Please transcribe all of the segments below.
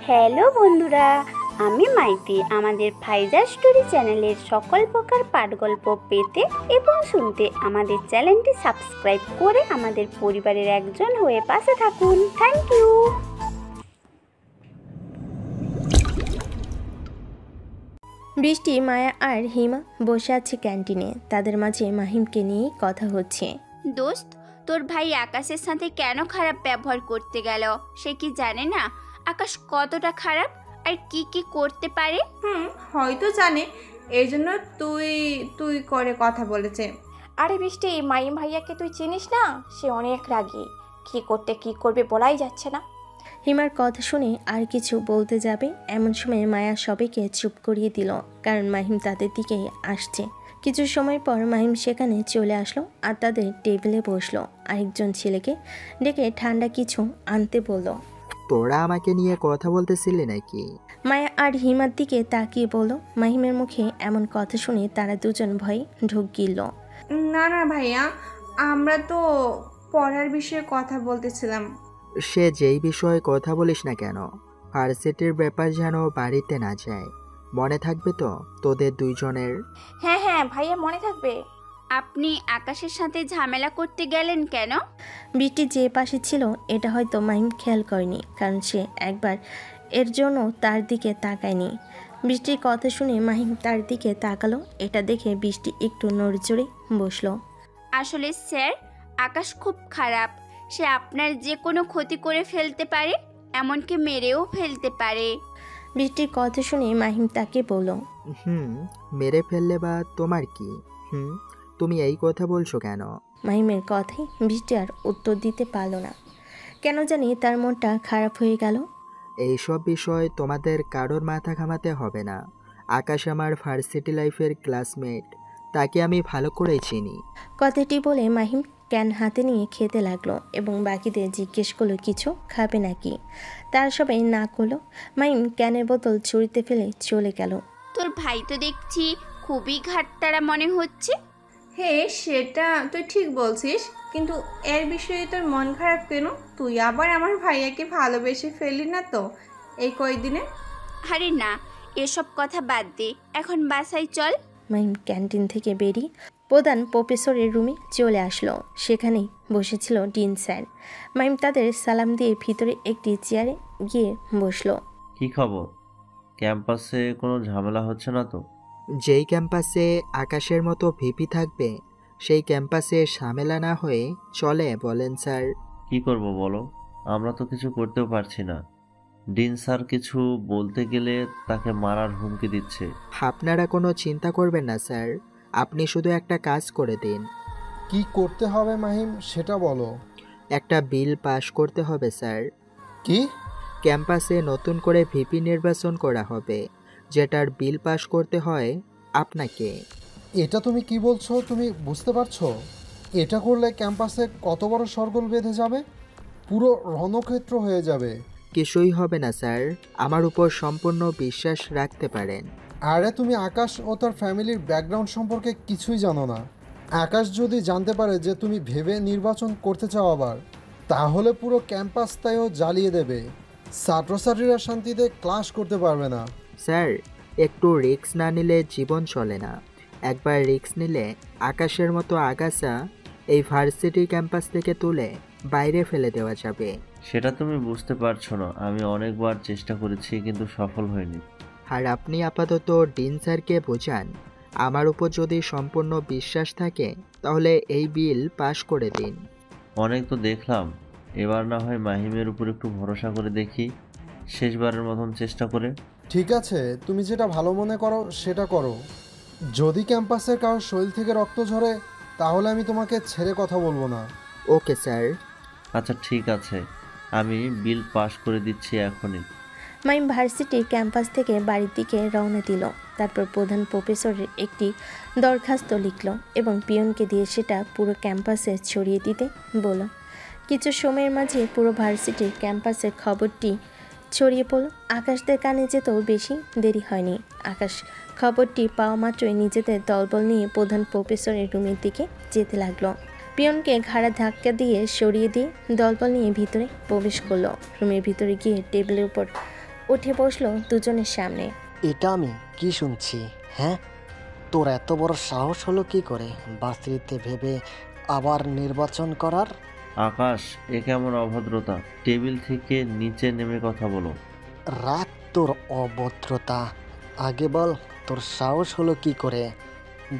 Hello বন্ধুরা, আমি মাইতি। আমাদের ফাইজা স্টোরি চ্যানেলের সকল প্রকার পাঠগল্প পেতে এবং শুনতে আমাদের চ্যানেলটি সাবস্ক্রাইব করে আমাদের পরিবারের একজন হয়ে পাশে থাকুন। Thank you. বৃষ্টি, মায়া আর হিমা বসে আছে ক্যান্টিনে। তাদের মাঝে মাহিমকে নিয়ে কথা হচ্ছে। দোস্ত, তোর ভাই আকাশের সাথে কেন খারাপ ব্যবহার করতে গেল? সে কি জানে না আকাশ কতটা খারাপ আর কি কি করতে পারে? হয়তো জানে, এই জন্য তুই তুই করে কথা বলেছে। আরে বৃষ্টি, মাইম ভাইয়াকে তুই চিনিস না? সে অনেক রাগী, কি করতে কি করবে বলাই যাচ্ছে না। হিমার কথা শুনে আর কিছু বলতে যাবে এমন সময় মায়া সবাইকে চুপ করিয়ে দিল, কারণ মাহিম তাদের দিকেই আসছে। কিছু সময় পর মাহিম সেখানে চলে আসলো আর তাদের টেবিলে বসলো। আরেকজন ছেলেকে ডেকে ঠান্ডা কিছু আনতে বলল। তোরা আমাকে নিয়ে কথা বলতেছিলি নাকি? মায়া আর হিমার দিকে তাকিয়ে বলল। মাহিমের মুখে এমন কথা শুনে তারা দুজন ভয়ে ঢুক গিলল। না না ভাইয়া, আমরা তো পড়ার বিষয়ে কথা বলতেছিলাম। সে যেই বিষয়ে কথা বলিস না কেন, ভার্সিটির ব্যাপার যেন বাড়িতে না যায়। মনে থাকবে তো তোদের দুইজনের? হ্যাঁ হ্যাঁ ভাইয়া, মনে থাকবে। আপনি আকাশের সাথে ঝামেলা করতে গেলেন কেন? বৃষ্টি যে পাশে ছিল এটা হয়তো মাহিম খেয়াল করেনি, কারণ সে একবার এর জন্য তার দিকে তাকায়নি। বৃষ্টির কথা শুনে মাহিম তার দিকে তাকালো। এটা দেখে বৃষ্টি একটু নড়চড়ে বসলো। আসলে স্যার, আকাশ খুব খারাপ। সে আপনার যে কোনো ক্ষতি করে ফেলতে পারে, এমনকি মেরেও ফেলতে পারে। বৃষ্টির কথা শুনে মাহিম তাকে বলল। মেরে ফেললে বা তোমার কি? তুমি এই কথা বলছো কেন? মাহিমের কথাই বৃষ্টি আর উত্তর দিতে পারল না। কেন জানি তার মনটা খারাপ হয়ে গেল। এইসব বিষয় তোমাদের কারোর মাথা ঘামাতে হবে না। আকাশ আমার ভার্সিটি লাইফের ক্লাসমেট, তাকে আমি ভালো করেই চিনি। কথাটি বলে মাহিম ক্যান হাতে নিয়ে খেতে লাগলো এবং বাকিদের জিজ্ঞেস করলো কিছু খাবে নাকি। তার সবাই না করলো। মাহিম ক্যানের বোতল ছুরিতে ফেলে চলে গেল। তোর ভাই তো দেখছি খুবই ঘাটতারা মনে হচ্ছে। হ্যাঁ, সেটা তুই ঠিক বলছিস, কিন্তু এর বিষয়ে তোর মন খারাপ কেন? তুই আবার আমার ভাইয়াকে ভালোবেসে ফেললি না তো এই কয়দিনে? আরে না, এসব কথা বাদ দে, এখন বাসায় চল। মাহিম ক্যান্টিন থেকে বেরিয়ে প্রধান প্রফেসরের রুমে চলে আসলো। সেখানেই বসেছিল ডিন স্যার। মাহিম তাদের সালাম দিয়ে ভিতরে একটি চেয়ারে গিয়ে বসলো। কি খবর? ক্যাম্পাসে কোনো ঝামেলা হচ্ছে না তো? যেই ক্যাম্পাসে আকাশের মতো ভিপি থাকবে, সেই ক্যাম্পাসে ঝামেলা না হয়ে চলে বলেন স্যার? কি করব বলো, আমরা তো কিছু করতেও পারছি না। ডিন স্যার কিছু বলতে গেলে তাকে মারার হুমকি দিচ্ছে। আপনারা কোনো চিন্তা করবেন না স্যার, আপনি শুধু একটা কাজ করে দিন। কি করতে হবে মাহিম, সেটা বলো। একটা বিল পাশ করতে হবে স্যার। কি? ক্যাম্পাসে নতুন করে ভিপি নির্বাচন করা হবে, যেটার বিল পাশ করতে হয় আপনাকে। এটা তুমি কি বলছো? তুমি বুঝতে পারছো এটা করলে ক্যাম্পাসে কত বড় শোরগোল বেঁধে যাবে? পুরো রণক্ষেত্র হয়ে যাবে। কিছুই হবে না স্যার, আমার উপর সম্পূর্ণ বিশ্বাস রাখতে পারেন। আরে তুমি আকাশ ও তার ফ্যামিলির ব্যাকগ্রাউন্ড সম্পর্কে কিছুই জানো না। আকাশ যদি জানতে পারে যে তুমি ভেবে নির্বাচন করতে চাও আবার, তাহলে পুরো ক্যাম্পাসটাও জ্বালিয়ে দেবে। ছাত্রছাত্রীরা শান্তিতে ক্লাস করতে পারবে না। স্যার, একটু রিস্ক না নিলে জীবন চলে না। একবার রিস্ক নিলে আকাশের মতো আগাছা এই ভার্সিটি ক্যাম্পাস থেকে তুলে বাইরে ফেলে দেওয়া যাবে। সেটা তুমি বুঝতে পারছো না। আমি অনেকবার চেষ্টা করেছি কিন্তু সফল হয়নি। আর আপনি আপাতত ডিন স্যারকে বোঝান, আমার উপর যদি সম্পূর্ণ বিশ্বাস থাকে তাহলে এই বিল পাশ করে দিন। অনেক তো দেখলাম, এবার না হয় মাহিমের উপর একটু ভরসা করে দেখি, শেষবারের মতন চেষ্টা করে। ঠিক আছে, তুমি যেটা ভালো মনে করো সেটা করো। যদি ক্যাম্পাসের কারোর শরীর থেকে রক্ত ঝরে তাহলে আমি তোমাকে ছেড়ে কথা বলবো না। Okay sir. আচ্ছা ঠিক আছে, আমি বিল পাশ করে দিচ্ছি এখনই। মাহিম ভার্সিটির ক্যাম্পাস থেকে বাড়ির দিকে রওনা দিল। তারপর প্রধান প্রফেসরের একটি দরখাস্ত লিখল এবং পিয়নকে দিয়ে সেটা পুরো ক্যাম্পাসে ছড়িয়ে দিতে বলল। কিছু সময়ের মাঝে পুরো ভার্সিটির ক্যাম্পাসের খবরটি ছড়িয়ে পড়ল। আকাশদের কানে যেতেও বেশি দেরি হয়নি। আকাশ খবরটি পাওয়া মাত্রই নিজেদের দলবল নিয়ে প্রধান প্রফেসরের রুমের দিকে যেতে লাগলো। পিয়নকে ঘাড়া ধাক্কা দিয়ে সরিয়ে দিয়ে দলবল নিয়ে ভিতরে প্রবেশ করলো। রুমের ভিতরে গিয়ে টেবিলের উপর উঠে বসলো দুজনের সামনে। এটা আমি কি শুনছি? হ্যাঁ, তোর এত বড় সাহস হলো কি করে ভার্সিটিতে ভেবে আবার নির্বাচন করার? আকাশ, এ কেমন অভদ্রতা! টেবিল থেকে নিচে নেমে কথা বলো। রাখ তোর অভদ্রতা। আগে বল, তোর সাহস হলো কি করে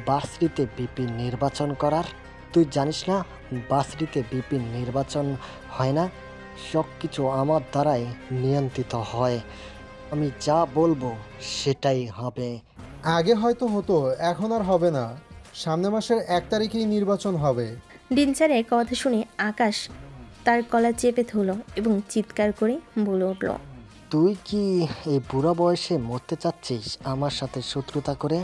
ভার্সিটিতে বিপি নির্বাচন করার? তুই জানিস না ভার্সিটিতে বিপি নির্বাচন হয় না, সব কিছু আমার দ্বারাই নিয়ন্ত্রিত হয়। আমি যা বলবো সেটাই হবে। আগে হয়তো হতো, এখন আর হবে না। সামনের মাসের 1 তারিখেই নির্বাচন হবে। ডিনচারের কথা শুনে আকাশ তার গলা চেপে ধরল এবং চিৎকার করে বলে উঠল, তুই কি এই বুড়া বয়সে মরতে চাচ্ছিস আমার সাথে শত্রুতা করে?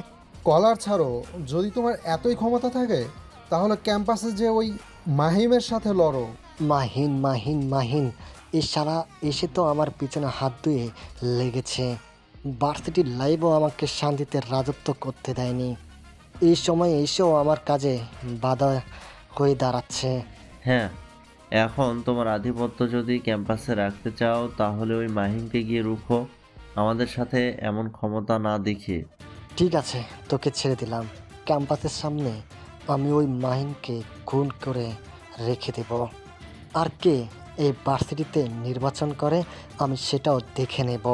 কলার ছাড়ো, যদি তোমার এতই ক্ষমতা থাকে তাহলে ক্যাম্পাসে যে ওই মাহিমের সাথে লড়ো। মাহিন মাহিন মাহিন, এ সারা এসে তো আমার পিছনে হাত ধুয়ে লেগেছে। ভার্সিটির লাইভও আমাকে শান্তিতে রাজত্ব করতে দেয়নি। এই সময় এসেও আমার কাজে বাধা হয়ে দাঁড়াচ্ছে। হ্যাঁ, এখন তোমার আধিপত্য যদি ক্যাম্পাসে রাখতে চাও তাহলে ওই মাহিমকে গিয়ে রুখো, আমাদের সাথে এমন ক্ষমতা না দেখিয়ে। ঠিক আছে, তোকে ছেড়ে দিলাম। ক্যাম্পাসের সামনে আমি ওই মাহিনকে খুন করে রেখে দেব। আর কে এই ভার্সিটিতে নির্বাচন করে আমি সেটাও দেখে নেব।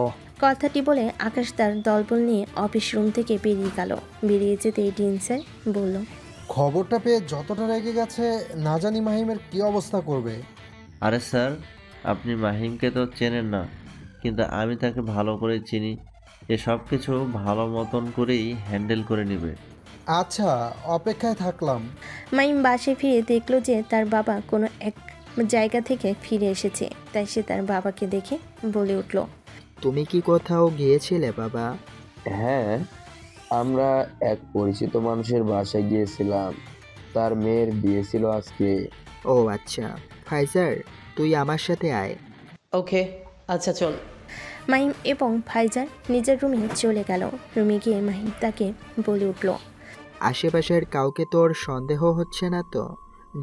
কথাটি বলে আকাশ তার দলবল নিয়ে অফিস রুম থেকে বেরিয়ে গেল। বেরিয়ে যেতে ডিনচার বলল, খবরটা পেয়ে যতটা রেগে গেছে না জানি মাহিমের কি অবস্থা করবে। আরে স্যার, আপনি মাহিমকে তো চেনেন না, কিন্তু আমি তাকে ভালো করে চিনি। এসব কিছু ভালো মতন করেই হ্যান্ডেল করে নেবে। আচ্ছা, অপেক্ষায় থাকলাম। মাহিম বাসে ফিরে দেখলো যে তার বাবা কোনো এক জায়গা থেকে ফিরে এসেছে। তাই সে তার বাবাকে দেখে বলে উঠল, তুমি কি কোথাও গিয়েছিলে বাবা? হ্যাঁ, আমরা এক পরিচিত মানুষের বাসায় গিয়েছিলাম। তার মেয়ের বিয়ে ছিল আজকে। ও আচ্ছা, ফাইজার তুই আমার সাথে আয়। ওকে, আচ্ছা চল। মাহিম এবং ফাইজার নিজের রুমে চলে গেল। রুমে গিয়ে মাহিম তাকে বলে উঠল, আশেপাশের কাউকে তোর সন্দেহ হচ্ছে না তো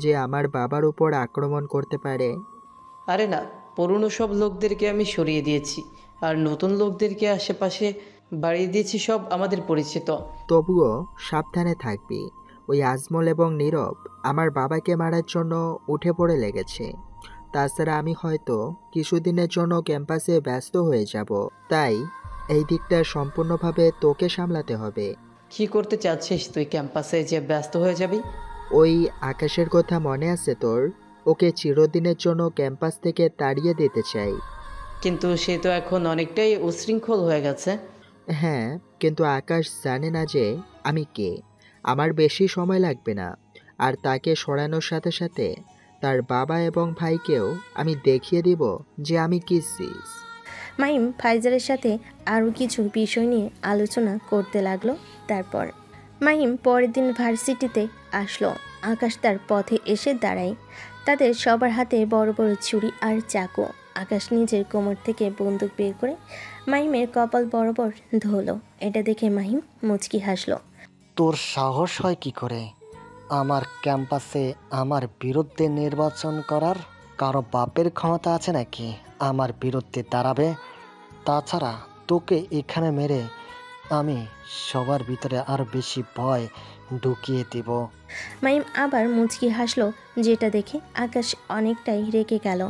যে আমার বাবার উপর আক্রমণ করতে পারে? আরে না, পুরনো সব লোকদেরকে আমি সরিয়ে দিয়েছি, আর নতুন লোকদেরকে আশেপাশে বাড়িয়ে দিয়েছি। সব আমাদের পরিচিত। তবুও সাবধানে থাকবি। ওই আজমল এবং নীরব আমার বাবাকে মারার জন্য উঠে পড়ে লেগেছে। তাছাড়া আমি হয়তো কিছুদিনের জন্য ক্যাম্পাসে ব্যস্ত হয়ে যাব, তাই এই দিকটা সম্পূর্ণভাবে তোকে সামলাতে হবে। কি করতে চাচ্ছিস তুই ক্যাম্পাসে যে ব্যস্ত হয়ে যাবি? ওই আকাশের কথা মনে আছে তোর? ওকে চিরদিনের জন্য ক্যাম্পাস থেকে তাড়িয়ে দিতে চাই। কিন্তু সে তো এখন অনেকটাই উচ্ছৃঙ্খল হয়ে গেছে। হ্যাঁ, কিন্তু আকাশ জানে না যে আমি কে। আমার বেশি সময় লাগবে না, আর তাকে সরানোর সাথে সাথে তার বাবা এবং ভাইকেও আমি দেখিয়ে দিব যে আমি কি চিজ। মাহিম ফাইজারের সাথে আরও কিছু বিষয় নিয়ে আলোচনা করতে লাগলো। তারপর মাহিম পরের দিন ভার্সিটিতে আসলো। আকাশ তার পথে এসে দাঁড়ায়। তাদের সবার হাতে বড় বড় ছুরি আর চাকু। আকাশ নিজের কোমর থেকে বন্দুক বের করে মাহিমের কপাল বরাবর ধরল। এটা দেখে মাহিম মুচকি হাসলো। তোর সাহস হয় কি করে আমার ক্যাম্পাসে আমার বিরুদ্ধে নির্বাচন করার? কারো বাপের ক্ষমতা আছে নাকি আমার বিরুদ্ধে দাঁড়াবে? তাছাড়া তোকে এখানে মেরে আমি সবার ভিতরে আরো বেশি ভয় ঢুকিয়ে দিব। মাহিম আবার মুচকি হাসলো, যেটা দেখে আকাশ অনেকটাই রেগে গেল।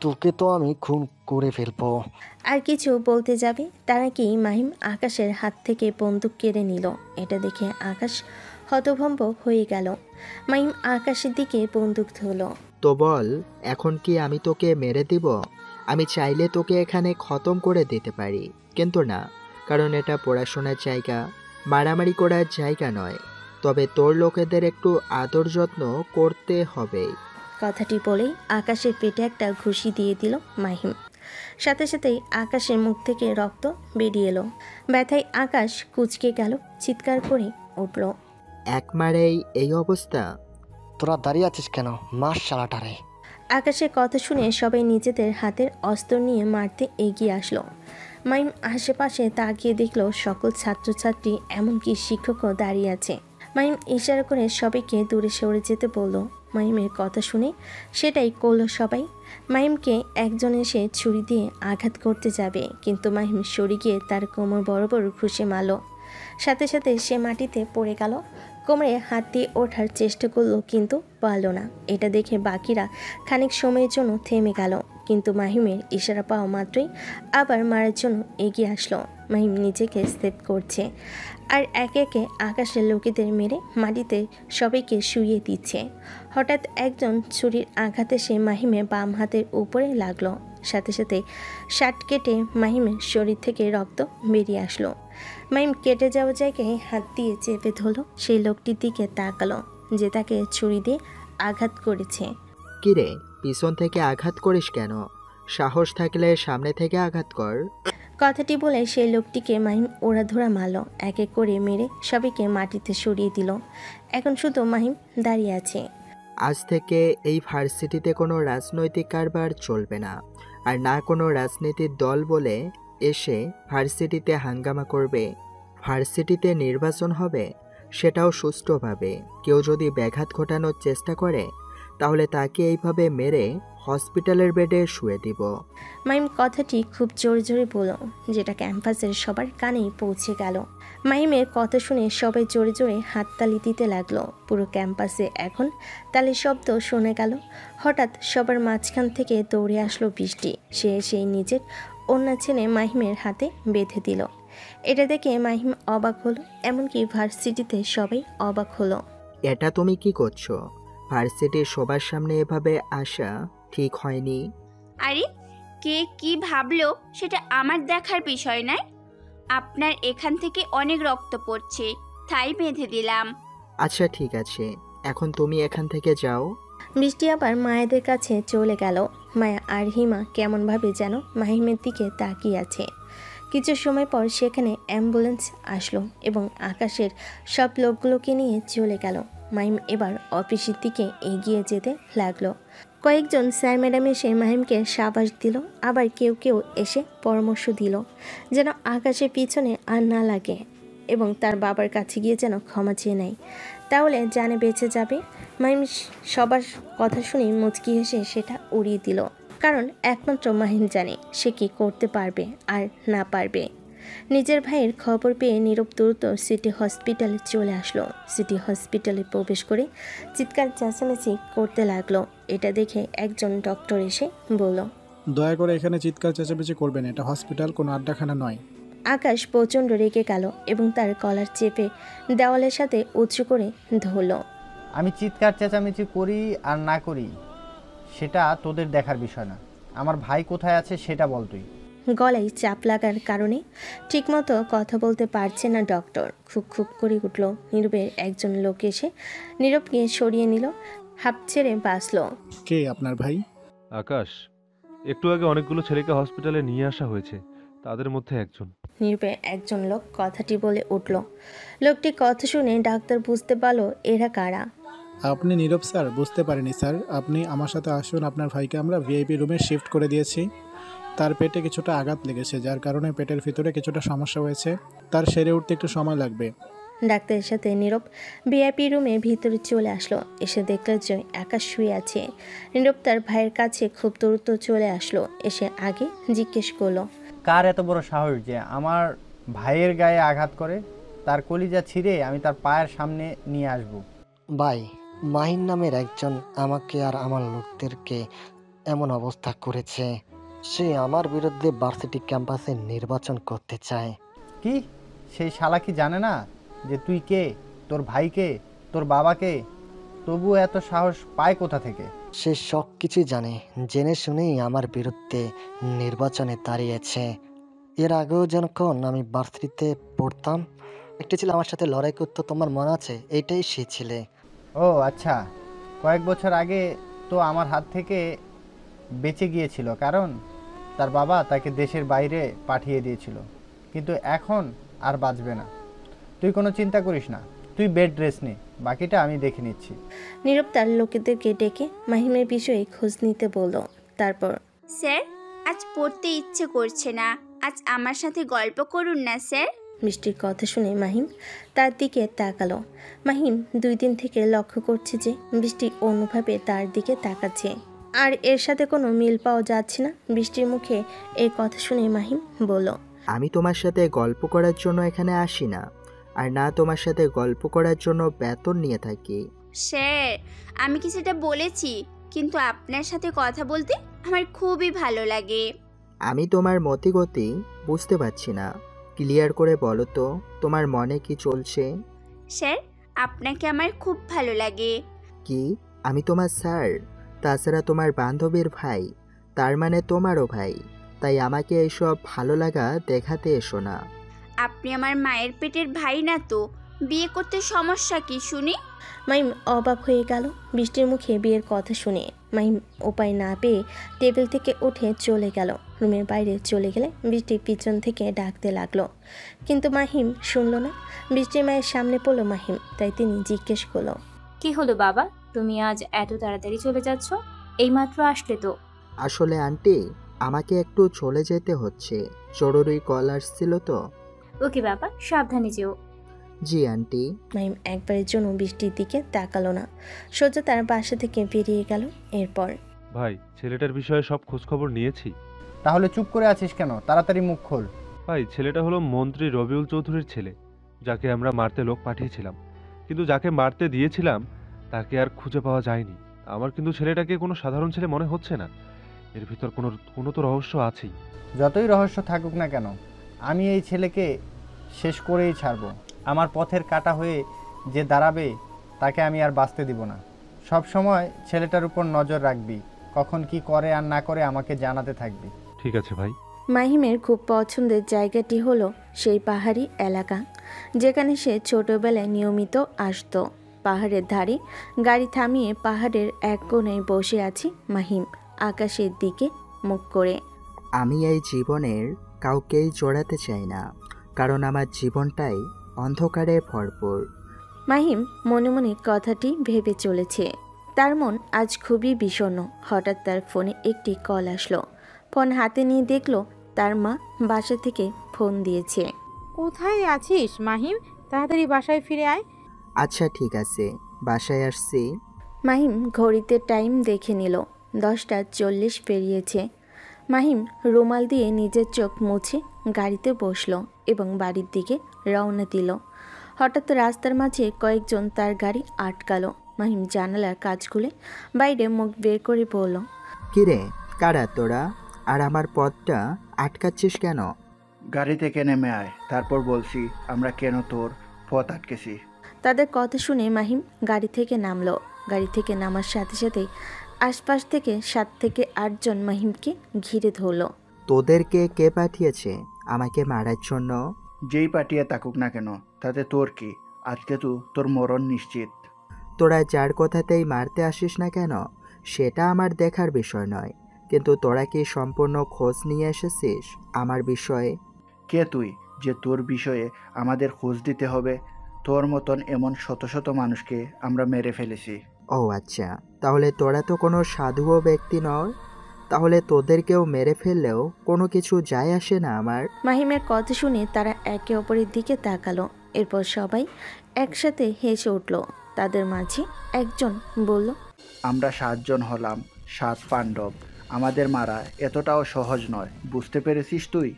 তোকে তো আমি খুন করে ফেলবো। আর কিছু বলতে যাবে তার আগেই মাহিম আকাশের হাত থেকে বন্দুক কেড়ে নিল। এটা দেখে আকাশ হতভম্ব হয়ে গেল। মাহিম আকাশের দিকে বন্দুক ধরল। তো বল, এখন কি আমি তোকে মেরে দিব? আমি চাইলে তোকে এখানে খতম করে দিতে পারি, কিন্তু না, কারণ এটা পড়াশোনার জায়গা, মারামারি করার জায়গা নয়। তবে তোর লোকেদের একটু আদর যত্ন করতে হবে। কথাটি বলেই আকাশের পেটে একটা ঘুষি দিয়ে দিল মাহিম। সাথে সাথেই আকাশের মুখ থেকে রক্ত বেরিয়ে এলো। ব্যথায় আকাশ কুঁচকে গেল, চিৎকার করে উঠল। একমারেই এই অবস্থা? তোরা দাঁড়িয়ে আছিস কেন? মার শালাটারে। আকাশের কথা শুনে সবাই নিজেদের হাতের অস্ত্র নিয়ে মারতে এগিয়ে আসলো। মাহিম আশেপাশে তাকিয়ে দেখল সকল ছাত্রছাত্রী এমনকি শিক্ষকও দাঁড়িয়ে আছে। মাহিম ইশারা করে সবাইকে দূরে সরে যেতে বলল। মাহিমের কথা শুনে সেটাই করলো সবাই। মাহিমকে একজন এসে ছুরি দিয়ে আঘাত করতে যাবে, কিন্তু মাহিম সরে গিয়ে তার কোমর বরাবর ঘুষে মারল। সাথে সাথে সে মাটিতে পড়ে গেল। কোমরে হাত দিয়ে ওঠার চেষ্টা করলো, কিন্তু পারল না। এটা দেখে বাকিরা খানিক সময়ের জন্য থেমে গেল, কিন্তু মাহিমের ইশারা পাওয়া মাত্রই আবার মারার জন্য এগিয়ে আসলো। মাহিম নিজেকে সেভ করছে আর একে একে আকাশের লোকেদের মেরে মাটিতে সবাইকে শুইয়ে দিচ্ছে। হঠাৎ একজন ছুরির আঘাতে সে মাহিমের বাম হাতের উপরে লাগলো। সাথে সাথে শার্ট কেটে মাহিমের শরীর থেকে রক্ত বেরিয়ে আসলো। মাহিম কেটে যাওয়া জায়গায় হাত দিয়ে চেপে ধরল। সেই লোকটির দিকে তাকালো যে তাকে ছুরি দিয়ে আঘাত করেছে। কিরে, পিছন থেকে আঘাত করিস কেন? সাহস থাকলে সামনে থেকে আঘাত কর। কথাটি বলে সেই লোকটিকে মাহিম ওড়াধরা মারল। এক এক করে মেরে সবাইকে মাটিতে সরিয়ে দিল। এখন শুধু মাহিম দাঁড়িয়ে আছে। আজ থেকে এই ভার্সিটিতে কোনো রাজনৈতিক কারবার চলবে না, আর না কোনো রাজনীতির দল বলে এসে ভার্সিটিতে হাঙ্গামা করবে। ভার্সিটিতে নির্বাচন হবে, সেটাও সুষ্ঠুভাবে। কেউ যদি ব্যাঘাত ঘটানোর চেষ্টা করে তাহলে তাকে এইভাবে মেরে হসপিটালের বেডে শুয়ে দিব। মাহিম কথাটি খুব জোরে জোরে বলল, যেটা ক্যাম্পাসের সবার কানেই পৌঁছে গেল। মাহিমের কথা শুনে সবাই জোরে জোরে হাততালি দিতে লাগলো। পুরো ক্যাম্পাসে এখন তালির শব্দ শোনা গেল। হঠাৎ সবার মাঝখান থেকে দৌড়ে আসলো বৃষ্টি। সে সেই নিজের ওড়না ছেড়ে মাহিমের হাতে বেঁধে দিল। এটা দেখে মাহিম অবাক হলো, এমনকি ভার্সিটিতে সবাই অবাক হলো। এটা তুমি কি করছো? ভার্সিটির সবার সামনে এভাবে আসা ঠিক হয়নি। আরে কে কি ভাবলো সেটা আমার দেখার বিষয় নয়। আপনার এখান থেকে অনেক রক্ত পড়ছে, তাই বেঁধে দিলাম। আচ্ছা ঠিক আছে, এখন তুমি এখান থেকে যাও। বৃষ্টি আবার মায়েদের কাছে চলে গেল। মায়া আর হিমা কেমনভাবে যেন মাহিমের দিকে তাকিয়ে আছে। কিছু সময় পর সেখানে অ্যাম্বুলেন্স আসলো এবং আকাশের সব লোকগুলোকে নিয়ে চলে গেল। মাহিম এবার অফিসের দিকে এগিয়ে যেতে লাগলো। কয়েকজন স্যার ম্যাডাম এসে মাহিমকে সাবাস দিল, আবার কেউ কেউ এসে পরামর্শ দিল যেন আকাশের পিছনে আর না লাগে এবং তার বাবার কাছে গিয়ে যেন ক্ষমা চেয়ে নেয়, তাহলে জানে বেঁচে যাবে। মাহিম সবার কথা শুনে মুচকি হেসে সেটা উড়িয়ে দিল, কারণ একমাত্র মাহিম জানে সে কি করতে পারবে আর না পারবে। নিজের ভাইয়ের খবর পেয়ে নীরব দ্রুত সিটি হসপিটালে চলে আসলো। সিটি হসপিটালে প্রবেশ করে চিৎকার চেঁচামেচি করতে লাগলো। এটা দেখে একজন ডক্টর এসে বলল, দয়া করে এখানে চিৎকার চেঁচামেচি করবেন, এটা হসপিটাল, কোনো আড্ডাখানা নয়। আকাশ প্রচণ্ড রেগে গেল এবং তার কলার চেপে দেওয়ালের সাথে উঁচু করে ধরল। আমি চিৎকার চেঁচামেচি করি আর না করি সেটা তোদের দেখার বিষয় না। আমার ভাই কোথায় আছে সেটা বল তুই। গলায় চাপ লাগার কারণে ঠিকমতো কথা বলতে পারছে না ডক্টর। খুব খুব করে উঠল। নীরবের একজন লোক এসে নীরবকে সরিয়ে নিল, হাঁপ ছেড়ে বাঁচল। কে আপনার ভাই? আকাশ, একটু আগে অনেকগুলো ছেলেকে হসপিটালে নিয়ে আসা হয়েছে, তাদের মধ্যে একজন। নীরবের একজন লোক কথাটি বলে উঠল। লোকটি কথা শুনে ডাক্তার বুঝতে পারল এরা কারা। আপনি নীরব স্যার? বুঝতে পারিনি স্যার। আপনি আমার সাথে আসুন। আপনার ভাইকে আমরা ভিআইপি রুমে শিফট করে দিয়েছি। তার পেটে কিছুটা আঘাত লেগেছে, যার কারণে পেটের ভিতরে কিছুটা সমস্যা হয়েছে। তার সেরে উঠতে একটু সময় লাগবে। ডাক্তারের সাথে নীরব ভিআইপি রুমে ভিতরে চলে আসলো। এসে দেখল যে আকাশ শুয়ে আছে। নীরব তার ভাইয়ের কাছে খুব দ্রুত চলে আসলো। এসে আগে জিজ্ঞেস করলো, কার এত বড় সাহস যে আমার ভাইয়ের গায়ে আঘাত করে? তার কলিজা ছিঁড়ে আমি তার পায়ের সামনে নিয়ে আসব। ভাই, মাহিন নামের একজন আমাকে আর আমার লোকদেরকে এমন অবস্থা করেছে, সে আমার বিরুদ্ধে ভার্সিটি ক্যাম্পাসে নির্বাচন করতে চায়। কি? সেই শালা কি জানে না যে তুই কে, তোর ভাইকে, তোর বাবাকে? তবু এত সাহস পায় কোথা থেকে? সে সব কিছু জানে, জেনে শুনেই আমার বিরুদ্ধে নির্বাচনে দাঁড়িয়েছে। এর আগেও যখন আমি ভার্সিটিতে পড়তাম, একটি ছিল আমার সাথে লড়াই করতো, তোমার মনে আছে? এইটাই সে ছেলে। ও আচ্ছা, কয়েক বছর আগে তো আমার হাত থেকে বেঁচে গিয়েছিল, কারণ তার বাবা তাকে দেশের বাইরে পাঠিয়ে দিয়েছিল, কিন্তু এখন আর বাঁচবে না। তুই কোনো চিন্তা করিস না, তুই বেড রেস্ট নে, বাকিটা আমি দেখে নিচ্ছি। নীরব তার লোকেদেরকে ডেকে মাহিমের বিষয়ে খোঁজ নিতে বলল। তারপর, স্যার আজ পড়তে ইচ্ছে করছে না, আজ আমার সাথে গল্প করুন না স্যার। বৃষ্টির কথা শুনে মাহিম তার দিকে তাকালো। মাহিম 2 দিন থেকে লক্ষ্য করছে যে বৃষ্টি অন্যভাবে তার দিকে তাকাচ্ছে, আর এর সাথে কোনো মিল পাওয়া যাচ্ছে না। বৃষ্টির মুখে এই কথা শুনে মাহিম বলল, আমি তোমার সাথে গল্প করার জন্য এখানে আসি না, আর না তোমার সাথে গল্প করার জন্য বেতন নিয়ে থাকি। স্যার, আমি কি সেটা বলেছি, কিন্তু আপনার সাথে কথা বলতে আমার খুবই ভালো লাগে। আমি তোমার মতিগতি বুঝতে পারছি না, ক্লিয়ার করে বলো তো তোমার মনে কি চলছে। স্যার, আপনাকে আমার খুব ভালো লাগে। কি? আমি তোমার স্যার? তাছাড়া তোমার বান্ধবীর ভাই, তার মানে তোমারও ভাই। তাই আমাকে এইসব ভালো লাগা দেখাতে এসো না। আপনি আমার মায়ের পেটের ভাই না তো, বিয়ে করতে সমস্যা কি শুনি? মাহিম অবাক হয়ে গেল বৃষ্টির মুখে বিয়ের কথা শুনে। মাহিম উপায় না পেয়ে টেবিল থেকে উঠে চলে গেল। রুমের বাইরে চলে গেলে বৃষ্টি পিছন থেকে ডাকতে লাগলো, কিন্তু মাহিম শুনল না। বৃষ্টির মায়ের সামনে পড়লো মাহিম, তাই তিনি জিজ্ঞেস করলো, কি হলো বাবা, তুমি আজ এত তাড়াতাড়ি চলে যাচ্ছ? এইমাত্র আসলে তো। আসলে আন্টি, আমাকে একটু চলে যেতে হচ্ছে, জরুরি কল আসছিল তো। ওকে বাবা, সাবধানে যেও। জি আন্টি। মাহিম একবারের জন্য বৃষ্টির দিকে তাকালো না, সোজা তার বাসা থেকে বেরিয়ে গেল। এরপর, ভাই, ছেলেটার বিষয়ে সব খোঁজখবর নিয়েছি। তাহলে চুপ করে আছিস কেন? তাড়াতাড়ি মুখ খোল। ভাই, ছেলেটা হলো মন্ত্রী রবিউল চৌধুরীর ছেলে, যাকে আমরা মারতে লোক পাঠিয়েছিলাম, কিন্তু যাকে মারতে দিয়েছিলাম তাকে আর খুঁজে পাওয়া যায়নি। আমার কিন্তু ছেলেটাকে কোনো সাধারণ ছেলে মনে হচ্ছে না, এর ভিতর কোনো তো রহস্য আছেই। যতই রহস্য থাকুক না কেন, আমি এই ছেলেকে শেষ করেই ছাড়বো। আমার পথের কাঁটা হয়ে যে দাঁড়াবে তাকে আমি আর বাঁচতে দিব না। সব সময় ছেলেটার উপর নজর রাখবি, কখন কি করে আর না করে আমাকে জানাতে থাকবি। ঠিক আছে ভাই। মাহিমের খুব পছন্দের জায়গাটি হলো সেই পাহাড়ি এলাকা, যেখানে সে ছোটবেলায় নিয়মিত আসতো। পাহাড়ের ধারে গাড়ি থামিয়ে পাহাড়ের এক কোণে বসে আছি মাহিম, আকাশের দিকে মুখ করে। আমি এই জীবনের কাউকেই জড়াতে চাই না, কারণ আমার জীবনটাই অন্ধকারে ভরপুর। মাহিম মনে মনে কথাটি ভেবে চলেছে। তার মন আজ খুবই বিষণ্ণ। হঠাৎ তার ফোনে একটি কল আসলো। ফোন হাতে নিয়ে দেখলো তার মা বাসা থেকে ফোন দিয়েছে। কোথায় আছিস মাহিম? তাড়াতাড়ি বাসায় ফিরে আয়। আচ্ছা ঠিক আছে, বাসায় আসছি। মাহিম ঘড়িতে টাইম দেখে নিল, 10টা 40 পেরিয়েছে। মাহিম রুমাল দিয়ে নিজের চোখ মুছে গাড়িতে বসলো এবং বাড়ির দিকে রওনা দিল। হঠাৎ রাস্তার মাঝে কয়েকজন তার গাড়ি আটকালো। মাহিম জানালার কাজ খুলে বাইরে মুখ বের করে বলল, কিরে, কারা তোরা? আর আমার পথটা আটকাচ্ছিস কেন? গাড়ি থেকে নেমে আয়, তারপর বলছি আমরা কেন তোর পথ আটকেছি। তাদের কথা শুনে মাহিম গাড়ি থেকে নামলো। গাড়ি থেকে নামার সাথে সাথেই আশপাশ থেকে 7 থেকে 8 জন মাহিমকে ঘিরে ধরলো। তোদেরকে কে পাঠিয়েছে আমাকে মারার জন্য? যেই পাঠিয়ে থাকুক না কেন, তাতে তোর কি? আজকে তো তোর মরণ নিশ্চিত। তোরা যার কথাতেই মারতে আসিস না কেন, সেটা আমার দেখার বিষয় নয়, কিন্তু তোরা কি সম্পূর্ণ খোঁজ নিয়ে এসেছিস আমার বিষয়ে? কে তুই যে তোর বিষয়ে আমাদের খোঁজ দিতে হবে? তোর মতন এমন শত শত মানুষকে আমরা মেরে ফেলেছি। ও আচ্ছা, তাহলে তোরা তো কোনো সাধুও ব্যক্তি নয়, তাহলে তোদেরকেও মেরে ফেললেও কোনো কিছু যায় আসে না আমার। মাহিমের কথা শুনে তারা একে অপরের দিকে তাকালো। এরপর সবাই একসাথে হেসে উঠল। তাদের মাঝে একজন বলল, আমরা 7 জন হলাম 7 পাণ্ডব, আমাদের মারা এতটাও সহজ নয়, বুঝতে পেরেছিস তুই?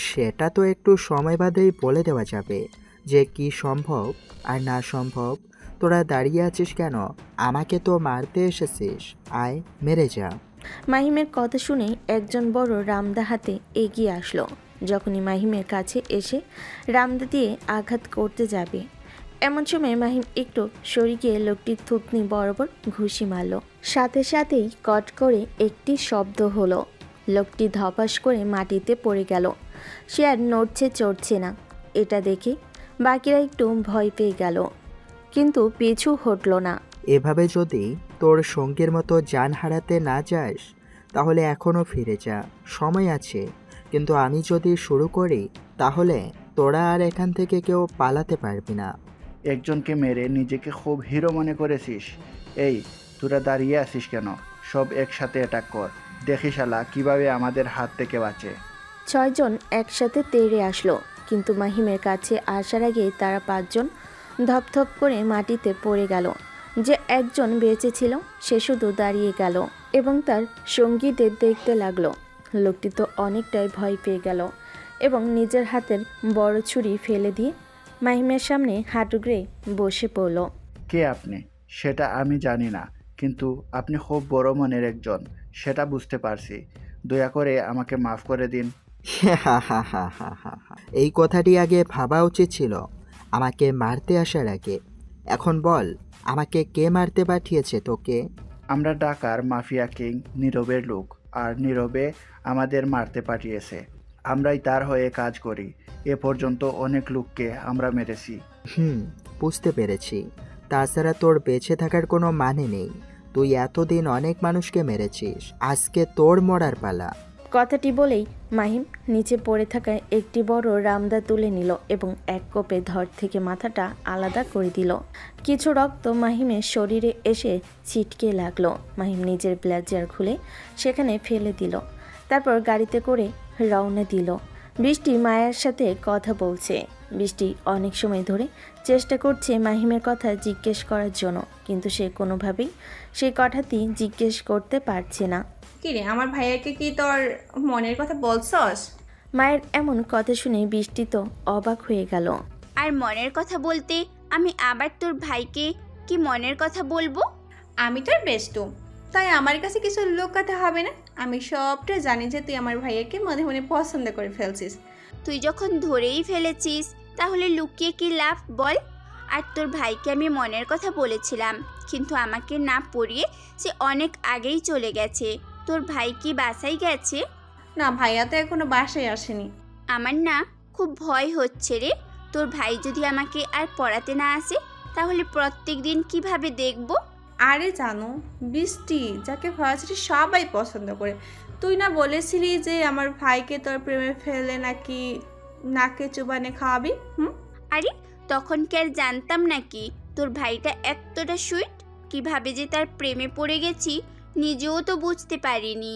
সেটা তো একটু সময় বাদেই বলে দেওয়া যাবে যে কি সম্ভব আর না সম্ভব। তোরা দাঁড়িয়ে আছিস কেন? আমাকে তো মারতে এসেছিস, আয় মেরে যা। মাহিমের কথা শুনে একজন বড় রামদা হাতে এগিয়ে আসলো। যখনই মাহিমের কাছে এসে রামদা দিয়ে আঘাত করতে যাবে, এমন সময় মাহিম একটু সরে গিয়ে লোকটির থুতনি বরাবর ঘুষি মারল। সাথে সাথেই কট করে একটি শব্দ হলো। লোকটি ধপাস করে মাটিতে পড়ে গেল। সে আর নড়ছে চড়ছে না। এটা দেখে বাকিরা একটু ভয় পেয়ে গেল, কিন্তু পিছু হটল না। এভাবে যদি তোর সঙ্গীর মতো জান হারাতে না যাস, তাহলে এখনও ফিরে যা, সময় আছে। কিন্তু আমি যদি শুরু করি, তাহলে তোরা আর এখান থেকে কেউ পালাতে পারবি না। একজনকে মেরে নিজেকে খুব হিরো মনে করেছিস? এই, তোরা দাঁড়িয়ে আছিস কেন? সব একসাথে অ্যাটাক কর, দেখি শালা কিভাবে আমাদের হাত থেকে বাঁচে। 6 জন একসাথে তেড়ে আসলো, কিন্তু মাহিমের কাছে আসার আগেই তারা পাঁচজন ধপধপ করে মাটিতে পড়ে গেল। যে একজন বেঁচে ছিল সে শুধু দাঁড়িয়ে গেল এবং তার সঙ্গীদের দেখতে লাগলো। লোকটি তো অনেকটাই ভয় পেয়ে গেল এবং নিজের হাতের বড় ছুরি ফেলে দিয়ে মাহিমের সামনে হাঁটু গেড়ে বসে পড়ল। কে আপনি সেটা আমি জানি না, কিন্তু আপনি খুব বড় মনের একজন, সেটা বুঝতে পারছি। দয়া করে আমাকে মাফ করে দিন। এই কথাটি আগে ভাবা উচিত ছিল আমাকে মারতে আসার আগে। এখন বল, আমাকে কে মারতে পাঠিয়েছে তোকে? আমরা ঢাকার মাফিয়া কিং নীরবের লোক, আর নীরবে আমাদের মারতে পাঠিয়েছে। আমরাই তার হয়ে কাজ করি। এ পর্যন্ত অনেক লোককে আমরা মেরেছি। বুঝতে পেরেছি। তাছাড়া তোর বেঁচে থাকার কোনো মানে নেই। তুই এতদিন অনেক মানুষকে মেরেছিস, আজকে তোর মরার পালা। কথাটি বলেই মাহিম নিচে পড়ে থাকা একটি বড় রামদা তুলে নিল এবং এক কোপে ধর থেকে মাথাটা আলাদা করে দিল। কিছু রক্ত মাহিমের শরীরে এসে ছিটকে লাগলো। মাহিম নিজের ব্লেজার খুলে সেখানে ফেলে দিল, তারপর গাড়িতে করে রওনা দিল। বৃষ্টি মায়ের সাথে কথা বলছে। বৃষ্টি অনেক সময় ধরে চেষ্টা করছে মাহিমের কথা জিজ্ঞেস করার জন্য, কিন্তু সে কোনোভাবেই সেই কথাটি জিজ্ঞেস করতে পারছে না। কিরে, আমার ভাইয়াকে কি তোর মনের কথা বলছস? মায়ের এমন কথা শুনে বৃষ্টি তো অবাক হয়ে গেল। আর মনের কথা বলতে আমি আবার তোর ভাইকে কি মনের কথা বলবো? আমি তোর বেস্টু, তাই আমার কাছে কিছু লুকাতে হবে না। আমি সবটা জানি যে তুই আমার ভাইয়াকে মনে মনে পছন্দ করে ফেলছিস। তুই যখন ধরেই ফেলেছিস তাহলে লুকিয়ে কি লাভ বল? আর তোর ভাইকে আমি মনের কথা বলেছিলাম, কিন্তু আমাকে না পড়িয়ে সে অনেক আগেই চলে গেছে। তোর ভাই কি বাসায় গেছে? না, ভাইয়া তো এখনো বাসায় আসেনি। আমার না খুব ভয় হচ্ছে রে। তোর ভাই যদি আমাকে আর পড়াতে না আসে তাহলে প্রত্যেক দিন কিভাবে দেখব? আরে জানো বৃষ্টি, যাকে ভার্সিটি সবাই পছন্দ করে, তুই না বলেছিলি যে আমার ভাইকে তোর প্রেমে ফেলে নাকি নাকে চুবানে খাওয়াবি? আরে তখন কি আর জানতাম নাকি তোর ভাইটা এতটা সুইট? কিভাবে যে তার প্রেমে পড়ে গেছি নিজেও তো বুঝতে পারিনি।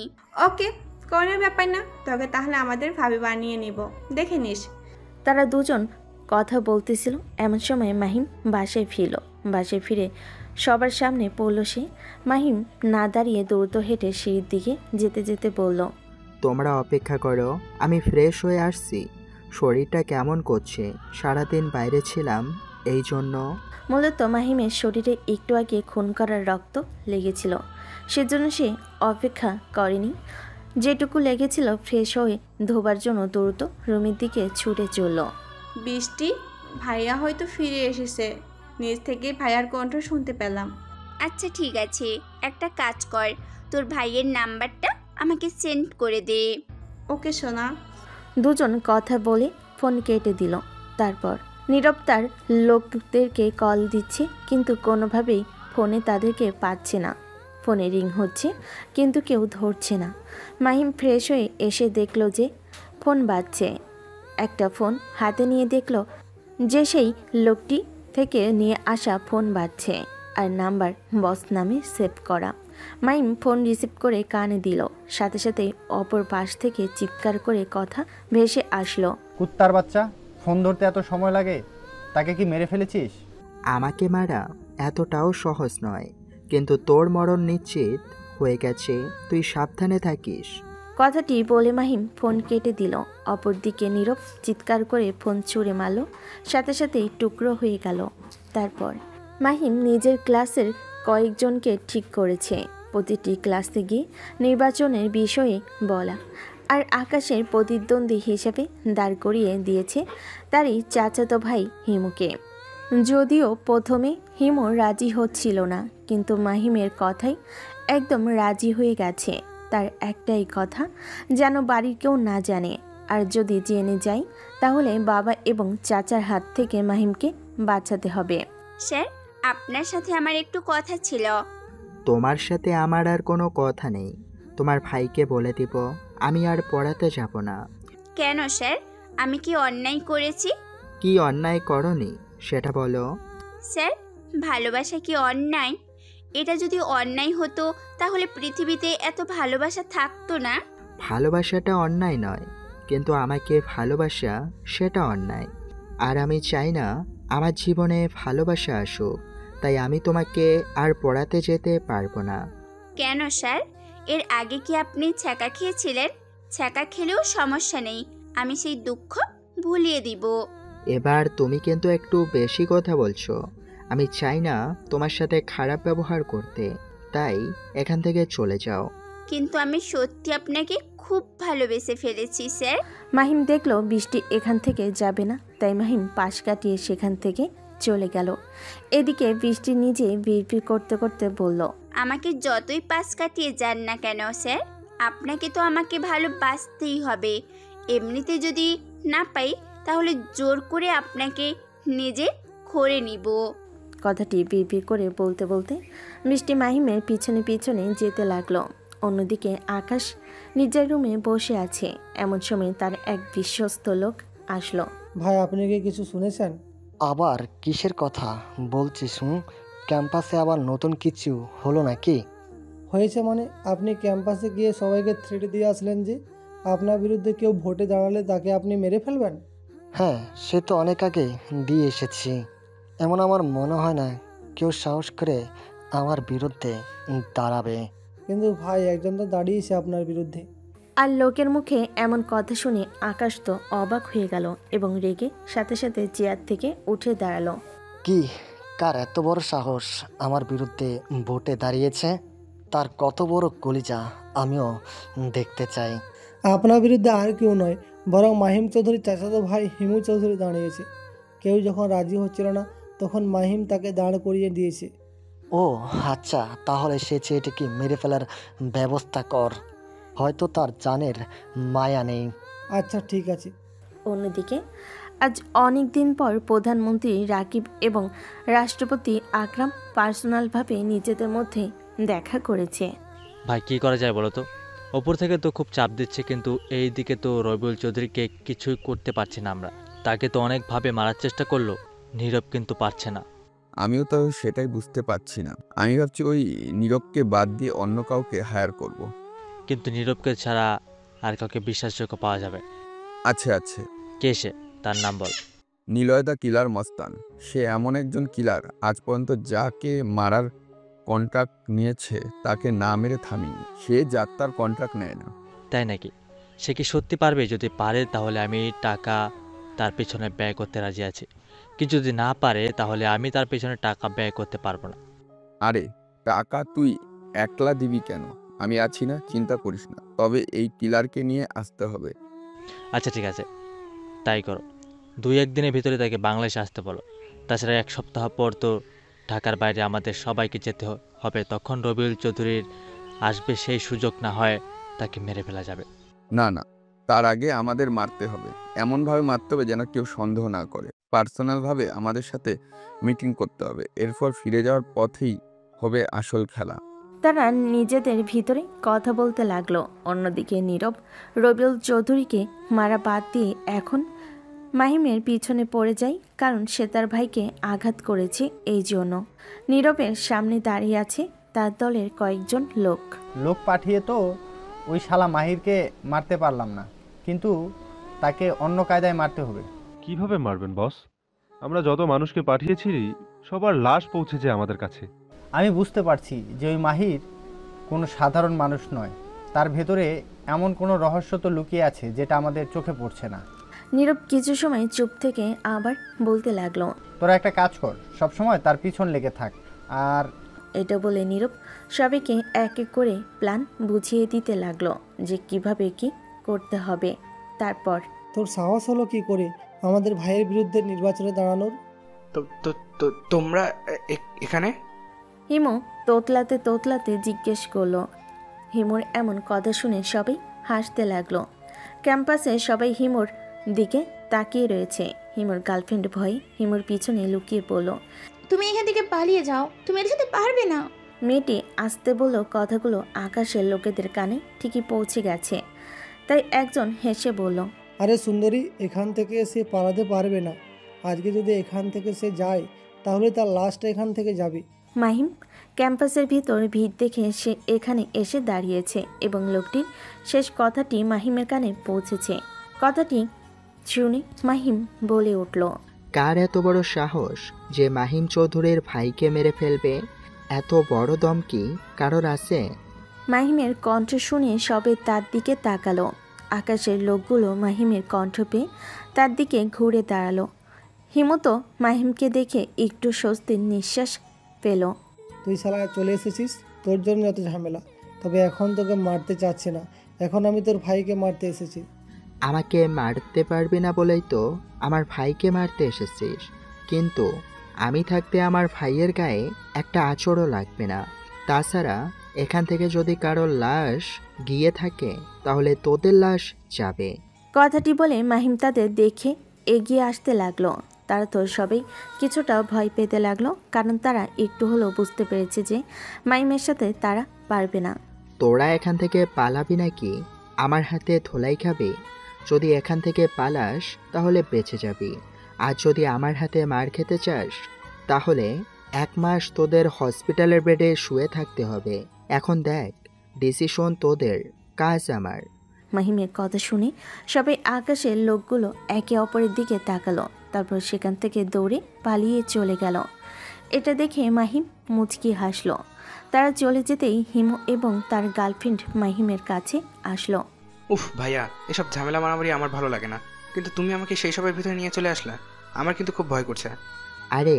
ওকে, কোনো ব্যাপার না, তবে তাহলে আমাদের ভাবি বানিয়ে নিব, দেখে নিস। তারা দুজন কথা বলতেছিল, এমন সময় মাহিম বাসায় ফিরল। বাসায় ফিরে সবার সামনে পড়ল সে। মাহিম না দাঁড়িয়ে দ্রুত হেঁটে সিঁড়ির দিকে যেতে যেতে বলল, তোমরা অপেক্ষা করো, আমি ফ্রেশ হয়ে আসছি। শরীরটা কেমন করছে, সারাদিন বাইরে ছিলাম এই জন্য। মূলত মাহিমের শরীরে একটু আগে খুন করার রক্ত লেগেছিল, সেজন্য সে অপেক্ষা করেনি। যেটুকু লেগেছিল ফ্রেশ হয়ে ধোবার জন্য দ্রুত রুমের দিকে ছুটে চলল। বৃষ্টি, ভাইয়া হয়তো ফিরে এসেছে, নিজ থেকে ভাইয়ার কণ্ঠ শুনতে পেলাম। আচ্ছা ঠিক আছে, একটা কাজ কর, তোর ভাইয়ের নাম্বারটা আমাকে সেন্ড করে দে। ওকে সোনা। দুজন কথা বলে ফোন কেটে দিল। তারপর নীরব তার লোকদেরকে কল দিচ্ছে, কিন্তু কোনোভাবেই ফোনে তাদেরকে পাচ্ছে না। ফোনে রিং হচ্ছে কিন্তু কেউ ধরছে না। মাহিম ফ্রেশ হয়ে এসে দেখল যে ফোন বাজছে। একটা ফোন হাতে নিয়ে দেখল যে সেই লোকটি থেকে নিয়ে আসা ফোন বাজছে, আর নাম্বার বস নামে সেভ করা। মাহিম ফোন রিসিভ করে কানে দিল, সাথে সাথে অপর পাশ থেকে চিৎকার করে কথা ভেসে আসলো, কুত্তার বাচ্চা, ফোন ধরতে এত সময় লাগে? তাকে কি মেরে ফেলেছিস? আমাকে মারা এতটাও সহজ নয়, কিন্তু তোর মরণ নিশ্চিত হয়ে গেছে, তুই সাবধানে থাকিস। কথাটি বলে মাহিম ফোন কেটে দিল। অপরদিকে নীরব চিৎকার করে ফোন ছুঁড়ে মারল, সাথে সাথেই টুকরো হয়ে গেল। তারপর মাহিম নিজের ক্লাসের কয়েকজনকে ঠিক করেছে প্রতিটি ক্লাসে গিয়ে নির্বাচনের বিষয়ে বলা, আর আকাশের প্রতিদ্বন্দ্বী হিসেবে দাঁড় করিয়ে দিয়েছে তারই চাচাতো ভাই হিমুকে। যদিও প্রথমে হিমু রাজি হচ্ছিল না, কিন্তু মাহিমের কথাই একদম রাজি হয়ে গেছে। তার একটাই কথা, যেন বাড়ির কেউ না জানে, আর যদি জেনে যায় তাহলে বাবা এবং চাচার হাত থেকে মাহিমকে বাঁচাতে হবে। স্যার, আপনার সাথে আমার একটু কথা ছিল। তোমার সাথে আমার আর কোনো কথা নেই, তোমার ভাইকে বলে দিব আমি আর পড়াতে যাব না। কেন স্যার, আমি কি অন্যায় করেছি? কি অন্যায় করনি সেটা বলো। স্যার, ভালোবাসা কি অন্যায়? এটা যদি অন্যায় হতো তাহলে পৃথিবীতে এত ভালোবাসা থাকতো না। ভালোবাসাটা অন্যায় নয়, কিন্তু আমাকে ভালোবাসা সেটা অন্যায়। আর আমি চাই না আমার জীবনে ভালোবাসা আসুক, তাই আমি তোমাকে আর পড়াতে যেতে পারবো না। কেন স্যার? এর আগে কি আপনি ছ্যাঁকা খেয়েছিলেন? ছ্যাঁকা খেলেও সমস্যা নেই, আমি সেই দুঃখ ভুলিয়ে দিব। এবার তুমি কিন্তু একটু বেশি কথা বলছো। আমি চাই না তোমার সাথে খারাপ ব্যবহার করতে, তাই এখান থেকে চলে যাও। কিন্তু আমি সত্যি আপনাকে খুব ভালোবেসে ফেলেছি স্যার। মাহিম দেখলো বৃষ্টি এখান থেকে যাবে না, তাই মাহিম পাশ কাটিয়ে সেখান থেকে চলে গেল। এদিকে বৃষ্টি নিজে বিড়বিড় করতে করতে বলল, আমাকে যতই পাশ কাটিয়ে যান না কেন স্যার, আপনাকে তো আমাকে ভালোবাসতেই হবে। এমনিতে যদি না পাই তাহলে জোর করে আপনাকে নিজে করে নিব। কথাটি বিড়বিড় করে বলতে বলতে বৃষ্টি মাহিমের পিছনে পিছনে যেতে লাগলো। অন্যদিকে আকাশ নিজের রুমে বসে আছে। এমন সময় তার এক বিশ্বস্ত লোক আসলো। ভাই, আপনি কি কিছু শুনেছেন? আবার কিসের কথা বলছিস? ক্যাম্পাসে আবার নতুন কিছু হলো নাকি? হয়েছে মানে? আপনি ক্যাম্পাসে গিয়ে সবাইকে থ্রেট দিয়ে আসলেন যে আপনার বিরুদ্ধে কেউ ভোটে দাঁড়ালে তাকে আপনি মেরে ফেলবেন। হ্যাঁ, সে তো অনেক আগে দিয়ে এসেছি। এমন আমার মনে হয় না কেউ সাহস করে আমার বিরুদ্ধে দাঁড়াবে। কিন্তু ভাই, একজন তো দাঁড়িয়েছে আপনার বিরুদ্ধে। আর লোকের মুখে এমন কথা শুনে আকাশ তো অবাক হয়ে গেল এবং রেগে সাথে সাথে চেয়ার থেকে উঠে দাঁড়ালো। কি, কার এত বড় সাহস আমার বিরুদ্ধে ভোটে দাঁড়িয়েছে? তার কত বড় কলিজা আমিও দেখতে চাই। আপনার বিরুদ্ধে আর কেউ নয়, বরং মাহিম চৌধুরীর চাচাতো ভাই হিমু চৌধুরী দাঁড়িয়েছে। কেউ যখন রাজি হচ্ছিল না তখন মাহিম তাকে দাঁড় করিয়ে দিয়েছে। ও আচ্ছা, তাহলে সে ছেলেটিকে মেরে ফেলার ব্যবস্থা কর। হয়তো তার জানের মায়া নেই। আচ্ছা ঠিক আছে। অন্যদিকে আজ অনেক দিন পর প্রধানমন্ত্রী রাকিব এবং রাষ্ট্রপতি আকরাম পার্সোনালভাবে নিজেদের মধ্যে দেখা করেছে। ভাই কি করা যায় বলো তো? ওপর থেকে তো খুব চাপ দিচ্ছে, কিন্তু এই দিকে তো রবিউল চৌধুরীকে কিছুই করতে পারছি না আমরা। তাকে তো অনেকভাবে মারার চেষ্টা করলো, নীরব কিন্তু পারছে না। আমিও তো সেটাই বুঝতে পারছি না। আমি ভাবছি ওই নীরবকে বাদ দিয়ে অন্য কাউকে হায়ার করব। কিন্তু নীরবকে ছাড়া আর কাউকে বিশ্বাসযোগ্য পাওয়া যাবে? আছে। কে সে? তার নাম বল। নিলয় দা কিলার মস্তান। সে এমন একজন কিলার, আজ পর্যন্ত যাকে মারার কন্ট্রাক্ট নিয়েছে তাকে না মেরে থামিনি। সে যাত্রার কন্ট্রাক্ট নেয় না। তাই নাকি? সে কি সত্যি পারবে? যদি পারে তাহলে আমি টাকা তার পেছনে ব্যয় করতে রাজি আছি, কিন্তু যদি না পারে তাহলে আমি তার পেছনে টাকা ব্যয় করতে পারবো না। আরে টাকা তুই একলা দিবি কেন? আমি আছি না, চিন্তা করিস না। তবে এই কিলারকে নিয়ে আসতে হবে। আচ্ছা ঠিক আছে, তাই করো। 2-1 দিনের ভিতরে তাকে বাংলাদেশে আসতে বলো। তাছাড়া 1 সপ্তাহ পর তো ঢাকার বাইরে আমাদের সবাইকে যেতে হবে। তখন রবিউল চৌধুরীর আসবে, সেই সুযোগ না হয় তাকে মেরে ফেলা যাবে। না, তার আগে আমাদের মারতে হবে। এমনভাবে মারতে হবে যেন কেউ সন্দেহ না করে। পার্সোনালভাবে আমাদের সাথে মিটিং করতে হবে। এরপর ফিরে যাওয়ার পথেই হবে আসল খেলা। তারা নিজেদের ভিতরে কথা বলতে লাগলো। অন্যদিকে নীরব রবিউল চৌধুরীকে মারা বাদ দিয়ে এখন মাহিমের পিছনে পড়ে যায়, কারণ সে তার ভাইকে আঘাত করেছে। এই জন্য নীরবের সামনে দাঁড়িয়ে আছে তার দলের কয়েকজন লোক পাঠিয়ে তো ওই শালা মাহিরকে মারতে পারলাম না, কিন্তু তাকে অন্য কায়দায় মারতে হবে। কিভাবে মারবেন বস? আমরা যত মানুষকে পাঠিয়েছি সবার লাশ পৌঁছেছে আমাদের কাছে। আমি বুঝতে পারছি যে ওই মাহির কোনো সাধারণ মানুষ নয়। তার ভেতরে এমন কোনো রহস্য তো লুকিয়ে আছে যেটা আমাদের চোখে পড়ছে না। নীরব কিছু সময় চুপ থেকে আবার বলতে লাগলো, তোরা একটা কাজ কর, সবসময় তার পিছন লেগে থাক। আর এটা বলে নীরব সবাইকে এক এক করে প্ল্যান বুঝিয়ে দিতে লাগলো যে কিভাবে কি করতে হবে। তারপর, তোর সাহস হলো কি করে আমাদের ভাইয়ের বিরুদ্ধে নির্বাচনে দাঁড়ানোর? তোমরা এখানে? হিমু তোতলাতে তোতলাতে জিজ্ঞেস করলো। হিমুর এমন কথা শুনে সবাই হাসতে লাগলো। ক্যাম্পাসে সবাই হিমুর দিকে তাকিয়ে রয়েছে। হিমুর গার্লফ্রেন্ড ভয়ে হিমুর পিছনে লুকিয়ে পড়ল, তুমি এখান থেকে পালিয়ে যাও, তুমি এর সাথে পারবে না। মেয়েটি আসতে বলল কথাগুলো আকাশের লোকেদের কানে ঠিকই পৌঁছে গেছে। তাই একজন হেসে বলল, আরে সুন্দরী, এখান থেকে সে পালাতে পারবে না। আজকে যদি এখান থেকে সে যায় তাহলে তার লাশটা এখান থেকে যাবে। মাহিম ক্যাম্পাসের ভিতর ভিড় দেখে সে এখানে এসে দাঁড়িয়েছে এবং লোকটির শেষ কথাটি মাহিমের কানে পৌঁছেছে। কথাটি শুনে মাহিম বলে উঠল, কার এত বড় সাহস যে মাহিম চৌধুরীর ভাইকে মেরে ফেলবে? এত বড় দম কি কারোর আছে? মাহিমের কণ্ঠ শুনে সবে তার দিকে তাকালো। আকাশের লোকগুলো মাহিমের কণ্ঠ পেয়ে তার দিকে ঘুরে দাঁড়ালো। হিমু তো মাহিমকে দেখে একটু স্বস্তির নিঃশ্বাস পেল। তুই শালা চলে এসেছিস, তোর জন্য এত ঝামেলা। তবে এখন তোকে মারতে চাচ্ছি না, এখন আমি তোর ভাইকে মারতে এসেছি। আমাকে মারতে পারবি না বলেই তো আমার ভাইকে মারতে এসেছিস, কিন্তু আমি থাকতে আমার ভাইয়ের গায়ে একটা আঁচড়ও লাগবে না। তাছাড়া এখান থেকে যদি কারোর লাশ গিয়ে থাকে তাহলে তোদের লাশ যাবে। কথাটি বলে মাহিম তাদের দেখে এগিয়ে আসতে লাগলো। তারা তো সবাই কিছুটা ভয় পেতে লাগলো, কারণ তারা একটু হলেও বুঝতে পেরেছে যে মাহিমের সাথে তারা পারবে না। তোরা এখান থেকে পালাবি নাকি আমার হাতে ধোলাই খাবি? যদি এখান থেকে পালাস তাহলে বেঁচে যাবি, আর যদি আমার হাতে মার খেতে চাস তাহলে 1 মাস তোদের হসপিটালের বেডে শুয়ে থাকতে হবে। এখন দেখ, ডিসিশন তোদের, কাজ আমার। মাহিমের কথা শুনে সবাই আকাশের লোকগুলো একে অপরের দিকে তাকালো, তারপর সেখান থেকে দৌড়ে পালিয়ে চলে গেল। এটা দেখে মাহিম মুচকি হাসলো। তারা চলে যেতেই হিমু এবং তার গার্লফ্রেন্ড মাহিমের কাছে আসলো। উফ ভাইয়া, এসব ঝামেলা মারামারি আমার ভালো লাগে না, কিন্তু তুমি আমাকে সেই সবের ভিতরে নিয়ে চলে আসলে, আমার কিন্তু খুব ভয় করছে। আরে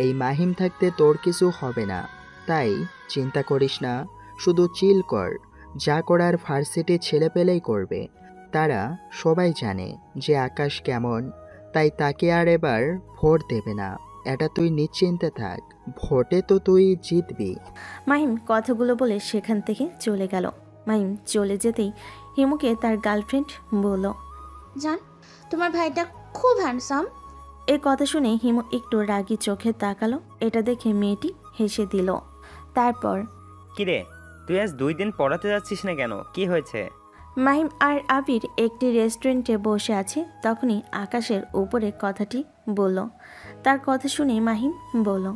এই মাহিম থাকতে তোর কিছু হবে না, তাই চিন্তা করিস না, শুধু চিল কর। যা করার ভার্সিটির ছেলেপেলেই করবে। তারা সবাই জানে যে আকাশ কেমন, তাই তাকে আর এবার ভোট দেবে না, এটা তুই নিশ্চিন্তে থাক। ভোটে তো তুই জিতবি। মাহিম কথাগুলো বলে সেখান থেকে চলে গেল। মাহিম চলে যেতেই হিমুকে তার গার্লফ্রেন্ড বলল, জান, তোমার ভাইটা খুব হ্যান্ডসাম। এই কথা শুনে হিমু একটু রাগী চোখে তাকালো। এটা দেখে মেয়েটি হেসে দিল। তারপর, কিরে তুই আজ 2 দিন পড়াতে যাচ্ছিস না কেন, কি হয়েছে? মাহিম আর আবির একটি রেস্টুরেন্টে বসে আছে, তখনই আকাশের উপরে কথাটি বলল। তার কথা শুনে মাহিম বলল,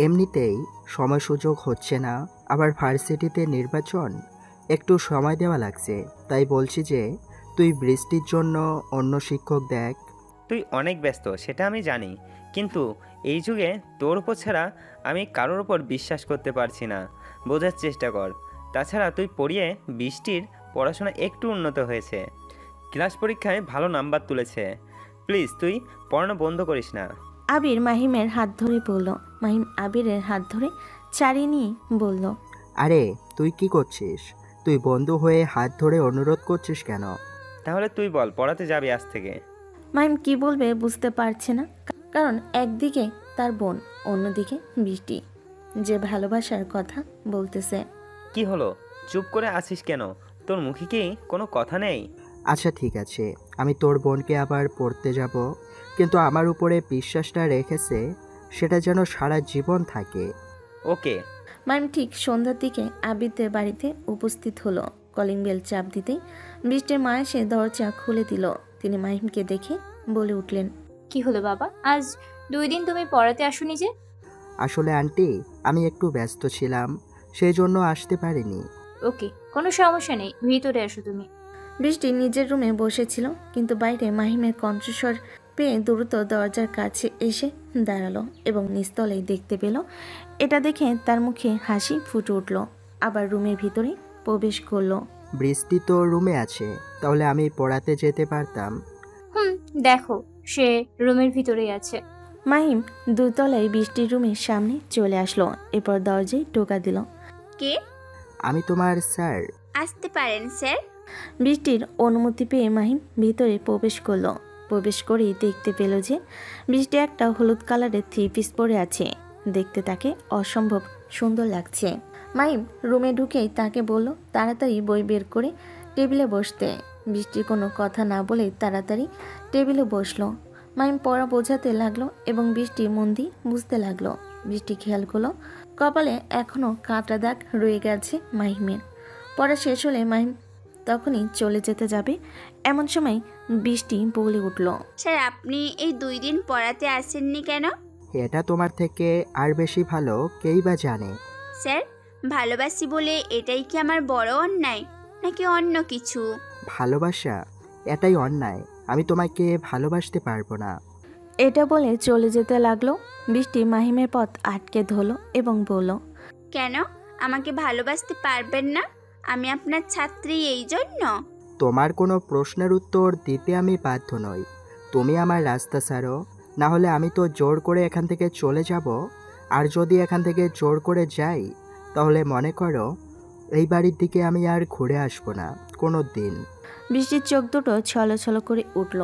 এমনিতেই সময় সুযোগ হচ্ছে না, আবার ভার্সিটিতে নির্বাচন, একটু সময় দেওয়া লাগছে, তাই বলছি যে তুই বৃষ্টির জন্য অন্য শিক্ষক দেখ। তুই অনেক ব্যস্ত সেটা আমি জানি, কিন্তু এই যুগে তোর উপর ছাড়া আমি কারোর উপর বিশ্বাস করতে পারছি না, বোঝার চেষ্টা কর। তাছাড়া তুই পড়িয়ে বৃষ্টির পড়াশোনা একটু উন্নত হয়েছে, ক্লাস পরীক্ষায় ভালো নাম্বার তুলেছে, প্লিজ তুই পড়ানো বন্ধ করিস না। আবির মাহিমের হাত ধরে বলল। মাহিম আবিরের হাত ধরে ছাড়িয়ে নিয়ে বলল, আরে তুই কি করছিস? তুই বন্ধু হয়ে হাত ধরে অনুরোধ করছিস কেন? তাহলে তুই বল, পড়াতে যাবি আজ থেকে? মাহিম কি বলবে বুঝতে পারছে না, কারণ একদিকে তার বোন, অন্যদিকে বৃষ্টি, যে ভালোবাসার কথা বলতেছে। কি হলো, চুপ করে আছিস কেন? তোর মুখে কি কোনো কথা নেই? আচ্ছা ঠিক আছে, আমি তোর বোনকে আবার পড়তে যাব, কিন্তু আমার উপরে বিশ্বাসটা রেখেছে সেটা যেন সারা জীবন থাকে। ওকে। মাহিম ঠিক সন্ধ্যার দিকে আবিরদের বাড়িতে উপস্থিত হলো। কলিং বেল চাপ দিতেই বৃষ্টির মা এসে দরজা খুলে দিল। তিনি মাহিমকে দেখে বলে উঠলেন, কি হলো বাবা, আজ 2 দিন তুমি পড়াতে আসোনি যে? আসলে আন্টি আমি একটু ব্যস্ত ছিলাম, সেই জন্য আসতে পারিনি। ওকে, কোনো সমস্যা নেই, ভিতরে আসো তুমি। বৃষ্টি নিজের রুমে বসেছিল, কিন্তু বাইরে মাহিমের কণ্ঠস্বর পেয়ে দ্রুত দরজার কাছে এসে দাঁড়ালো এবং নিস্তলেই দেখতে পেল। এটা দেখে তার মুখে হাসি ফুটে উঠল, আবার রুমের ভিতরে প্রবেশ করলো। বৃষ্টি তো রুমে আছে, তাহলে আমি পড়াতে যেতে পারতাম। দেখো সে রুমের ভিতরেই আছে। মাহিম দুতলায় বৃষ্টির রুমের সামনে চলে আসলো, এরপর দরজায় টোকা দিল। কে? আমি তোমার স্যার। আসতে পারেন স্যার। বৃষ্টির অনুমতি পেয়ে মাহিম ভিতরে প্রবেশ করলো। প্রবেশ করেই দেখতে পেল যে বৃষ্টি একটা হলুদ কালারের 3 পিস পরে আছে। দেখতে তাকে অসম্ভব সুন্দর লাগছে। মাহিম রুমে ঢুকেই তাকে বলল তাড়াতাড়ি বই বের করে টেবিলে বসতে। বৃষ্টি কোনো কথা না বলেই তাড়াতাড়ি টেবিলে বসলো। মাহিম পড়া বোঝাতে লাগলো এবং বৃষ্টি মন দিয়ে বুঝতে লাগলো। বৃষ্টি খেয়াল করলো কপালে এখনও কাঁটা দাগ রয়ে গেছে মাহিমের। পড়া শেষ হলে মাহিম তখনই চলে যেতে যাবে, এমন সময় বৃষ্টি বলে উঠল, স্যার আপনি এই 2 দিন পড়াতে আসেননি কেন? এটা তোমার থেকে আর বেশি ভালো কেই বা জানে। স্যার ভালোবাসি বলে এটাই কি আমার বড় অন্যায় নাকি অন্য কিছু? ভালোবাসা এটাই অন্যায়। আমি তোমাকে ভালোবাসতে পারবো না। এটা বলে চলে যেতে লাগলো। বৃষ্টি মাহিমের পথ আটকে ধরলো এবং বলল, কেন আমাকে ভালোবাসতে পারবেন না? আমি আপনার ছাত্রী, এই জন্য? তোমার কোনো প্রশ্নের উত্তর দিতে আমি বাধ্য নই। তুমি আমার রাস্তা ছাড়ো, না হলে আমি তো জোর করে এখান থেকে চলে যাব। আর যদি এখান থেকে জোর করে যাই, তাহলে মনে করো এই বাড়ির দিকে আমি আর ঘুরে আসবো না কোনো দিন। বৃষ্টির চোখ দুটো ছলছল করে উঠল।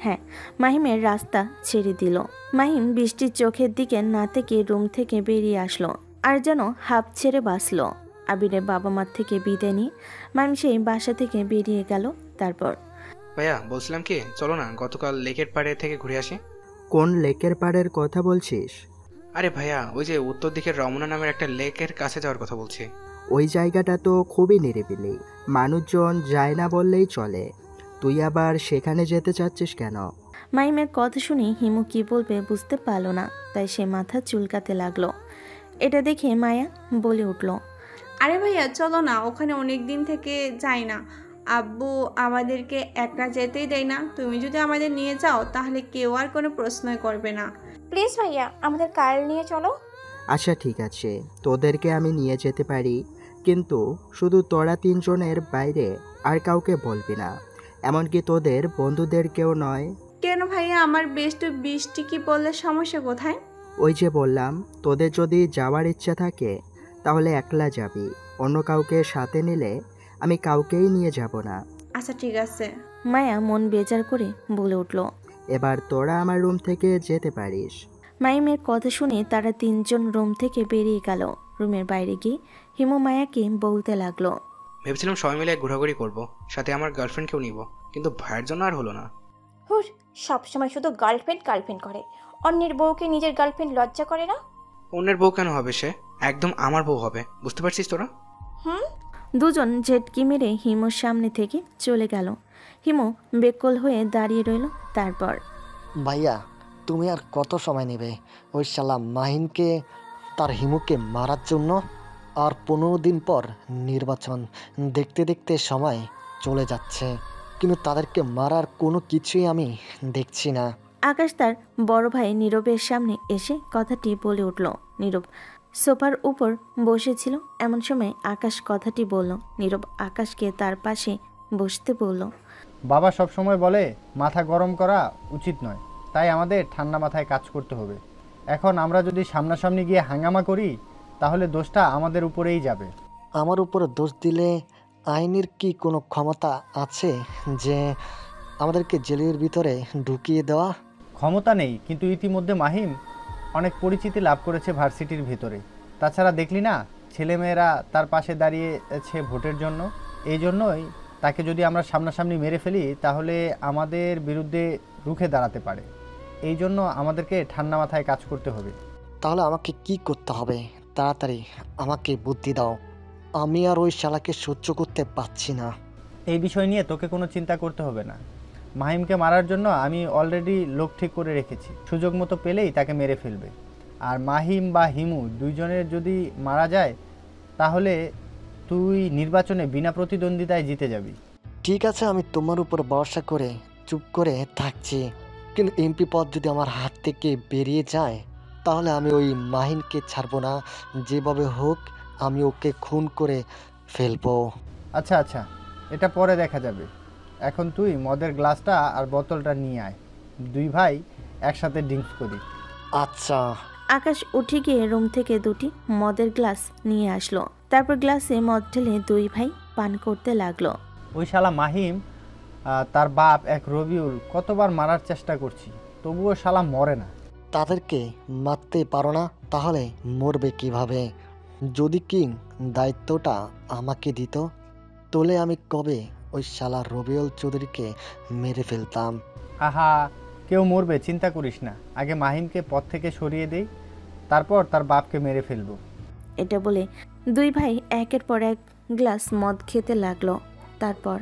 হ্যাঁ, মাহিমের রাস্তা ছেড়ে দিল। মাহিম বৃষ্টির চোখের দিকে না থেকে রুম থেকে বেরিয়ে আসলো আর যেন হাঁপ ছেড়ে বাঁচলো। আবিরের বাবা মার থেকে বিদায় নিয়ে মাহিম সেই বাসা থেকে বেরিয়ে গেল। তারপর, ভাইয়া বলছিলাম কি, চলো না গতকাল লেকের পাড়ে থেকে ঘুরে আসি। কোন লেকের পাড়ের কথা বলছিস? আরে ভাইয়া, ওই যে উত্তর দিকের রমনা নামের একটা লেকের কাছে যাওয়ার কথা বলছি। ওই জায়গাটা তো খুবই নিরিবিলি, মানুষজন যায় না বললেই চলে। তুই আবার সেখানে যেতে চাচ্ছিস কেন? মাহিমের কথা শুনে হিমু কি বলবে বুঝতে পারল না, তাই সে মাথা চুলকাতে লাগলো। এটা দেখে মায়া বলে উঠল, আরে ভাইয়া চলো না, ওখানে অনেক দিন থেকে যাই না। আব্বু আমাদেরকে একা যেতেই দেয় না। তুমি যদি আমাদের নিয়ে যাও তাহলে কেউ আর কোনো প্রশ্নই করবে না। প্লিজ ভাইয়া, আমাদের কার নিয়ে চলো। আচ্ছা ঠিক আছে, তোদেরকে আমি নিয়ে যেতে পারি, কিন্তু শুধু তোরা তিনজনের বাইরে আর কাউকে বলবি না, এমনকি তোদের বন্ধুদের কেউ নয়। কেন ভাইয়া, আমার বেস্ট বৃষ্টি কি বললে সমস্যা কোথায়? ওই যে বললাম, তোদের যদি যাওয়ার ইচ্ছা থাকে তাহলে একলা যাবি, অন্য কাউকে সাথে নিলে আমি কাউকেই নিয়ে যাব না। আচ্ছা ঠিক আছে। মায়া মন বেজার করে বলে উঠল, এবার তোরা আমার রুম থেকে যেতে পারিস। মাহিমের কথা শুনে তারা তিনজন রুম থেকে বেরিয়ে গেল। রুমের বাইরে গিয়ে হিমু মায়াকে বলতে লাগলো, ভেবেছিলাম সবাই মিলে ঘোরাঘুরি করব, সাথে আমার গার্লফ্রেন্ডকেও নিব, কিন্তু ভাইয়ের জন্য আর হলো না। হুর, সবসময় শুধু গার্লফ্রেন্ড গার্লফ্রেন্ড করে। অন্যের বউকে নিজের গার্লফ্রেন্ড লজ্জা করে না? অন্যের বউ কেন হবে? সে একদম আমার বউ হবে, বুঝতে পারছিস তোরা? দুজন ঝেটকি মেরে হিমুর সামনে থেকে চলে গেল। হিমু বেকল হয়ে দাঁড়িয়ে রইল। তারপর, ভাইয়া তুমি আর কত সময় নেবে ওই শালা মাহিনকে তার হিমুকে মারার জন্য? আর 15 দিন পর নির্বাচন, দেখতে দেখতে সময় চলে যাচ্ছে, কিন্তু তাদেরকে মারার কোনো কিছুই আমি দেখছি না। আকাশ তার বড় ভাই নীরবের সামনে এসে কথাটি বলে উঠল। নীরব সোফার উপর বসেছিল, এমন সময় আকাশ কথাটি বলল। নীরব আকাশকে তার পাশে বসতে বলল, বাবা সব সময় বলে মাথা গরম করা উচিত নয়, তাই আমাদের ঠান্ডা মাথায় কাজ করতে হবে। এখন আমরা যদি সামনাসামনি গিয়ে হাঙ্গামা করি তাহলে দোষটা আমাদের উপরেই যাবে। আমার উপরে দোষ দিলে আইনের কি কোনো ক্ষমতা আছে যে আমাদেরকে জেলের ভিতরে ঢুকিয়ে দেওয়া? ক্ষমতা নেই, কিন্তু ইতিমধ্যে মাহিম অনেক পরিচিতি লাভ করেছে ভার্সিটির ভিতরে। তাছাড়া দেখলি না, ছেলেমেয়েরা তার পাশে দাঁড়িয়েছে ভোটের জন্য। এই জন্যই তাকে যদি আমরা সামনাসামনি মেরে ফেলি তাহলে আমাদের বিরুদ্ধে রুখে দাঁড়াতে পারে। এই জন্য আমাদেরকে ঠান্ডা মাথায় কাজ করতে হবে। তাহলে আমাকে কি করতে হবে? তাড়াতাড়ি আমাকে বুদ্ধি দাও, আমি আর ওই শালাকে সহ্য করতে পারছি না। এই বিষয় নিয়ে তোকে কোনো চিন্তা করতে হবে না। মাহিমকে মারার জন্য আমি অলরেডি লোক ঠিক করে রেখেছি, সুযোগ মতো পেলেই তাকে মেরে ফেলবে। আর মাহিম বা হিমু দুইজনের যদি মারা যায় তাহলে তুই নির্বাচনে বিনা প্রতিদ্বন্দ্বিতায় জিতে যাবি। ঠিক আছে, আমি তোমার উপর ভরসা করে চুপ করে থাকছি, কিন্তু এমপি পদ যদি আমার হাত থেকে বেরিয়ে যায় তাহলে আমি ওই মাহিনকে ছাড়বো না। যেভাবে হোক আমি ওকে খুন করে ফেলবো। আচ্ছা আচ্ছা, এটা পরে দেখা যাবে। এখন তুই মদের গ্লাসটা আর বোতলটা নিয়ে আয়, দুই ভাই একসাথে ড্রিঙ্কস করি। আচ্ছা। আকাশ উঠে গিয়ে রুম থেকে দুটি মদের গ্লাস নিয়ে আসলো। তারপর গ্লাসে মদ ঢেলে দুই ভাই পান করতে লাগলো। ওই শালা মাহিম তার বাপ এক রবিউল কতবার মারার চেষ্টা করছি, তবুও শালা মরে না। তাদেরকে মারতে পারো না, তাহলে মরবে কিভাবে? যদি কিং দায়িত্বটা আমাকে দিত তাহলে আমি কবে ওই শালা রবিউল চৌধুরীকে মেরে ফেলতাম। আহা, কেউ মরবে চিন্তা করিস না, আগে মাহিমকে পথ থেকে সরিয়ে দেই, তারপর তার বাপকে মেরে ফেলবো। এটা বলে দুই ভাই একের পর এক গ্লাস মদ খেতে লাগলো। তারপর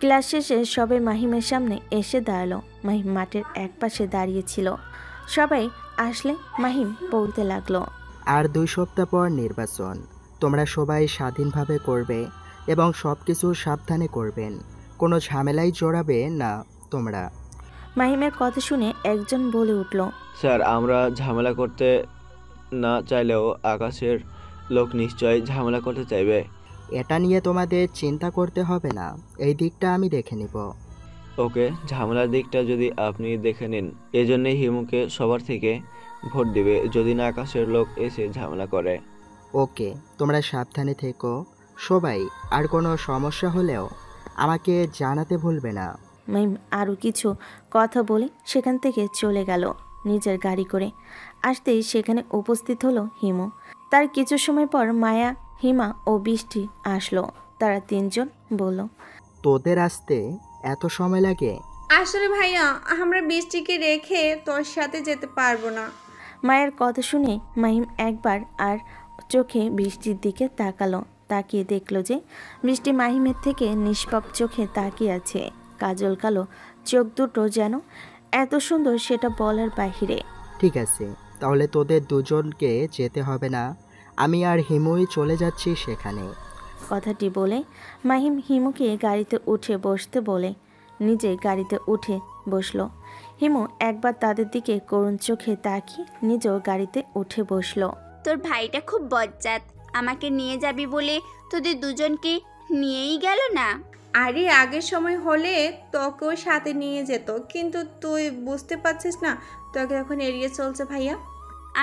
ক্লাস শেষে সবাই মাহিমের সামনে এসে দাঁড়ালো। মাহিম মাঠের এক পাশে দাঁড়িয়েছিল। সবাই আসলে মাহিম বলতে লাগলো, আর 2 সপ্তাহ পর নির্বাচন, তোমরা সবাই স্বাধীনভাবে করবে এবং সব কিছু সাবধানে করবেন। কোনো ঝামেলায় জড়াবে না তোমরা। মাহিমের কথা শুনে একজন বলে উঠল, স্যার আমরা ঝামেলা করতে না চাইলেও আকাশের লোক নিশ্চয়ই ঝামেলা করতে চাইবে। এটা নিয়ে তোমাদের চিন্তা করতে হবে না, এই দিকটা আমি দেখে নিব। ওকে, ঝামেলার দিকটা যদি আপনি দেখে নিন। এজন্যই হিমুকে সবার থেকে ভোট দিবে যদি না আকাশের লোক এসে ঝামেলা করে। ওকে, তোমরা সাবধানে থেকো সবাই, আর কোনো সমস্যা হলেও আমাকে জানাতে ভুলবে না। মাহিম আরও কিছু কথা বলে সেখান থেকে চলে গেল নিজের গাড়ি করে। আসতেই সেখানে উপস্থিত হলো হিমু। তার কিছু সময় পর মায়া, হিমা ও বৃষ্টি আসলো। তারা তিনজন বলল, তোদের আসতে এত সময় লাগে? আসলে ভাইয়া আমরা বৃষ্টিকে রেখে তোর সাথে যেতে পারবো না। মায়ের কথা শুনে মাহিম একবার আর চোখে বৃষ্টির দিকে তাকালো। তাকিয়ে দেখলো যে বৃষ্টি মাহিমের থেকে নিষ্পাপ চোখে তাকিয়ে আছে। কাজল কালো চোখ দুটো যেন এত সুন্দর সেটা বলার বাহিরে। ঠিক আছে, তাহলে তোদের দুজনকে যেতে হবে না, আমি আর হিমুই চলে যাচ্ছি সেখানে। কথাটি বলে মাহিম হিমুকে গাড়িতে উঠে বসতে বলে নিজে গাড়িতে উঠে বসলো। হিমু একবার তাদের দিকে করুণ চোখে তাকিয়ে নিজেও গাড়িতে উঠে বসলো। তোর ভাইটা খুব বজ্জাত, আমাকে নিয়ে যাবি বলে তোদের দুজনকে নিয়েই গেল না। আরে আগের সময় হলে তোকেও সাথে নিয়ে যেত, কিন্তু তুই বুঝতে পারছিস না তোকে এখন এড়িয়ে চলছে ভাইয়া।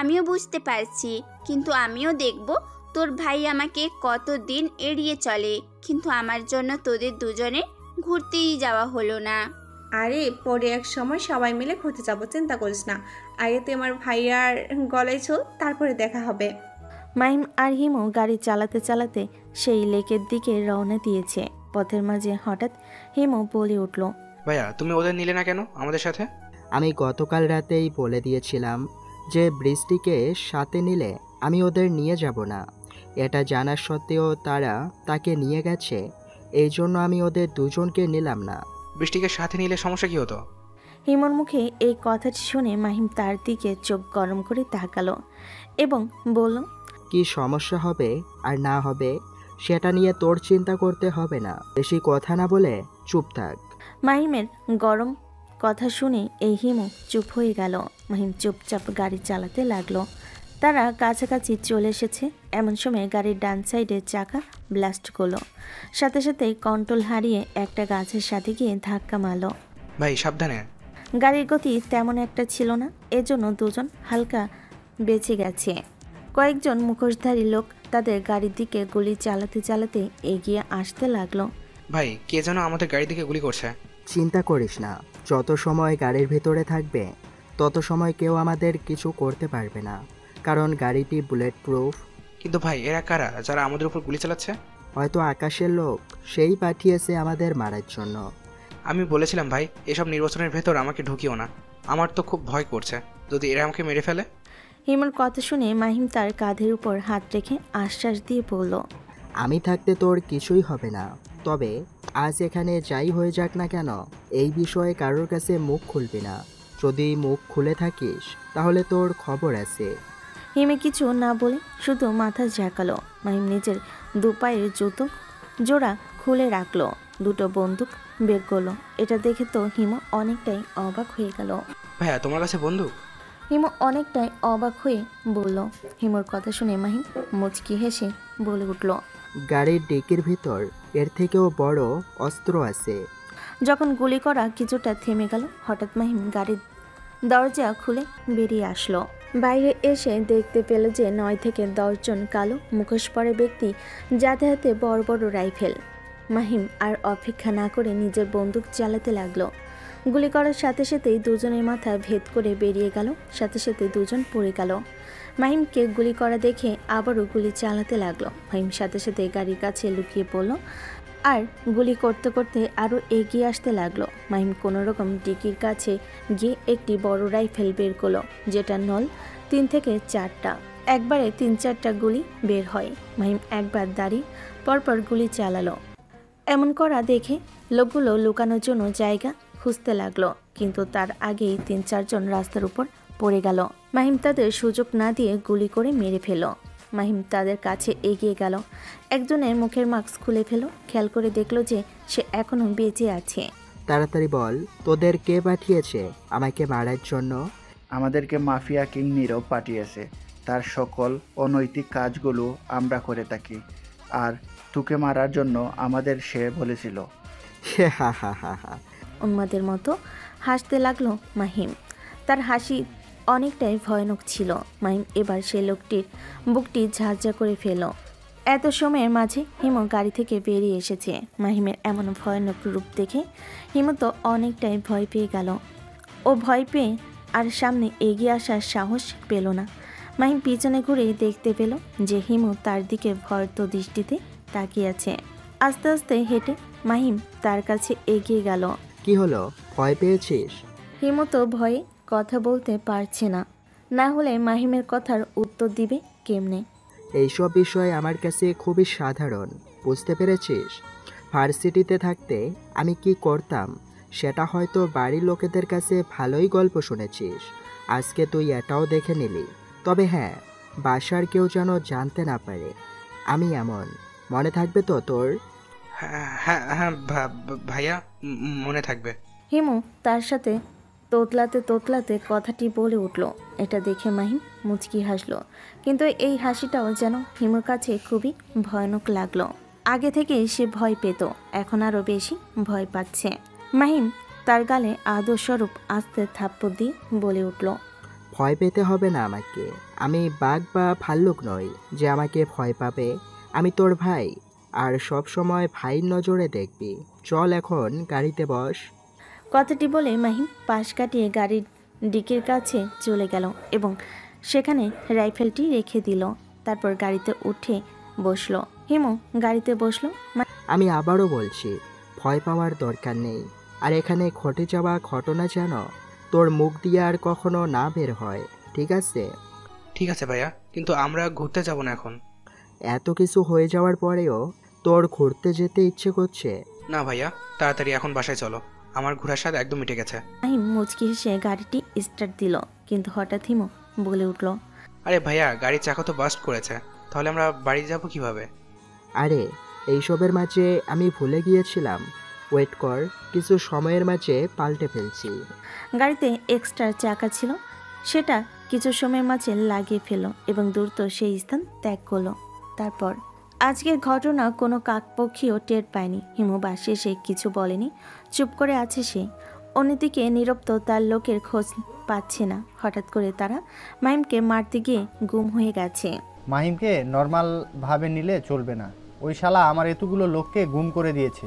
আমিও বুঝতে পারছি, কিন্তু আমিও দেখব তোর ভাই আমাকে কতদিন এড়িয়ে চলে, কিন্তু আমার জন্য তোদের দুজনে ঘুরতেই যাওয়া হলো না। আরে পরে এক সময় সবাই মিলে ঘুরতে যাবো, চিন্তা করিস না। আগে তুই আমার ভাইয়ার গলায় চল, তারপরে দেখা হবে। মাহিম আর হিমু গাড়ি চালাতে চালাতে সেই লেকের দিকে রওনা দিয়েছে। পথের মাঝে হঠাৎ হিমু বলে উঠল, ভাইয়া তুমি ওদের নিলে না কেন আমাদের সাথে? আমি গতকাল রাতেই বলে দিয়েছিলাম যে বৃষ্টিকে সাথে নিলে আমি ওদের নিয়ে যাব না। এটা জানা সত্ত্বেও তারা তাকে নিয়ে গেছে, এই জন্য আমি ওদের দুজনকে নিলাম না। বৃষ্টিকে সাথে নিলে সমস্যা কি হতো? হিমুর মুখে এই কথাটি শুনে মাহিম তার দিকে চোখ গরম করে তাকালো এবং বলল, কি সমস্যা হবে আর না হবে সেটা নিয়ে তোর চিন্তা করতে হবে না, বেশি কথা না বলে চুপ থাক। মাহিমের গরম কথা শুনে এই হিমু চুপ হয়ে গেল। মাহিম চুপচাপ গাড়ি চালাতে লাগলো। তারা কাছাকাছি চলে এসেছে। এমন সময় গাড়ির ডান সাইডের চাকা ব্লাস্ট করলো, সাথে সাথে কন্ট্রোল হারিয়ে একটা গাছের সাথে গিয়ে ধাক্কা মারলো। ভাই সাবধানে। গাড়ির গতি তেমন একটা ছিল না, এজন্য দুজন হালকা বেঁচে গেছে। কয়েকজন মুখোশধারী লোক তাদের গাড়ির দিকে গুলি চালাতে চালাতে এগিয়ে আসতে লাগলো। ভাই কে যেন আমাদের গাড়ির দিকে গুলি করছে। চিন্তা করিস না, যত সময় গাড়ির ভেতরে থাকবে তত সময় কেউ আমাদের কিছু করতে পারবে না, কারণ গাড়িটি বুলেট প্রুফ। কিন্তু ভাই এরা কারা যারা আমাদের উপর গুলি চালাচ্ছে? হয়তো আকাশের লোক, সেই পাঠিয়েছে আমাদের মারার জন্য। আমি বলেছিলাম ভাই এসব নির্বাচনের ভেতর আমাকে ঢুকিও না, আমার তো খুব ভয় করছে যদি এরা আমাকে মেরে ফেলে। হিমুর কথা শুনে মাহিম তার কাঁধের উপর হাত রেখে আশ্বাস দিয়ে বলল, আমি থাকতে তোর কিছুই হবে না, তবে আজ এখানে যাই হয়ে যাক না কেন এই বিষয়ে কারোর কাছে মুখ খুলবি না। যদি মুখ খুলে থাকিস তাহলে তোর খবর আছে। হিমে কিছু না বলে শুধু মাথা ঝাঁকালো। মাহিম নিজের দুপায়ের জুতো জোড়া খুলে রাখলো, দুটো বন্দুক বের করলো। এটা দেখে তো হিমু অনেকটাই অবাক হয়ে গেল। ভাইয়া তোমার কাছে বন্দুক? হিমু অনেকটাই অবাক হয়ে বলল। হিমুর কথা শুনে মাহিম মুচকি হেসে বলে উঠল, গাড়ির ডিকির ভিতর এর থেকেও বড় অস্ত্র আছে। যখন গুলি করা কিছুটা থেমে গেল, হঠাৎ মাহিম গাড়ির দরজা খুলে বেরিয়ে আসলো। বাইরে এসে দেখতে পেল যে 9 থেকে 10 জন কালো মুখোশ পরা ব্যক্তি, যাতে হাতে বড় বড় রাইফেল। মাহিম আর অপেক্ষা না করে নিজের বন্দুক চালাতে লাগলো। গুলি করার সাথে সাথেই দুজনের মাথা ভেদ করে বেরিয়ে গেল, সাথে সাথে দুজন পড়ে গেল। মাহিমকে গুলি করা দেখে আবারও গুলি চালাতে লাগলো। মাহিম সাথে সাথে গাড়ির কাছে লুকিয়ে পড়ল আর গুলি করতে করতে আরও এগিয়ে আসতে লাগলো। মাহিম কোনো রকম ডিকির কাছে গিয়ে একটি বড় রাইফেল বের করলো, যেটা নল 3 থেকে 4টা। একবারে 3-4টা গুলি বের হয়। মাহিম একবার দাঁড়িয়ে পরপর গুলি চালালো। এমন করা দেখে লোকগুলো লুকানোর জন্য জায়গা খুঁজতে লাগলো, কিন্তু তার আগেই 3-4 জন রাস্তার উপর পড়ে গেল। মাহিম তাদের সুযোগ না দিয়ে গুলি করে মেরে ফেল। মাহিম তাদের কাছে এগিয়ে গেল। একজনের মুখের মাস্ক খুলে ফেল, খেয়াল করে দেখলো যে সে এখনো বেঁচে আছে। তাড়াতাড়ি বল, তোদের কে পাঠিয়েছে আমাকে মারার জন্য? আমাদেরকে মাফিয়া কিং নীরব পাঠিয়েছে। তার সকল অনৈতিক কাজগুলো আমরা করে থাকি, আর তোকে মারার জন্য আমাদের সে বলেছিল। হা হা হা হা। উন্মাদের মতো হাসতে লাগলো মাহিম। তার হাসি অনেকটাই ভয়ানক ছিল। মাহিম এবার সে লোকটির বুকটি ঝাঁঝা করে ফেল। এত সময়ের মাঝে হিমু গাড়ি থেকে বেরিয়ে এসেছে। মাহিমের এমন ভয়ানক রূপ দেখে হিমু তো অনেকটাই ভয় পেয়ে গেল। ও ভয় পেয়ে আর সামনে এগিয়ে আসার সাহস পেল না। মাহিম পিছনে ঘুরে দেখতে পেল যে হিমু তার দিকে ভয়ত দৃষ্টিতে তাকিয়ে আছে। আস্তে আস্তে হেঁটে মাহিম তার কাছে এগিয়ে গেল। কি হলো, ভয় পেয়েছিস? হিমু তো ভয়ে কথা বলতে পারছে না, না হলে মাহিমের কথার উত্তর দিবে কেমনে? এইসব বিষয় আমার কাছে খুবই সাধারণ, বুঝতে পেরেছিস? ভার্সিটিতে থাকতে আমি কি করতাম সেটা হয়তো বাড়ির লোকেদের কাছে ভালোই গল্প শুনেছিস। আজকে তুই এটাও দেখে নিলি। তবে হ্যাঁ, বাসার কেউ যেন জানতে না পারে আমি এমন। মনে থাকবে তো তোর? হ্যাঁ হ্যাঁ হ্যাঁ ভাইয়া, মনে থাকবে। হিমু তার সাথে তোতলাতে তোতলাতে কথাটি বলে উঠল। এটা দেখে মাহিম মুচকি হাসলো, কিন্তু এই হাসিটাও যেন হিমুর কাছে খুবই ভয়ানক লাগলো। আগে থেকে সে ভয় পেত, এখন আরও বেশি ভয় পাচ্ছে। মাহিম তার গালে আদরস্বরূপ আস্তে থাপ্পড় দিয়ে বলে উঠল, ভয় পেতে হবে না আমাকে। আমি বাঘ বা ভাল্লুক নই যে আমাকে ভয় পাবে। আমি তোর ভাই, আর সব সময় ভাইয়ের নজরে দেখবি। চল এখন গাড়িতে বস। কথাটি বলে মাহিম পাশ কাটিয়ে গাড়ির ডিকির কাছে চলে গেল এবং সেখানে রাইফেলটি রেখে দিল। তারপর গাড়িতে উঠে বসলো। হিমু গাড়িতে বসলো। আমি আবারও বলছি, ভয় পাওয়ার দরকার নেই। আর এখানে ঘটে যাওয়া ঘটনা যেন তোর মুখ দিয়ে আর কখনো না বের হয়, ঠিক আছে? ঠিক আছে ভাইয়া, কিন্তু আমরা ঘুরতে যাব না এখন। এত কিছু হয়ে যাওয়ার পরেও তোর ঘুরতে যেতে ইচ্ছে করছে? না ভাইয়া, তাড়াতাড়ি এখন বাসায় চলো, আমার ঘোরার স্বাদ একদম মিটে গেছে। মাহিম মুচকি হেসে গাড়িটি স্টার্ট দিল, কিন্তু হঠাৎ হিমু বলে উঠল, আরে ভাইয়া, গাড়ির চাকা তো বাস্ট করেছে, তাহলে আমরা বাড়ি যাব কিভাবে? আরে এইসবের মাঝে আমি ভুলে গিয়েছিলাম। ওয়েট কর, কিছু সময়ের মাঝে পাল্টে ফেলছি। গাড়িতে এক্সট্রা চাকা ছিল, সেটা কিছু সময়ের মাঝে লাগিয়ে ফেলল এবং দ্রুত সেই স্থান ত্যাগ করলো। তারপর আজকের ঘটনা কোনো কাকপক্ষীও টের পায়নি। হিমু বাসে সে কিছু বলেনি, চুপ করে আছে সে। অন্যদিকে নীরব তো তার লোকের খোঁজ পাচ্ছে না। হঠাৎ করে তারা মাহিমকে মারতে গিয়ে গুম হয়ে গেছে। মাহিমকে নর্মালভাবে নিলে চলবে না। ওই শালা আমার এতগুলো লোককে গুম করে দিয়েছে।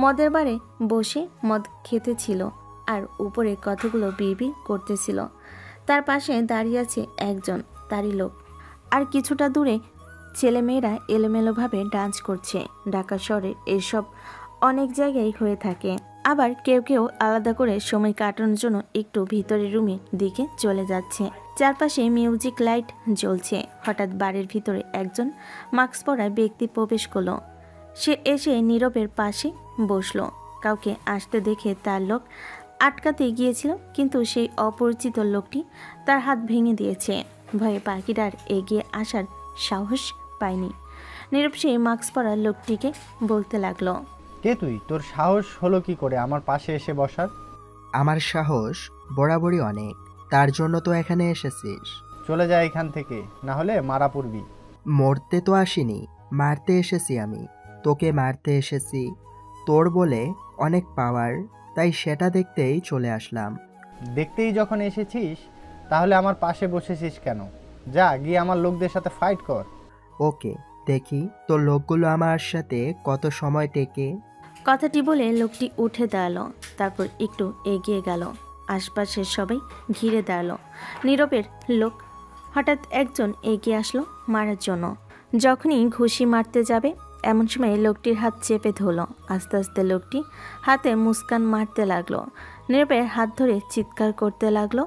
মদের বারে বসে মদ খেতেছিল আর উপরে কতগুলো বিড়বিড় করতেছিল। তার পাশে দাঁড়িয়ে আছে একজন তারই লোক, আর কিছুটা দূরে ছেলেমেয়েরা এলোমেলোভাবে ডান্স করছে। ঢাকা শহরে এসব অনেক জায়গায় হয়ে থাকে। আবার কেউ কেউ আলাদা করে সময় কাটানোর জন্য একটু ভিতরের রুমের দিকে চলে যাচ্ছে। চারপাশে মিউজিক লাইট জ্বলছে। হঠাৎ বাড়ির ভিতরে একজন মাস্ক পরা ব্যক্তি প্রবেশ করলো। সে এসে নীরবের পাশে বসলো। কাউকে আসতে দেখে তার লোক আটকাতে গিয়েছিল, কিন্তু সেই অপরিচিত লোকটি তার হাত ভেঙে দিয়েছে। ভয়ে পাখিটার এগিয়ে আসার সাহস পায়নি। নীরব সেই মাস্ক পরা লোকটিকে বলতে লাগলো, কে তুই? তোর সাহস হলো কি করে আমার পাশে এসে বসার? আমার সাহস বরাবরই অনেক, তার জন্য তো এখানে এসেছিস। চলে যা এখান থেকে, না হলে মারা পড়বি। মরতে তো আসিনি, মারতে এসেছি আমি। তোকে মারতে এসেছি। তোর বলে অনেক পাওয়ার, তাই সেটা দেখতেই চলে আসলাম। দেখতেই যখন এসেছিস তাহলে আমার পাশে বসেছিস কেন? যা গিয়ে আমার লোকদের সাথে ফাইট কর। ওকে, দেখি তোর লোকগুলো আমার সাথে কত সময় টেকে। কথাটি বলে লোকটি উঠে দাঁড়ালো। তারপর একটু এগিয়ে গেল। আশপাশের সবাই ঘিরে দাঁড়ালো। নীরবের লোক হঠাৎ একজন এগিয়ে আসলো মারার জন্য। যখনই ঘুষি মারতে যাবে এমন সময় লোকটির হাত চেপে ধরলো। আস্তে আস্তে লোকটি হাতে মুস্কান মারতে লাগলো। নীরবের হাত ধরে চিৎকার করতে লাগলো।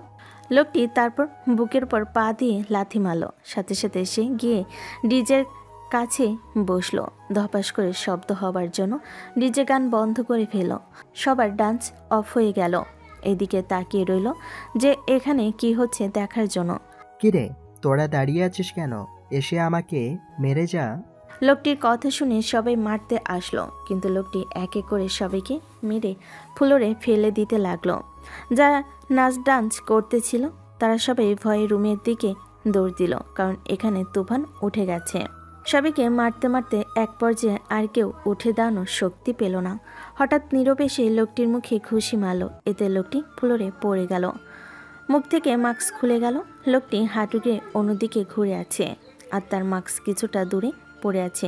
লোকটি তারপর বুকের পর পা দিয়ে লাথি মারলো। সাথে সাথে সে গিয়ে ডিজের কাছে বসলো। ধপাস করে শব্দ হবার জন্য ডিজে গান বন্ধ করে ফেল। সবার ডান্স অফ হয়ে গেল। এদিকে তাকিয়ে রইল যে এখানে কি হচ্ছে দেখার জন্য। কিরে, তোরা দাঁড়িয়ে আছিস কেন? এসে আমাকে মেরে যা। লোকটির কথা শুনে সবাই মারতে আসলো, কিন্তু লোকটি এক এক করে সবাইকে মেরে ফ্লোরে ফেলে দিতে লাগলো। যারা নাচ ডান্স করতেছিল তারা সবাই ভয়ে রুমের দিকে দৌড় দিল, কারণ এখানে তুফান উঠে গেছে। সবাইকে মারতে মারতে এক পর্যায়ে আর কেউ উঠে দাঁড়ানোর শক্তি পেল না। হঠাৎ নীরব এসে লোকটির মুখে ঘুষি মারল, এতে লোকটি ফ্লোরে পড়ে গেল। মুখ থেকে মাস্ক খুলে গেল। লোকটি হাঁটুকে অন্যদিকে ঘুরে আছে, আর তার মাস্ক কিছুটা দূরে পড়ে আছে।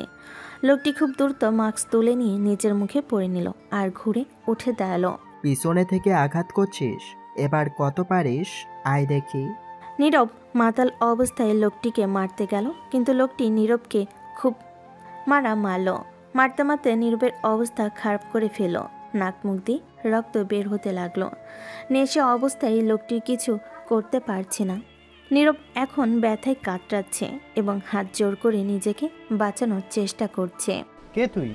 লোকটি খুব দ্রুত মাস্ক তুলে নিয়ে নিজের মুখে পরে নিল আর ঘুরে উঠে দাঁড়ালো। পিছনে থেকে আঘাত করছিস, এবার কত পারিস আয় দেখি। নীরব মাতাল অবস্থায় লোকটিকে মারতে গেল, কিন্তু লোকটি নীরবকে খুব মারল। মারতে মারতে নীরবের অবস্থা খারাপ করে ফেল, নাক মুখ দিয়ে রক্ত বের হতে লাগলো। নেশা অবস্থায় লোকটির কিছু করতে পারছে না। নীরব এখন ব্যথায় কাতরাচ্ছে এবং হাত জোর করে নিজেকে বাঁচানোর চেষ্টা করছে। কে তুই,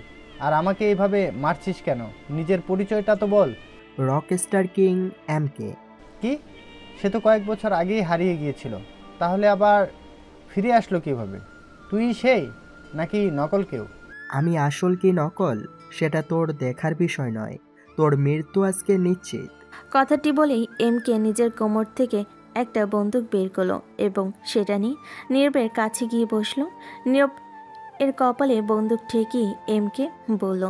আর আমাকে এইভাবে মারছিস কেন? নিজের পরিচয়টা তো বল। Rockstar king MK। কি? সে তো কয়েক বছর আগেই হারিয়ে গিয়েছিল, তাহলে আবার ফিরে আসলো কিভাবে? তুই সেই নাকি নকল কেউ? আমি আসল কি নকল সেটা তোর দেখার বিষয় নয়, তোর মৃত্যু আজকে নিশ্চিত। কথাটি বলেই MK নিজের কোমর থেকে একটা বন্দুক বের করলো এবং সেটা নিয়ে নীরবের কাছে গিয়ে বসলো। নীরব এর কপালে বন্দুক ঠেকিয়ে MK বলল,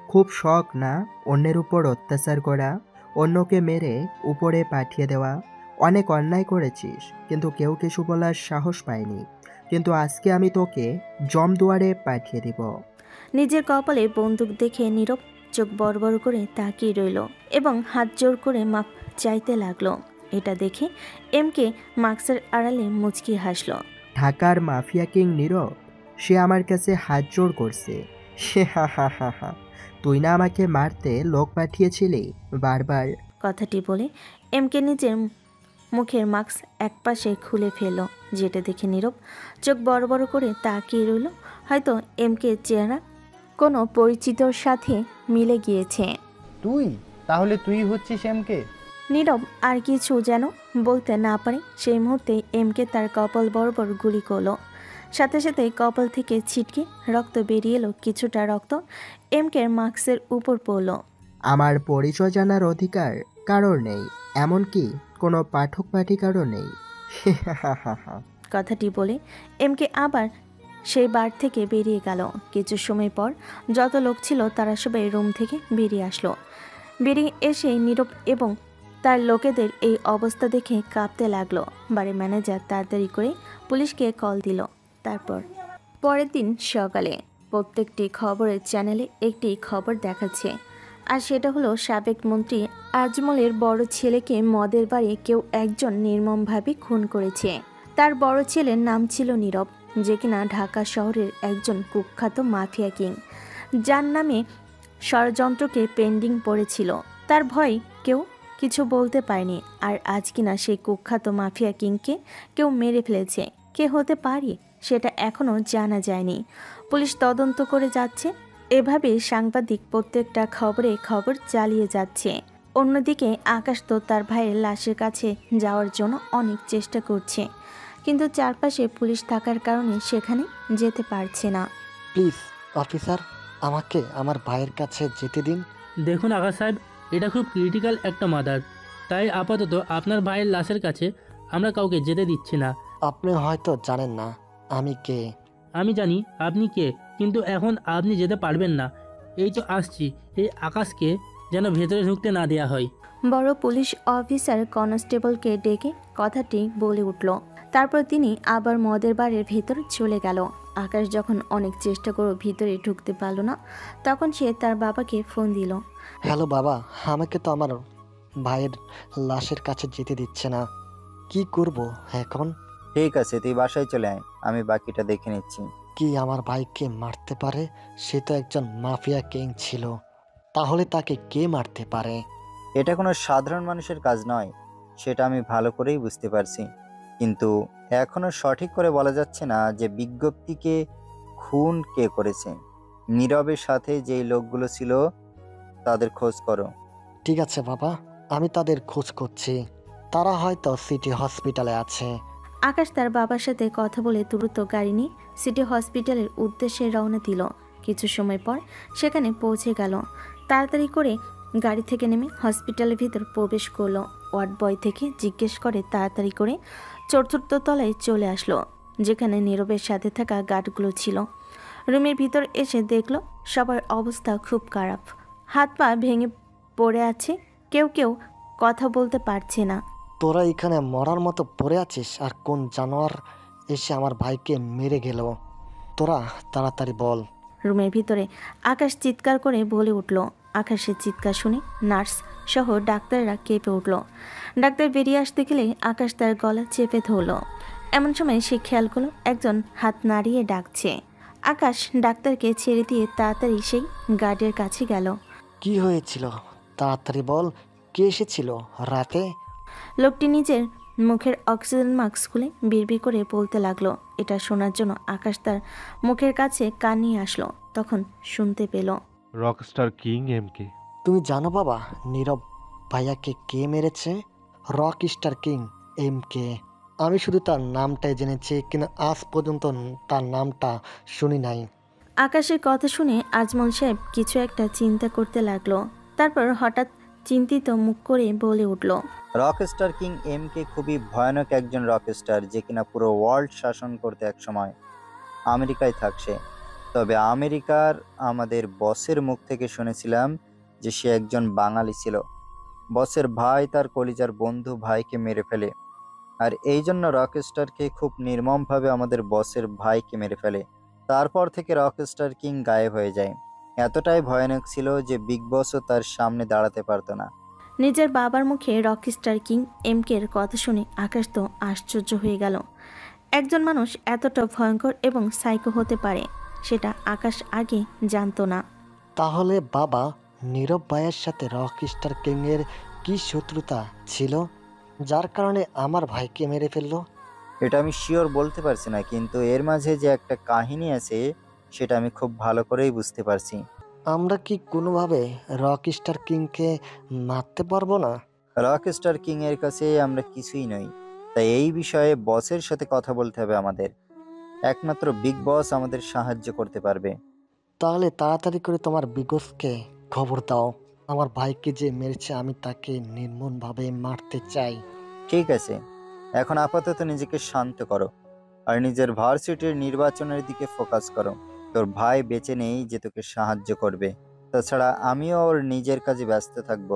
খুব শখ না অন্যের উপর অত্যাচার করা, অন্যকে মেরে উপরে পাঠিয়ে দেওয়া? অনেক অন্যায় করেছিস, কিন্তু কেউ কিছু বলার সাহস পায়নি। কিন্তু আজকে আমি তোকে জমদুয়ারে পাঠিয়ে দিব। নিজের কপালে বন্দুক দেখে নীরব চোখ বড় বড় করে তাকিয়ে রইল এবং হাত জোর করে মাপ চাইতে লাগলো। এটা দেখে MK মাস্কের আড়ালে মুচকি হাসলো। ঢাকার মাফিয়া কিং নীরব, সে আমার কাছে হাত জোড় করছে। সে হা হা হা হা। তুই না আমাকে মারতে লোক পাঠিয়েছিলি বারবার। কথাটি বলে MK নিজের মুখের মাস্ক একপাশে খুলে ফেলল, যেটা দেখে নীরব চোখ বড় বড় করে তাকিয়ে রইল। হয়তো MK চেহারা কোনো পরিচিতর সাথে মিলে গিয়েছে। তুই তাহলে তুই হচ্ছিস MK? নীরব আর কিছু যেন বলতে না পারে সেই মুহূর্তে MK তার কপাল বরাবর গুলি করলো। সাথে সাথে কপাল থেকে ছিটকে রক্ত বেরিয়ে এলো। কিছুটা রক্ত MKর মাস্কের উপর পড়ল। আমার পরিচয় জানার অধিকার কারোর নেই, এমনকি কোনো পাঠক পাঠিকারও নেই। কথাটি বলে MK আবার সেই বার থেকে বেরিয়ে গেল। কিছু সময় পর যত লোক ছিল তারা সবাই রুম থেকে বেরিয়ে আসলো। বেরিয়ে এসে নীরব এবং তার লোকেদের এই অবস্থা দেখে কাঁপতে লাগলো। বাড়ির ম্যানেজার তাড়াতাড়ি করে পুলিশকে কল দিল। তারপর পরের দিন সকালে প্রত্যেকটি খবরের চ্যানেলে একটি খবর দেখাচ্ছে, আর সেটা হলো সাবেক মন্ত্রী আজমলের বড় ছেলেকে মদের বাড়ি কেউ একজন নির্মমভাবে খুন করেছে। তার বড় ছেলের নাম ছিল নীরব, যে কিনা ঢাকা শহরের একজন কুখ্যাত মাফিয়া কিং, যার নামে ষড়যন্ত্রকে পেন্ডিং পড়েছিল। তার ভয় কেউ কিছু বলতে পারেনি, আর আজ কিনা সেই কুখ্যাত মাফিয়া কিংকে কেউ মেরে ফেলেছে। কে হতে পারে সেটা এখনও জানা যায়নি। পুলিশ তদন্ত করে যাচ্ছে। এভাবে সাংবাদিক প্রত্যেকটা খবরে খবর চালিয়ে যাচ্ছে। অন্যদিকে আকাশ তো তার ভাইয়ের লাশের কাছে যাওয়ার জন্য অনেক চেষ্টা করছে, কিন্তু চারপাশে পুলিশ থাকার কারণে সেখানে যেতে পারছে না। প্লিজ অফিসার, আমাকে আমার ভাইয়ের কাছে যেতে দিন। দেখুন আকাশ সাহেব, এটা খুব ক্রিটিক্যাল একটা মার্ডার, তাই আপাতত আপনার ভাইয়ের লাশের কাছে আমরা কাউকে যেতে দিচ্ছি না। আপনি হয়তো জানেন না আমি কে। আমি জানি আপনি কে, কিন্তু এখন আপনি যেতে পারবেন না। এই তো আসছি, এই আকাশকে যেন ভেতরে ঢুকতে না দেওয়া হয়। বড় পুলিশ অফিসার কনস্টেবলকে ডেকে কথাটি বলে উঠল। তারপর তিনি আবার মদের বাড়ির ভেতর চলে গেল। আকাশ যখন অনেক চেষ্টা করে ভিতরে ঢুকতে পারল না, তখন সে তার বাবাকে ফোন দিল। হ্যালো বাবা, আমাকে তো আমার ভাইয়ের লাশের কাছে যেতে দিচ্ছে না, কি করব এখন? ঠিক আছে, তুই বাসায় চলে আয়, আমি বাকিটা দেখে নিচ্ছি। কি আমার ভাইকে মারতে পারে? সে তো একজন মাফিয়া কিং ছিল, তাহলে তাকে কে মারতে পারে? এটা কোনো সাধারণ মানুষের কাজ নয়, সেটা আমি ভালো করেই বুঝতে পারছি, কিন্তু এখনো সঠিক করে বলা যাচ্ছে না যে বিজ্ঞপ্তিকে খুন কে করেছে। নীরবের সাথে যেই লোকগুলো ছিল তাদের খোঁজ করো। ঠিক আছে বাবা, আমি তাদের খোঁজ করছি, তারা হয়তো সিটি হসপিটালে আছে। আকাশ তার বাবার সাথে কথা বলে দ্রুত গাড়ি নিয়ে সিটি হসপিটালের উদ্দেশ্যে রওনা দিল। কিছু সময় পর সেখানে পৌঁছে গেল। তাড়াতাড়ি করে গাড়ি থেকে নেমে হসপিটালের ভিতর প্রবেশ করলো। ওয়ার্ড বয় থেকে জিজ্ঞেস করে তাড়াতাড়ি করে চতুর্থ তলায় চলে আসলো, যেখানে নীরবের সাথে থাকা গার্ডগুলো ছিল। রুমের ভিতর এসে দেখলো সবার অবস্থা খুব খারাপ। হাত পা ভেঙে পড়ে আছে, কেউ কেউ কথা বলতে পারছে না। তোরা এখানে মরার মতো পড়ে আছিস, আর কোন জানোয়ার এসে আমার ভাইকে মেরে গেল? তোরা তাড়াতাড়ি বল। রুমের ভিতরে আকাশ চিৎকার করে বলে উঠল। আকাশের চিৎকার শুনে নার্স সহ ডাক্তাররা কেঁপে উঠল। ডাক্তার বেরিয়ে আসতে গেলে আকাশ তার গলা চেপে ধরল। এমন সময় সে খেয়াল করলো একজন হাত নাড়িয়ে ডাকছে। আকাশ ডাক্তারকে ছেড়ে দিয়ে তাড়াতাড়ি সেই গার্ডের কাছে গেল। কি হয়েছিল তাড়াতাড়ি বল, কে এসেছিল রাতে? লোকটি নিজের মুখের অক্সিজেন মাস্ক খুলে বিড়বিড় করে বলতে লাগলো। এটা শোনার জন্য আকাশ তার মুখের কাছে কান নিয়ে আসলো। তখন শুনতে পেল, রকস্টার কিং এমকে। তুমি জানো বাবা নীরব ভাইয়াকে কে মেরেছে? রক স্টার কিং এমকে। আমি শুধু তার নামটাই জেনেছি, কিন্তু আজ পর্যন্ত তার নামটা শুনি নাই। আকাশের কথা শুনে আজমল সাহেব কিছু একটা চিন্তা করতে লাগলো। তারপর হঠাৎ চিন্তিত মুখ করে বলে উঠল, রকস্টার কিং এমকে খুবই ভয়ানক একজন রকস্টার, যে কিনা পুরো ওয়ার্ল্ড শাসন করতে একসময় আমেরিকায় থাকছে। তবে আমেরিকার আমাদের বসের মুখ থেকে শুনেছিলাম যে সে একজন বাঙালি ছিল। বসের ভাই তার কলিজার বন্ধু ভাইকে মেরে ফেলে, আর এই জন্য রকস্টারকে খুব নির্মমভাবে আমাদের বসের ভাইকে মেরে ফেলে। তারপর থেকে রকস্টার কিং গায়েব হয়ে যায়। এতটাই ভয়ানক ছিল যে বিগ বসও তার সামনে দাঁড়াতে পারতো না। নিজের বাবার মুখে রকস্টার কিং এমকের কথা শুনে আকাশ তো আশ্চর্য হয়ে গেল। একজন মানুষ এতটা ভয়ঙ্কর এবং সাইকো হতে পারে সেটা আকাশ আগে জানতো না। তাহলে বাবা নীরব ভাইয়ের সাথে রক স্টার কিং এর কি শত্রুতা ছিল, যার কারণে আমার ভাইকে মেরে ফেললো? এটা আমি শিওর বলতে পারছি না, কিন্তু এর মাঝে যে একটা কাহিনী আছে সেটা আমি খুব ভালো করেই বুঝতে পারছি। আমরা কি কোনোভাবে রক স্টার কিংকে মারতে পারবো না? রকস্টার কিং এর কাছে আমরা কিছুই নই, তাই এই বিষয়ে বসের সাথে কথা বলতে হবে আমাদের। একমাত্র বিগ বস আমাদের সাহায্য করতে পারবে। তাহলে তাড়াতাড়ি করে তোমার বিগসকে খবর দাও। আমার ভাইকে যে মেরেছে আমি তাকে নির্মমভাবে মারতে চাই। ঠিক আছে, এখন আপাতত নিজেকে শান্ত করো আর নিজের ভার্সিটির নির্বাচনের দিকে ফোকাস করো। তোর ভাই বেঁচে নেই যে তোকে সাহায্য করবে, তাছাড়া আমিও ওর নিজের কাজে ব্যস্ত থাকবো।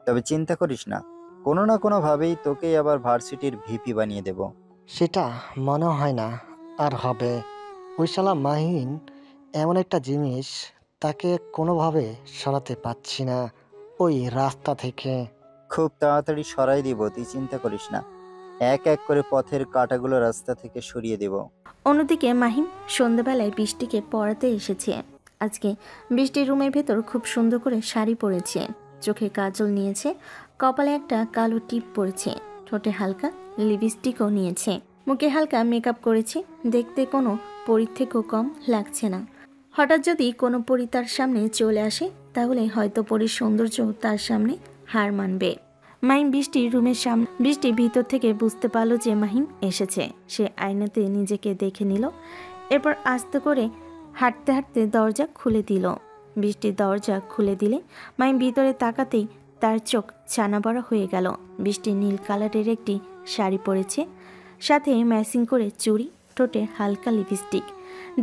তবে চিন্তা করিস না, কোনো না কোনোভাবেই তোকেই আবার ভার্সিটির ভিপি বানিয়ে দেব। সেটা মনে হয় না আর হবে। ওই শালা মাহিন এমন একটা জিনিস, তাকে কোনোভাবে সরাতে পারছি না ওই রাস্তা থেকে। খুব তাড়াতাড়ি সরাই দিব, তুই চিন্তা করিস না। এক এক করে পথের কাঁটাগুলো রাস্তা থেকে সরিয়ে দেব। অন্যদিকে মাহিম সন্ধ্যাবেলায় বৃষ্টিকে পড়াতে এসেছে। আজকে বৃষ্টির রুমের ভেতর খুব সুন্দর করে শাড়ি পরেছে, চোখে কাজল নিয়েছে, কপালে একটা কালো টিপ পরেছে, ঠোঁটে হালকা লিপস্টিকও নিয়েছে, মুখে হালকা মেকআপ করেছে। দেখতে কোনো পরীর থেকেও কম লাগছে না। হঠাৎ যদি কোনো পরী তার সামনে চলে আসে তাহলে হয়তো পরীর সৌন্দর্য তার সামনে হার মানবে। মাহিম বৃষ্টির রুমের সামনে, বৃষ্টি ভিতর থেকে বুঝতে পারলো যে মাহিম এসেছে। সে আয়নাতে নিজেকে দেখে নিল, এরপর আস্তে করে হাঁটতে হাঁটতে দরজা খুলে দিল। বৃষ্টির দরজা খুলে দিলে মাহিম ভিতরে তাকাতেই তার চোখ ছানা বড়া হয়ে গেল। বৃষ্টি নীল কালারের একটি শাড়ি পরেছে, সাথে ম্যাচিং করে চুড়ি, ঠোঁটে হালকা লিপস্টিক।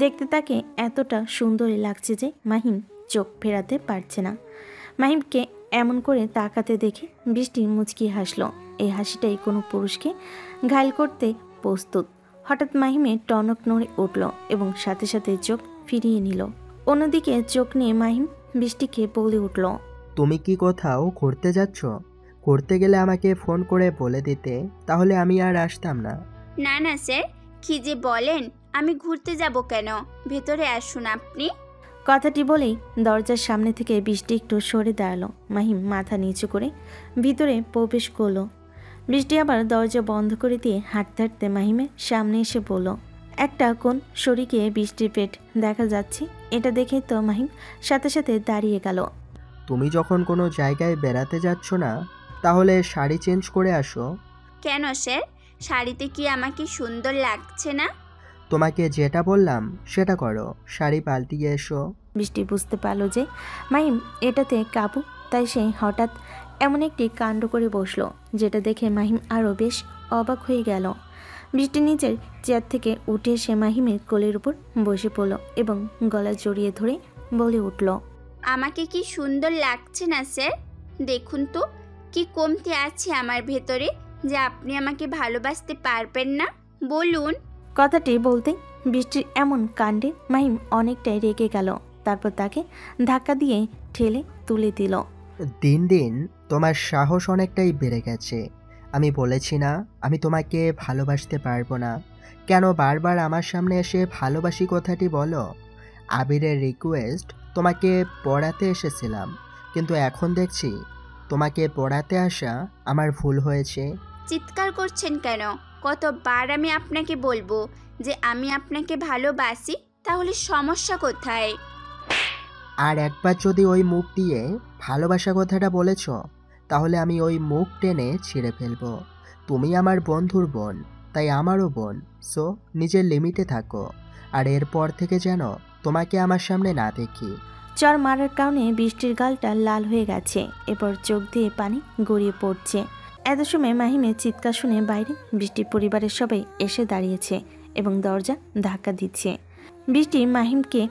দেখতে তাকে এতটা সুন্দরী লাগছে যে মাহিম চোখ ফেরাতে পারছে না। মাহিমকে এমন করে তাকাতে দেখে বৃষ্টি মুচকি হাসলো। এই হাসিটাই কোনো পুরুষকে ঘায়ল করতে প্রস্তুত। হঠাৎ মাহিমের টনক নড়ে উঠল এবং সাথে সাথে চোখ ফিরিয়ে নিল। অন্যদিকে চোখ নিয়ে মাহিম বৃষ্টিকে বলে উঠল, তুমি কি কোথাও ঘুরতে যাচ্ছ? ঘুরতে গেলে আমাকে ফোন করে বলে দিতে, তাহলে আমি আর আসতাম না। না না স্যার, কি যে বলেন, আমি ঘুরতে যাব কেন? ভেতরে আসুন আপনি। কথাটি বলেই দরজার সামনে থেকে বৃষ্টি একটু সরে দাঁড়ালো। মাহিম মাথা নিচু করে ভিতরে প্রবেশ করলো। বৃষ্টি আবার দরজা বন্ধ করে দিয়ে হাঁটতে হাঁটতে মাহিমের সামনে এসে বলল, একটা কোন শরীকে বৃষ্টির পেট দেখা যাচ্ছে। এটা দেখে তো মাহিম সাথে সাথে দাঁড়িয়ে গেল। তুমি যখন কোনো জায়গায় বেড়াতে যাচ্ছ না, তাহলে শাড়ি চেঞ্জ করে আসো। কেন স্যার? শাড়িতে কি আমাকে সুন্দর লাগছে না? তোমাকে যেটা বললাম সেটা করো, শাড়ি পাল্টিয়ে এসো। বৃষ্টি বুঝতে পারলো যে মাহিম এটাতে কাবু, তাই সে হঠাৎ এমন একটি কাণ্ড করে বসলো যেটা দেখে মাহিম আরও বেশ অবাক হয়ে গেল। বৃষ্টি নিজের চেয়ার থেকে উঠে এসে মাহিমের কোলের উপর বসে পড়ল এবং গলা জড়িয়ে ধরে বলে উঠল, আমাকে কি সুন্দর লাগছে না স্যার? দেখুন তো কি কমতি আছে আমার ভেতরে যে আপনি আমাকে ভালোবাসতে পারবেন না, বলুন। কথাটি বলতে বৃষ্টির এমন কাণ্ডে মাহিম অনেকটাই রেগে গেল। তারপর তাকে ধাক্কা দিয়ে ঠেলে তুলে দিল। দিন দিন তোমার সাহস অনেকটাই বেড়ে গেছে। আমি বলেছি না আমি তোমাকে ভালোবাসতে পারবো না? কেন বারবার আমার সামনে এসে ভালোবাসি কথাটি বলো? আবিরের রিকোয়েস্ট তোমাকে পড়াতে এসেছিলাম, কিন্তু এখন দেখছি তোমাকে পড়াতে আসা আমার ভুল হয়েছে। চিৎকার করছেন কেন? কতবার আমি আপনাকে বলবো যে আমি আপনাকে ভালোবাসি, তাহলে সমস্যা কোথায়? আর একবার যদি ওই মুখ দিয়ে ভালোবাসা কথাটা বলেছ, তাহলে আমি ওই মুখ টেনে ছিঁড়ে ফেলবো। তুমি আমার বন্ধুর বোন, তাই আমারও বোন। সো নিজের লিমিটে থাকো, আর এরপর থেকে যেন তোমাকে আমার সামনে না দেখি। চর মারার কারণে বৃষ্টির গালটা লাল হয়ে গেছে, এরপর চোখ দিয়ে পানি গড়িয়ে পড়ছে। এত সময় মাহিমের চিৎকার শুনে বাইরে বৃষ্টির পরিবারের সবাই এসে দাঁড়িয়েছে এবং দরজা ধাক্কা দিচ্ছে। বৃষ্টি মাহিমকে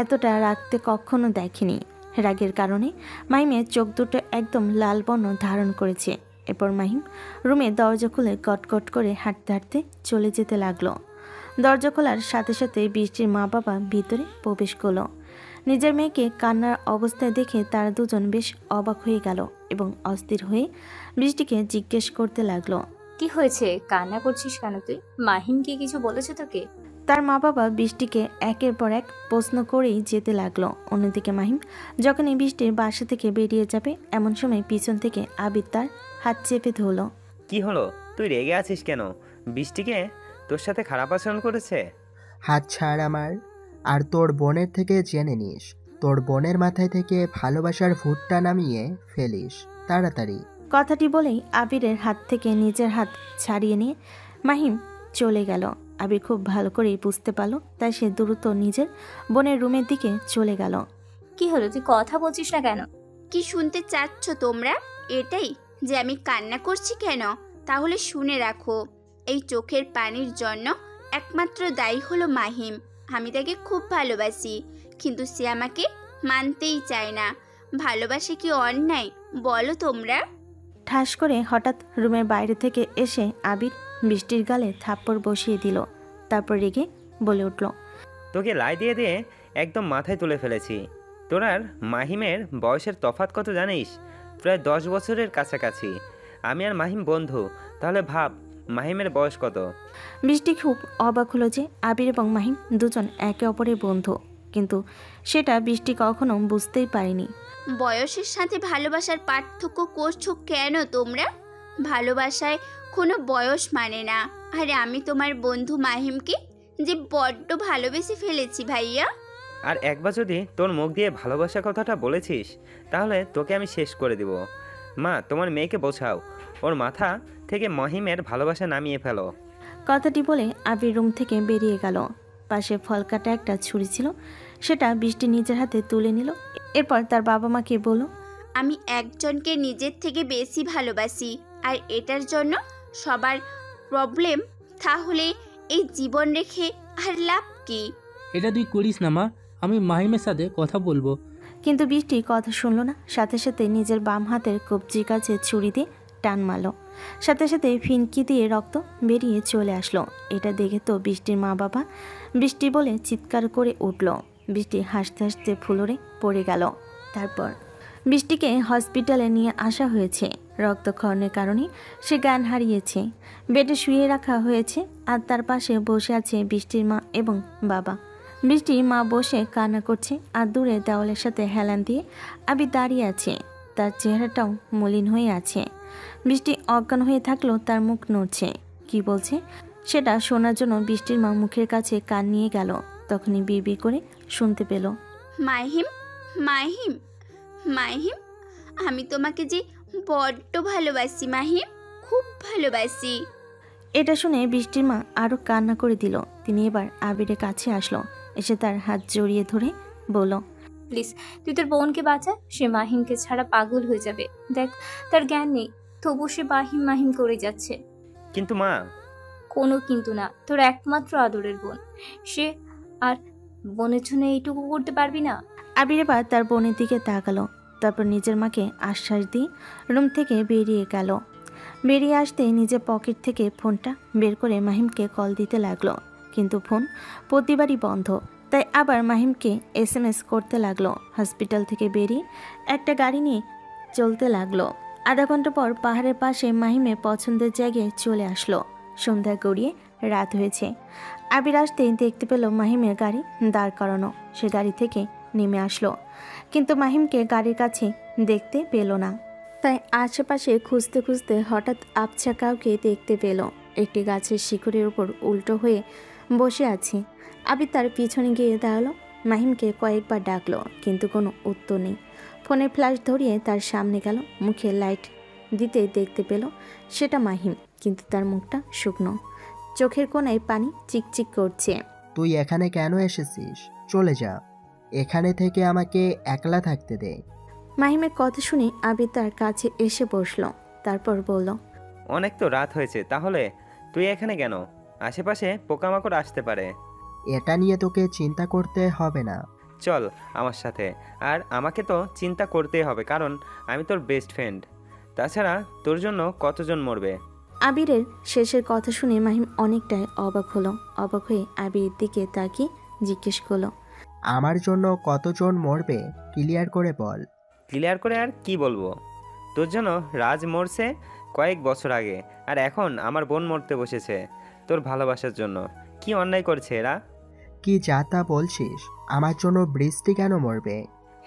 এতটা রাখতে কখনো দেখেনি। রাগের কারণে মাহিমের চোখ দুটো একদম লাল বর্ণ ধারণ করেছে। এরপর মাহিম রুমে দরজা খুলে কটকট করে হাঁটতে হাঁটতে চলে যেতে লাগলো। দরজা খোলার সাথে সাথে বৃষ্টির মা বাবা ভিতরে প্রবেশ করলো। নিজের মেয়েকে কান্নার অবস্থায় দেখে তারা দুজন বেশ অবাক হয়ে গেল এবং অস্থির হয়ে বৃষ্টিকে জিজ্ঞেস করতে লাগলো, কি হয়েছে? কান্না করছিস কেন তুই? মাহিম কি কিছু বলেছে তোকে? তার মা বাবা বৃষ্টিকে একের পর এক প্রশ্ন করেই যেতে লাগলো। অন্যদিকে মাহিম যখনই বৃষ্টির বাসা থেকে বেরিয়ে যাবে এমন সময় পিছন থেকে আবির তার হাত চেপে ধরল। কি হলো, তুই রেগে আছিস কেন? বৃষ্টিকে তোর সাথে খারাপ আচরণ করেছে? হাত ছাড় আমার। আর তোর বোনের থেকে জেনে নিস, তোর বোনের মাথায় থেকে ভালোবাসার ভূতটা নামিয়ে ফেলিস তাড়াতাড়ি। কথাটি বলেই আবিরের হাত থেকে নিজের হাত ছাড়িয়ে নিয়ে মাহিম চলে গেল। আবির খুব ভালো করেই বুঝতে পারল, তাই সে দ্রুত নিজের বোনের রুমের দিকে চলে গেল। কি হলো, তুই কথা বলছিস না কেন? কি শুনতে চাচ্ছ তোমরা? এটাই যে আমি কান্না করছি কেন? তাহলে শুনে রাখো, এই চোখের পানির জন্য একমাত্র দায়ী হলো মাহিম। আমি তাকে খুব ভালোবাসি, কিন্তু সে আমাকে মানতেই চায় না। ভালোবাসে কি অন্যায় বলো তোমরা? ঠাস করে হঠাৎ রুমের বাইরে থেকে এসে আবির বৃষ্টির গালে থাপ্পড় বসিয়ে দিল। তারপর রেগে বলে উঠল, তোকে লাই দিয়ে দিয়ে একদম মাথায় তুলে ফেলেছি। তোর আর মাহিমের বয়সের তফাৎ কত জানিস? প্রায় 10 বছরের কাছাকাছি। আমি আর মাহিম বন্ধু, তাহলে ভাব মাহিমের বয়স কত। বৃষ্টি খুব অবাক হলো যে আবির এবং মাহিম দুজন একে অপরের বন্ধু, কিন্তু সেটা বৃষ্টি কখনো বুঝতেই পারেনি। বয়সের সাথে ভালোবাসার পার্থক্য করছো কেন তোমরা? ভালোবাসায় কোনো বয়স মানে না। আরে আমি তোমার বন্ধু মাহিমকে যে বড্ড ভালোবেসে ফেলেছি ভাইয়া। আর একবার যদি তোর মুখ দিয়ে ভালোবাসা কথাটা বলেছিস, তাহলে তোকে আমি শেষ করে দিব। মা, তোমার মেয়েকে বোঝাও, ওর মাথা থেকে মহিমের ভালোবাসা নামিয়ে ফেলো। কথাটি বলে আবির রুম থেকে বেরিয়ে গেল। পাশে ফল কাটা একটা ছুরি ছিল, সেটা বৃষ্টি নিজের হাতে তুলে নিল। এরপর তার বাবা মাকে বলল, আমি একজনকে নিজের থেকে বেশি ভালোবাসি, আর এটার জন্য সবার প্রবলেম। তাহলে এই জীবন রেখে আর লাভ কি? এটা তুই করিস না মা, আমি মাহিমের সাথে কথা বলবো। কিন্তু বৃষ্টি কথা শুনল না। সাথে সাথে নিজের বাম হাতের কবজির কাছে ছুরি দিয়ে টান মারল। সাথে সাথে ফিনকি দিয়ে রক্ত বেরিয়ে চলে আসলো। এটা দেখে তো বৃষ্টির মা বাবা বৃষ্টি বলে চিৎকার করে উঠল। বৃষ্টি হাসতে হাসতে ফ্লোরে পড়ে গেল। তারপর বৃষ্টিকে হসপিটালে নিয়ে আসা হয়েছে। রক্তক্ষরণের কারণে সে জ্ঞান হারিয়েছে। বেডে শুয়ে রাখা হয়েছে, আর তার পাশে বসে আছে বৃষ্টির মা এবং বাবা। বৃষ্টির মা বসে কান্না করছে, আর দূরে দেওয়ালের সাথে হেলান দিয়ে আবির দাঁড়িয়ে আছে। তার চেহারাটাও মলিন হয়ে আছে। বৃষ্টি অজ্ঞান হয়ে থাকলেও তার মুখ নড়ছে। কি বলছে সেটা শোনার জন্য বৃষ্টির মা মুখের কাছে কান নিয়ে গেল। তখনই বিড়বিড় করে শুনতে পেল, মাহিম, মাহিম, মাহিম, আমি তোমাকে যে বড্ড ভালোবাসি মাহিম, খুব ভালোবাসি। এটা শুনে বৃষ্টির মা আরও কান্না করে দিল। তিনি এবার আবিরের কাছে আসলো, এসে তার হাত জড়িয়ে ধরে বলল, প্লিজ তুই তোর বোনকে বাঁচা, সে মাহিমকে ছাড়া পাগল হয়ে যাবে। দেখ তার জ্ঞান নেই, তবু সে মাহিম মাহিম করে যাচ্ছে। কিন্তু মা। কোনো কিন্তু না, তোর একমাত্র আদরের বোন সে, আর বোনের জন্য এইটুকু করতে পারবি না? আবির এবার তার বোনের দিকে তাকালো, তারপর নিজের মাকে আশ্বাস দিয়ে রুম থেকে বেরিয়ে গেল। বেরিয়ে আসতেই নিজের পকেট থেকে ফোনটা বের করে মাহিমকে কল দিতে লাগলো, কিন্তু ফোন প্রতিবারই বন্ধ। তাই আবার মাহিমকে SMS করতে লাগলো। হসপিটাল থেকে বেরিয়ে একটা গাড়ি নিয়ে চলতে লাগলো। আধা ঘন্টা পর পাহাড়ের পাশে মাহিমের পছন্দের জায়গায় চলে আসলো। সন্ধ্যা গড়িয়ে রাত হয়েছে। আবির আসতেই দেখতে পেল মাহিমের গাড়ি দাঁড় করানো। সে গাড়ি থেকে নেমে আসলো, কিন্তু মাহিমকে গাড়ির কাছে দেখতে পেল না। তাই আশেপাশে খুঁজতে খুঁজতে হঠাৎ আবছা কাউকে দেখতে পেল। একটি গাছের শিকড়ের উপর উল্টো হয়ে বসে আছে। আবির তার পিছনে গিয়ে দাঁড়ালো, মাহিমকে কয়েকবার ডাকলো, কিন্তু কোনো উত্তর নেই। ফোনের ফ্ল্যাশ ধরিয়ে তার সামনে গেল, মুখে লাইট দিতে দেখতে পেল সেটা মাহিম, কিন্তু তার মুখটা শুকনো, চোখের কোণায় পানি চিকচিক করছে। তুই এখানে কেন এসেছিস? চলে যা, এখানে থেকে আমাকে একলা থাকতে দে। মাহিমের কথা শুনে আবির তার কাছে এসে বসলো, তারপর বলল, অনেক তো রাত হয়েছে, তাহলে তুই এখানে কেন? আশেপাশে পোকামাকড় আসতে পারে। এটা নিয়ে তোকে চিন্তা করতে হবে না। চল আমার সাথে। আর আমাকে তো চিন্তা করতেই হবে, কারণ আমি তোর বেস্ট ফ্রেন্ড। তাছাড়া তোর জন্য কতজন মরবে। আবিরের শেষের কথা শুনে মাহিম অনেকটাই অবাক হলো। অবাক হয়ে আবিরের দিকে তাকিয়ে জিজ্ঞেস করলো, আমার জন্য কতজন মরবে ক্লিয়ার করে বল। ক্লিয়ার করে আর কি বলবো? তোর জন্য রাজ মরছে কয়েক বছর আগে, আর এখন আমার বোন মরতে বসেছে তোর ভালোবাসার জন্য। কি অন্যায় করছে এরা? কি যা তা বলছিস? আমার জন্য বৃষ্টি কেন মরবে?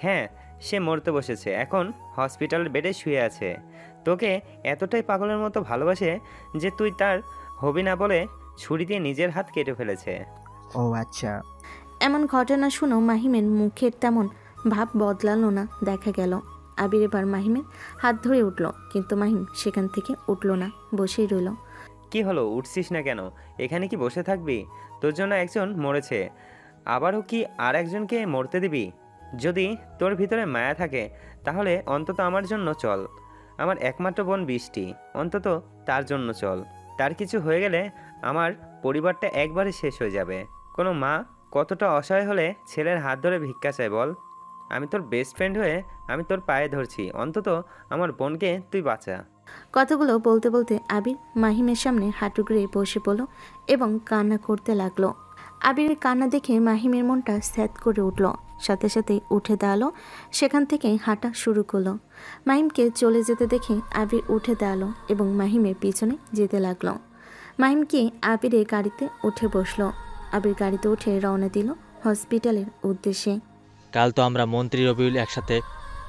হ্যাঁ, সে মরতে বসেছে, এখন হসপিটাল বেডে শুয়ে আছে। তোকে এতটাই পাগলের মতো ভালোবাসে যে তুই তার হবি না বলে ছুরি দিয়ে নিজের হাত কেটে ফেলেছে। ও আচ্ছা। এমন ঘটনা শুনো মাহিমের মুখের তেমন ভাব বদলালো না। দেখা গেল আবির এবার মাহিমের হাত ধরে উঠল, কিন্তু মাহিম সেখান থেকে উঠল না, বসেই রইল। কি হলো, উঠছিস না কেন? এখানে কি বসে থাকবি? তোর জন্য একজন মরেছে, আবারও কি আর একজনকে মরতে দিবি? যদি তোর ভিতরে মায়া থাকে তাহলে অন্তত আমার জন্য চল। আমার একমাত্র বোন বৃষ্টি, অন্তত তার জন্য চল। তার কিছু হয়ে গেলে আমার পরিবারটা একবারে শেষ হয়ে যাবে। কোনো মা কতটা অসহায় হলে ছেলের হাত ধরে ভিক্ষা চায় বল? আমি তোর বেস্ট ফ্রেন্ড হয়ে আমি তোর পায়ে ধরছি, অন্তত আমার বোনকে তুই বাঁচা। কথাগুলো বলতে বলতে আবির মাহিমের সামনে হাঁটু গেড়ে বসে পড়ল এবং কান্না করতে লাগলো। আবিরের কান্না দেখে মাহিমের মনটা স্যাঁত করে উঠল, সাথে সাথে উঠে দাঁড়ালো, সেখান থেকে হাঁটা শুরু করলো। মাহিমকে চলে যেতে দেখে আবির উঠে দাঁড়ালো এবং মাহিমের পিছনে যেতে লাগলো। মাহিমকে আবিরের গাড়িতে উঠে বসলো। আবির গাড়িতে উঠে রওনা দিল হসপিটালের উদ্দেশ্যে। কাল তো আমরা মন্ত্রী রবিউল একসাথে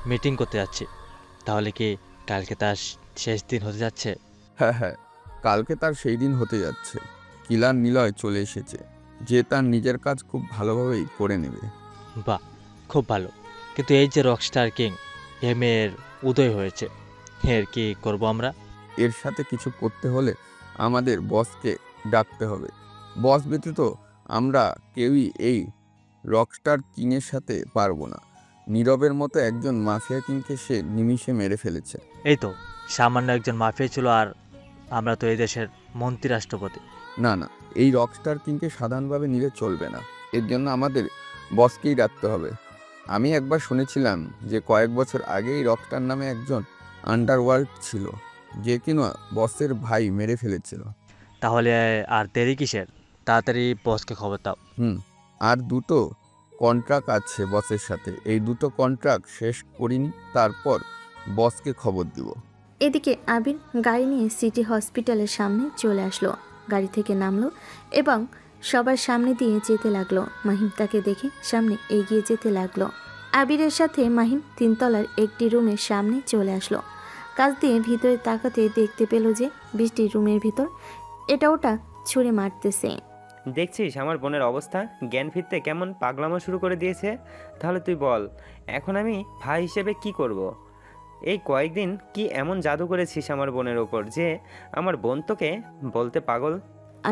মিটিং করতে যাচ্ছি, তাহলে কি কালকে তার শেষ দিন হতে যাচ্ছে? হ্যাঁ হ্যাঁ, কালকে তার সেই দিন হতে যাচ্ছে। কিলার নিলয় চলে এসেছে, যে তার নিজের কাজ খুব ভালোভাবেই করে নেবে। বাহ, খুব ভালো। কিন্তু এই যে রকস্টার কিং এর উদয় হয়েছে, এর কি করব আমরা? এর সাথে কিছু করতে হলে আমাদের বসকে ডাকতে হবে। বস ব্যতীত আমরা কেউই এই রকস্টার কিংয়ের সাথে পারবো না। নীরবের মতো একজন মাফিয়া কিংকে সে নিমিষে মেরে ফেলেছে। এই তো সামান্য একজন মাফিয়া ছিল, আর আমরা তো এই দেশের মন্ত্রী রাষ্ট্রপতি। না না, এই রকস্টার কিংকে সাধারণভাবে নিলে চলবে না। এর জন্য আমাদের বসকেই ডাকতে হবে। আমি একবার শুনেছিলাম যে কয়েক বছর আগে এই রকস্টার নামে একজন আন্ডারওয়ার্ল্ড ছিল, যে কিনা বসের ভাই মেরে ফেলেছিল। তাহলে আর দেরি কিসের? তাড়াতাড়ি বসকে খবর দাও। আর দুটো কন্ট্রাক্ট আছে বসের সাথে, এই দুটো কন্ট্রাক্ট শেষ করিনি, তারপর বসকে খবর দিব। এদিকে আবির গাড়ি নিয়ে সিটি হসপিটালের সামনে চলে আসলো। গাড়ি থেকে নামলো এবং সবার সামনে দিয়ে যেতে লাগলো। মাহিম তাকে দেখে সামনে এগিয়ে যেতে লাগলো। আবিরের সাথে মাহিম 3 তলার একটি রুমের সামনে চলে আসলো। কাছ দিয়ে ভিতরে তাকাতে দেখতে পেল যে বৃষ্টি রুমের ভিতর এটা ওটা ছুঁড়ে মারতেছে। দেখছিস আমার বোনের অবস্থা, জ্ঞান ফিরতে কেমন পাগলামো শুরু করে দিয়েছে। তাহলে তুই বল, এখন আমি ভাই হিসেবে কি করব? এই কয়েকদিন কি এমন জাদু করেছিস আমার বোনের ওপর যে আমার বোন তোকে বলতে পাগল?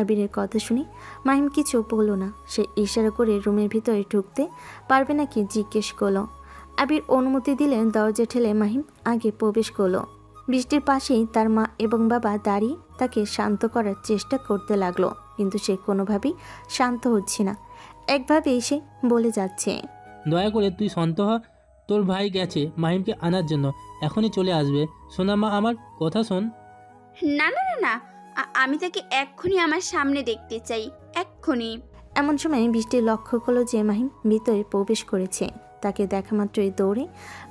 আবিরের কথা শুনে মাহিম কিছু বলল না। সে ইশারা করে রুমের ভিতরে ঢুকতে পারবে নাকি জিজ্ঞেস করলো। আবির অনুমতি দিলে দরজা ঠেলে মাহিম আগে প্রবেশ করলো। বৃষ্টির পাশেই তার মা এবং বাবা দাঁড়িয়ে তাকে শান্ত করার চেষ্টা করতে লাগলো, কিন্তু সে কোনোভাবেই শান্ত হচ্ছে না। একভাবেই সে বলে যাচ্ছে, দয়া করে তুই শান্ত হ। তোর ভাই গেছে মাহিমকে আনার জন্য, এখনই চলে আসবে। সোনা মা, আমার কথা শোন। না না না না, আমি তাকে এক্ষুনি আমার সামনে দেখতে চাই, এক্ষুনি। এমন সময় বৃষ্টি লক্ষ্য করলো যে মাহিম ভিতরে প্রবেশ করেছে। তাকে দেখা মাত্রই দৌড়ে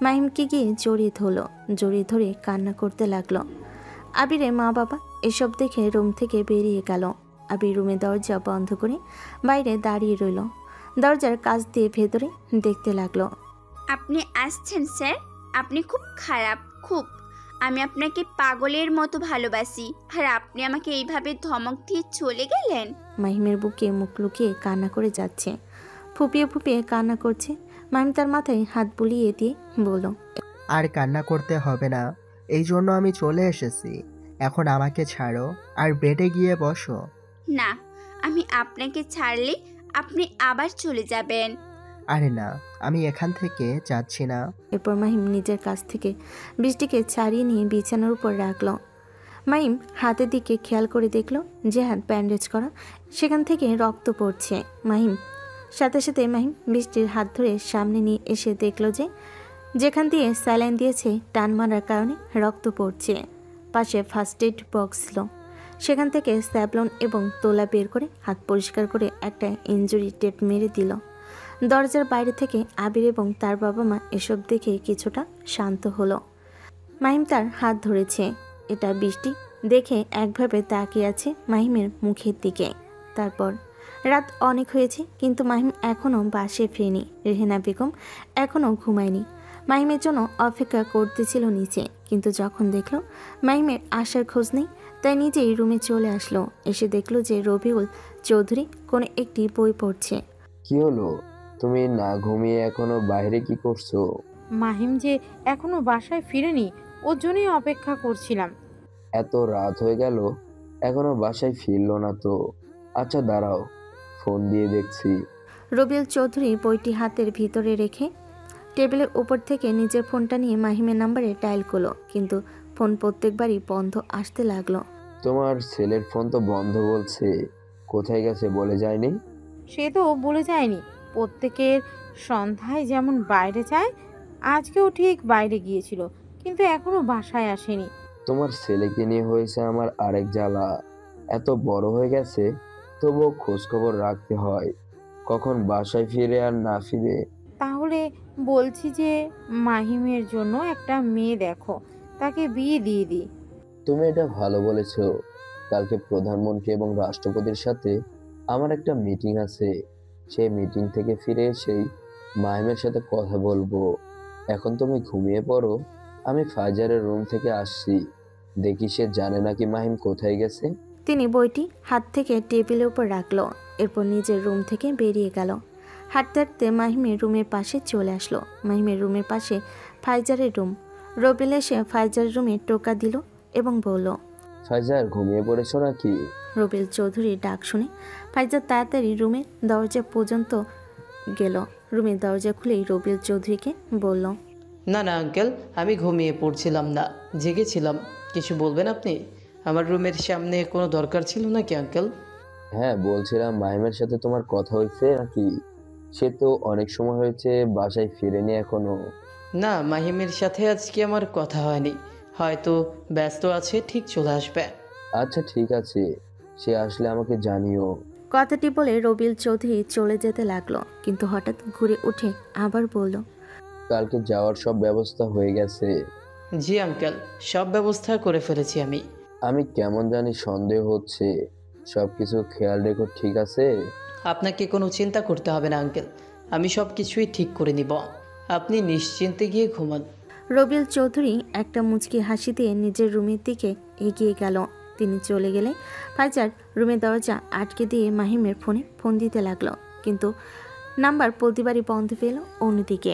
মাহিমকে গিয়ে জড়িয়ে ধরে কান্না করতে লাগলো। আবিরের মা বাবা এসব দেখে রুম থেকে বেরিয়ে গেল। আবির রুমে দরজা বন্ধ করে বাইরে দাঁড়িয়ে রইল। দরজার কাছ দিয়ে ভেতরে দেখতে লাগলো। আপনি আসছেন স্যার? আপনি খুব খারাপ, খুব। আমি আপনাকে পাগলের মতো ভালোবাসি, আর আপনি আমাকে এইভাবে ধমক দিয়ে চলে গেলেন। মাহিমের বুকে মুখ লুকিয়ে কান্না করে যাচ্ছে, ফুপিয়ে ফুপিয়ে কান্না করছে। মাহিম তার মাথায় হাত বুলিয়ে দিয়ে বলল, আর কান্না করতে হবে না, এই জন্য আমি চলে এসেছি। এখন আমাকে ছাড়ো আর বেডে গিয়ে বসো। না, আমি আপনাকে ছাড়লে আপনি আবার চলে যাবেন। আরে না, আমি এখান থেকে যাচ্ছি না। এরপর মাহিম নিজের কাছ থেকে বৃষ্টিকে ছাড়িয়ে নিয়ে বিছানার উপর রাখলো। মাহিম হাতের দিকে খেয়াল করে দেখলো যে হাত ব্যান্ডেজ করা, সেখান থেকে রক্ত পড়ছে। সাথে সাথে মাহিম বৃষ্টির হাত ধরে সামনে নিয়ে এসে দেখলো যে যেখান দিয়ে স্যালাইন দিয়েছে টান মারার কারণে রক্ত পড়ছে। পাশে ফার্স্ট এড বক্স ছিল, সেখান থেকে স্যাভলন এবং তোলা বের করে হাত পরিষ্কার করে একটা ইনজুরি টেপ মেরে দিল। দরজার বাইরে থেকে আবির এবং তার বাবা মা এসব দেখে কিছুটা শান্ত হলো। মাহিম তার হাত ধরেছে। এটা বৃষ্টি দেখে একভাবে তাকিয়ে আছে মাহিমের মুখের দিকে। তারপর রাত অনেক হয়েছে, কিন্তু মাহিম এখনও বাসে ফেরেনি। রেহেনা বেগম এখনও ঘুমায়নি। মাহিমের জন্য অপেক্ষা করতেছিল নিচে, কিন্তু যখন দেখলো মাহিমের আসার খোঁজ নেই, তাই নিজেই রুমে চলে আসলো। এসে দেখলো যে রবিউল চৌধুরী কোনো একটি বই পড়ছে। কি হলো, তুমি না ঘুমিয়ে এখনো বাইরে কি করছো? মাহিম যে এখনো বাসায় ফিরেনি, ওর জন্যই অপেক্ষা করছিলাম। এত রাত হয়ে গেল এখনো বাসায় ফিরলো না তো? আচ্ছা দাঁড়াও, ফোন দিয়ে দেখছি। রবিউল চৌধুরী বইটি হাতের ভিতরে রেখে টেবিলের উপর থেকে নিজের ফোনটা নিয়ে মাহিমের নাম্বারে ডায়াল করলো, কিন্তু ফোন প্রত্যেকবারই বন্ধ আসতে লাগলো। তোমার ছেলের ফোন তো বন্ধ বলছে, কোথায় গেছে বলে যায়নি? সে তো বলে যায়নি, প্রত্যেকের সন্ধ্যায় যেমন বাইরে যায়, আজকেও ঠিক বাইরে গিয়েছিল, কিন্তু এখনো বাসায় আসেনি। তোমার ছেলেকে নিয়ে হয়েছে আমার আরেক জ্বালা। এত বড় হয়ে গেছে তবুও খোঁজখবর রাখতে হয়, কখন বাসায় ফিরে আর না ফিরে। তাহলে বলছি যে মাহিমের জন্য একটা মেয়ে দেখো, তাকে বিয়ে দিয়ে দিই। তুমি এটা ভালো বলেছো। কালকে প্রধানমন্ত্রী এবং রাষ্ট্রপতির সাথে আমার একটা মিটিং আছে, সেই মিটিং থেকে ফিরে এসেই মাহিমের সাথে কথা বলবো। এখন তুমি ঘুমিয়ে পড়ো, আমি ফাইজারের রুম থেকে আসছি, দেখি সে জানে নাকি মাহিম কোথায় গেছে। তিনি বইটি হাত থেকে টেবিলের উপর রাখলো, এরপর নিজের রুম থেকে বেরিয়ে গেল। হাঁটতে হাঁটতে মাহিমের রুমের পাশে চলে আসলো। মাহিমের রুমের পাশে ফাইজারের রুম। রবিল এসে ফাইজারের রুমে টোকা দিল এবং বলল, ফাইজার ঘুমিয়ে পড়েছো নাকি? রবিল চৌধুরীর ডাক শুনে ফাইজার তাড়াতাড়ি রুমের দরজা পর্যন্ত গেল। রুমের দরজা খুলেই রবিল চৌধুরীকে বলল, না না আঙ্কেল, আমি ঘুমিয়ে পড়ছিলাম না, জেগেছিলাম। কিছু বলবেন আপনি? আমার রুমের সামনে কোনো দরকার ছিল নাকি আঙ্কেল? হ্যাঁ, বলছিলাম মাহিমের সাথে তোমার কথা হয়েছে নাকি? সে তো অনেক সময় হয়েছে বাসায় ফিরেনি এখনো। না, মাহিমের সাথে আজকে আমার কথা হয়নি, হয়তো ব্যস্ত আছে, ঠিক চলে আসবে। আচ্ছা ঠিক আছে, সে আসলে আমাকে জানিও। কথাটি বলে রবিল চৌধুরী চলে যেতে লাগলো, কিন্তু হঠাৎ ঘুরে উঠে আবার বলল, কালকে যাওয়ার সব ব্যবস্থা হয়ে গেছে? জি আঙ্কেল, সব ব্যবস্থা করে ফেলেছি আমি। আমি কেমন জানি সন্দেহ হচ্ছে, সব কিছু খেয়াল রেখো, ঠিক আছে? আপনাকে কোনো চিন্তা করতে হবে না আঙ্কেল, আমি সব কিছুই ঠিক করে নিব, আপনি নিশ্চিন্তে গিয়ে ঘুমান। রবিল চৌধুরী একটা মুচকি হাসি দিয়ে নিজের রুমের দিকে এগিয়ে গেল। তিনি চলে গেলে ফাইজার রুমের দরজা আটকে দিয়ে মাহিমের ফোনে ফোন দিতে লাগলো, কিন্তু নাম্বার প্রতিবারই বন্ধ পেল। অন্যদিকে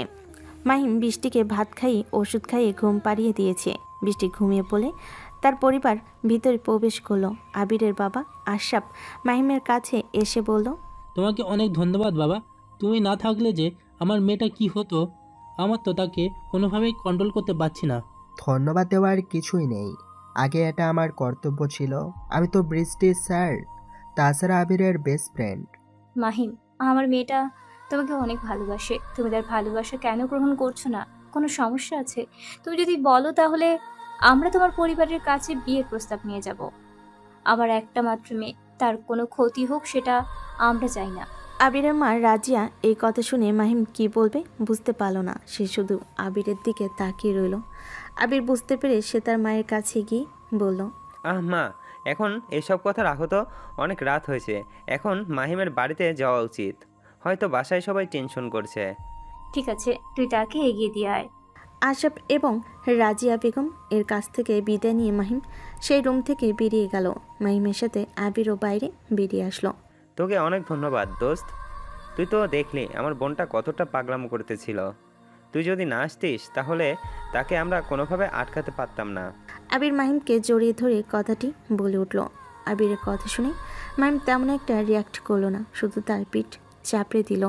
মাহিম বৃষ্টিকে ভাত খাইয়ে ওষুধ খাইয়ে ঘুম পাড়িয়ে দিয়েছে। বৃষ্টি ঘুমিয়ে পড়ে তার পরিবার ভিতরে প্রবেশ করলো। আবিরের বাবা আশরাফ মাহিমের কাছে এসে বলল, তোমাকে অনেক ধন্যবাদ বাবা। তুমি না থাকলে যে আমার মেয়েটা কি হতো, আমার তো তাকে কোনোভাবেই কন্ট্রোল করতে পারছি না। ধন্যবাদ দেওয়ার কিছুই নেই, আগে এটা আমার কর্তব্য ছিল। আমি তো বৃষ্টির স্যার, তাছাড়া আবিরের বেস্ট ফ্রেন্ড। মাহিম, আমার মেয়েটা তোমাকে অনেক ভালোবাসে। তুমি তার ভালোবাসা কেন গ্রহণ করছো না? কোনো সমস্যা আছে? তুমি যদি বলো তাহলে আমরা তোমার পরিবারের কাছে বিয়ের প্রস্তাব নিয়ে যাব। আমার একটা মাত্র মেয়ে, তার কোনো ক্ষতি হোক সেটা আমরা চাই না। আবিরের মা রাজিয়া এই কথা শুনে মাহিম কি বলবে বুঝতে পারল না। সে শুধু আবিরের দিকে তাকিয়ে রইল। আবির বুঝতে পেরে সে তার মায়ের কাছে গিয়ে বলল, মা, এখন এসব কথা রাখো তো, অনেক রাত হয়েছে। এখন মাহিমের বাড়িতে যাওয়া উচিত। হয়তো বাসায় সবাই টেনশন করছে। ঠিক আছে, তুই তাকে এগিয়ে দিয়ে আয়। আশরাফ এবং রাজিয়া বেগম এর কাছ থেকে বিদায় নিয়ে মাহিম সেই রুম থেকে বেরিয়ে গেল। মাহিমের সাথে আবিরও বাইরে বেরিয়ে আসলো। তোকে অনেক ধন্যবাদ দোস্ত। তুই তো দেখলি আমার বোনটা কতটা পাগলামো করতেছিল। তুই যদি না আসতিস তাহলে তাকে আমরা কোনোভাবে আটকাতে পারতাম না। আবির মাহিমকে জড়িয়ে ধরে কথাটি বলে উঠল। আবিরের কথা শুনে মাহিম তেমন একটা রিয়াক্ট করলো না, শুধু তার পিঠ চাপড়ে দিল।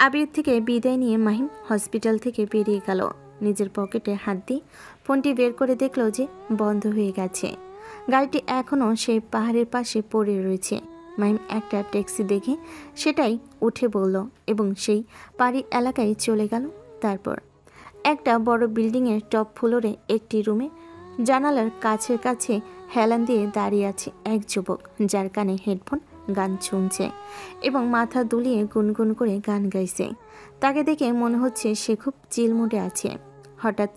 আবির থেকে বিদায় নিয়ে মাহিম হসপিটাল থেকে বেরিয়ে গেল। নিজের পকেটে হাত দিয়ে ফোনটি বের করে দেখলো যে বন্ধ হয়ে গেছে। গাড়িটি এখনও সেই পাহাড়ের পাশে পড়ে রয়েছে। মাহিম একটা ট্যাক্সি দেখে সেটাই উঠে বলল এবং সেই পাহাড়ি এলাকায় চলে গেল। তারপর একটা বড় বিল্ডিংয়ের টপ ফ্লোরে একটি রুমে জানালার কাছের কাছে হেলান দিয়ে দাঁড়িয়ে আছে এক যুবক, যার কানে হেডফোন, গান শুনছে এবং মাথা দুলিয়ে গুনগুন করে গান গাইছে। তাকে দেখে মনে হচ্ছে সে খুব চিল মুডে আছে। হঠাৎ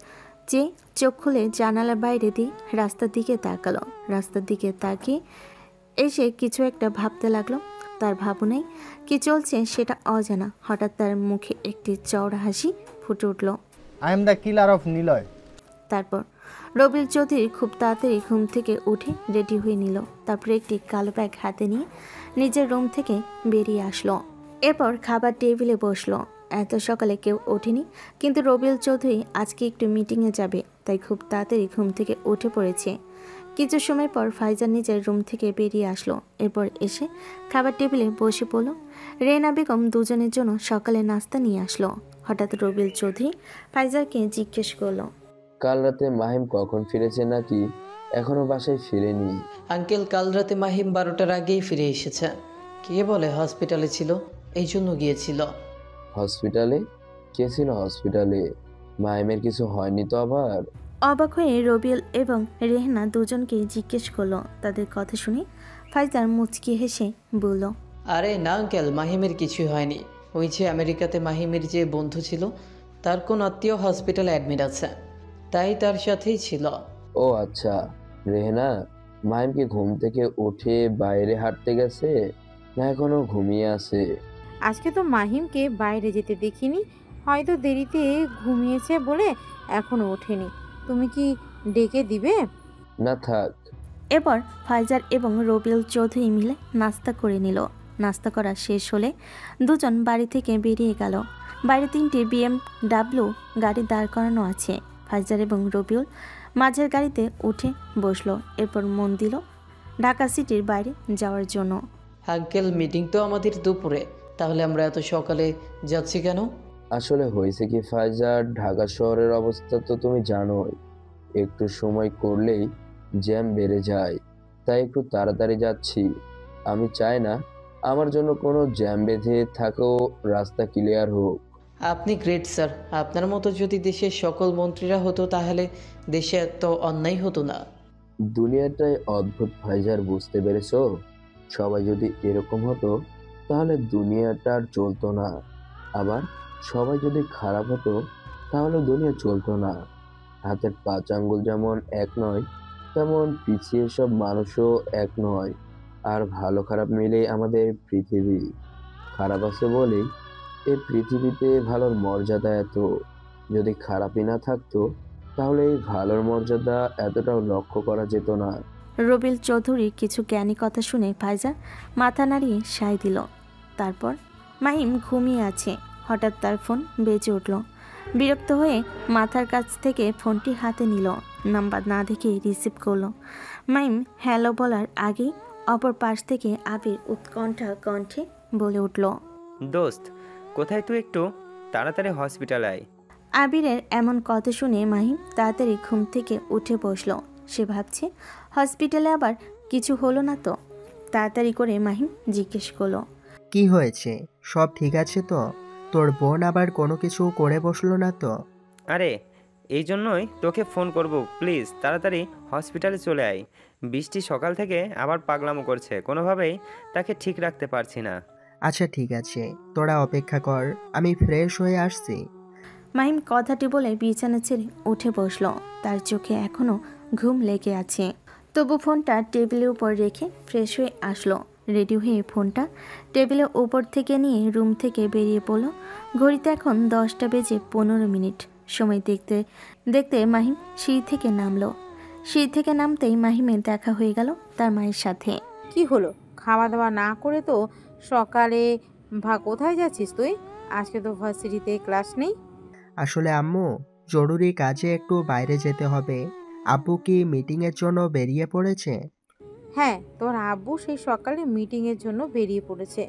যে চোখ খুলে জানালার বাইরে দিয়ে রাস্তার দিকে তাকালো। রাস্তার দিকে তাকিয়ে এসে কিছু একটা ভাবতে লাগলো। তার ভাবনায় কি চলছে সেটা অজানা। হঠাৎ তার মুখে একটি চওড়া হাসি ফুটে উঠল। I am the killer of Niloy. তারপর রবিউল চৌধুরী খুব তাড়াতাড়ি ঘুম থেকে উঠে রেডি হয়ে নিল। তারপর একটি কালো ব্যাগ হাতে নিয়ে নিজের রুম থেকে বেরিয়ে আসলো। এরপর খাবার টেবিলে বসলো। এত সকালে কেউ ওঠেনি, কিন্তু রবিউল চৌধুরী আজকে একটু মিটিংয়ে যাবে, তাই খুব তাড়াতাড়ি ঘুম থেকে উঠে পড়েছে। কিছু সময় পর ফাইজার নিজের রুম থেকে বেরিয়ে আসলো। এরপর এসে খাবার টেবিলে বসে পড়ল। রেনা বেগম দুজনের জন্য সকালে নাস্তা নিয়ে আসলো। হঠাৎ রবিউল চৌধুরী ফাইজারকে জিজ্ঞেস করলো, কাল রাতে মাহিম কখন ফিরেছে নাকি এখনো বাসায় ফিরেনি? আঙ্কেল, কাল রাতে মাহিম 12টার আগেই ফিরে এসেছে। কে বলে হসপিটালে ছিল, এই জন্য গিয়েছিল। হসপিটালে? কে ছিল হসপিটালে? মাহিমের কিছু হয়নি তো আবার? অবাক হয়ে রবিউল এবং রেহনা দুজনকে জিজ্ঞেস করলো। তাদের কথা শুনে ফাইজার মুচকি হেসে বলল, আরে না আঙ্কেল, মাহিমের কিছুই হয়নি। ওই যে আমেরিকাতে মাহিমের যে বন্ধু ছিল, তার কোন আত্মীয় হসপিটালে অ্যাডমিট আছে, তাই তার সাথেই ছিল। ও আচ্ছা। রেহনা, মাহিম কি ঘুম থেকে উঠে বাইরে হাঁটতে গেছে না এখনো ঘুমিয়ে আছে? আজকে তো মাহিমকে বাইরে যেতে দেখিনি, হয়তো দেরিতে ঘুমিয়েছে বলে এখনো ওঠেনি। তুমি কি ডেকে দিবে? না থাক। এরপর ফাইজার এবং রবিউল চৌধুরী মিলে নাস্তা করে নিল। নাস্তা করা শেষ হলে দুজন বাড়ি থেকে বেরিয়ে গেল। বাইরে 3টি BMW গাড়ি দাঁড় করানো আছে। ফাইজার এবং রবিউল মাঝের গাড়িতে উঠে বসলো। এরপর মন দিল ঢাকা সিটির বাইরে যাওয়ার জন্য। আঙ্কেল, মিটিং তো আমাদের দুপুরে, তাহলে আমরা এত সকালে যাচ্ছি কেন? আসলে হয়েছে কি ফাইজার, ঢাকা শহরের অবস্থা তো তুমি জানোই। একটু সময় করলেই জ্যাম বেড়ে যায়, তাই একটু তাড়াতাড়ি যাচ্ছি। আমি চাই না আমার জন্য কোনো জ্যাম বেঁধে থাকেও, রাস্তা ক্লিয়ার হোক। আপনি গ্রেট স্যার। আপনার মতো যদি দেশের সকল মন্ত্রীরা হতো তাহলে দেশে এত অন্যায় হতো না। দুনিয়াটাই অদ্ভুত ফাইজার, বুঝতে পেরেছো? সবাই যদি এরকম হতো তাহলে দুনিয়াটা আর চলতো না। আবার সবাই যদি খারাপ হতো তাহলে দুনিয়া চলতো না। হাতের 5 আঙ্গুল যেমন এক নয়, তেমন পিছিয়ে সব মানুষও এক নয়। আর ভালো খারাপ মিলেই আমাদের পৃথিবী। খারাপ আছে বলেই এই পৃথিবীতে ভালোর মর্যাদা এত। যদি খারাপই না থাকতো তাহলে এই ভালোর মর্যাদা এতটাও লক্ষ্য করা যেত না। রবিউল চৌধুরীর কিছু জ্ঞানী কথা শুনে ফাইজার মাথা নাড়িয়ে সায় দিল। তারপর মাহিম ঘুমিয়ে আছে। হঠাৎ তার ফোন বেজে উঠল। বিরক্ত হয়ে মাথার কাছ থেকে ফোনটি হাতে নিল। নাম্বার না দেখে রিসিভ করলো। মাহিম হ্যালো বলার আগেই অপর পাশ থেকে আবির উৎকণ্ঠা কণ্ঠে বলে উঠল, দোস্ত কোথায় তুই? একটু তাড়াতাড়ি হসপিটাল আয়। আবিরের এমন কথা শুনে মাহিম তাড়াতাড়ি ঘুম থেকে উঠে বসলো। সে ভাবছে হসপিটালে আবার কিছু হলো না তো। তাড়াতাড়ি করে মাহিম জিজ্ঞেস করলো, কি হয়েছে? সব ঠিক আছে তো? তোর বোন আবার কোনো কিছু করে বসলো না তো? আরে এই জন্যই তোকে ফোন করব, প্লিজ তাড়াতাড়ি হসপিটালে চলে আয়। বৃষ্টি সকাল থেকে আবার পাগলামো করছে, কোনোভাবেই তাকে ঠিক রাখতে পারছি না। আচ্ছা ঠিক আছে, তোরা অপেক্ষা কর, আমি ফ্রেশ হয়ে আসছি। মাহিম কথাটি বলে বিছানা ছেড়ে উঠে বসলো। তার চোখে এখনো ঘুম লেগে আছে। তবু ফোনটা টেবিলের উপর রেখে ফ্রেশ হয়ে আসলো। রেডি হয়ে ফোনটা টেবিলের উপর থেকে নিয়ে রুম থেকে বেরিয়ে পড়লো। ঘড়িতে এখন 10:15। সময় দেখতে দেখতে মাহিম সিঁড়ি থেকে নামলো। সিঁড়ি থেকে নামতেই মাহিমের দেখা হয়ে গেল তার মায়ের সাথে। কি হলো? খাওয়া দাওয়া না করে তো সকালে কোথায় যাচ্ছিস তুই? আজকে তো ভার্সিটিতে ক্লাস নেই। আসলে আম্মু, জরুরি কাজে একটু বাইরে যেতে হবে। আব্বু কি মিটিংয়ের জন্য বেরিয়ে পড়েছে? হ্যাঁ, তোর আব্বু সেই সকালে মিটিংয়ের জন্য বেরিয়ে পড়েছে।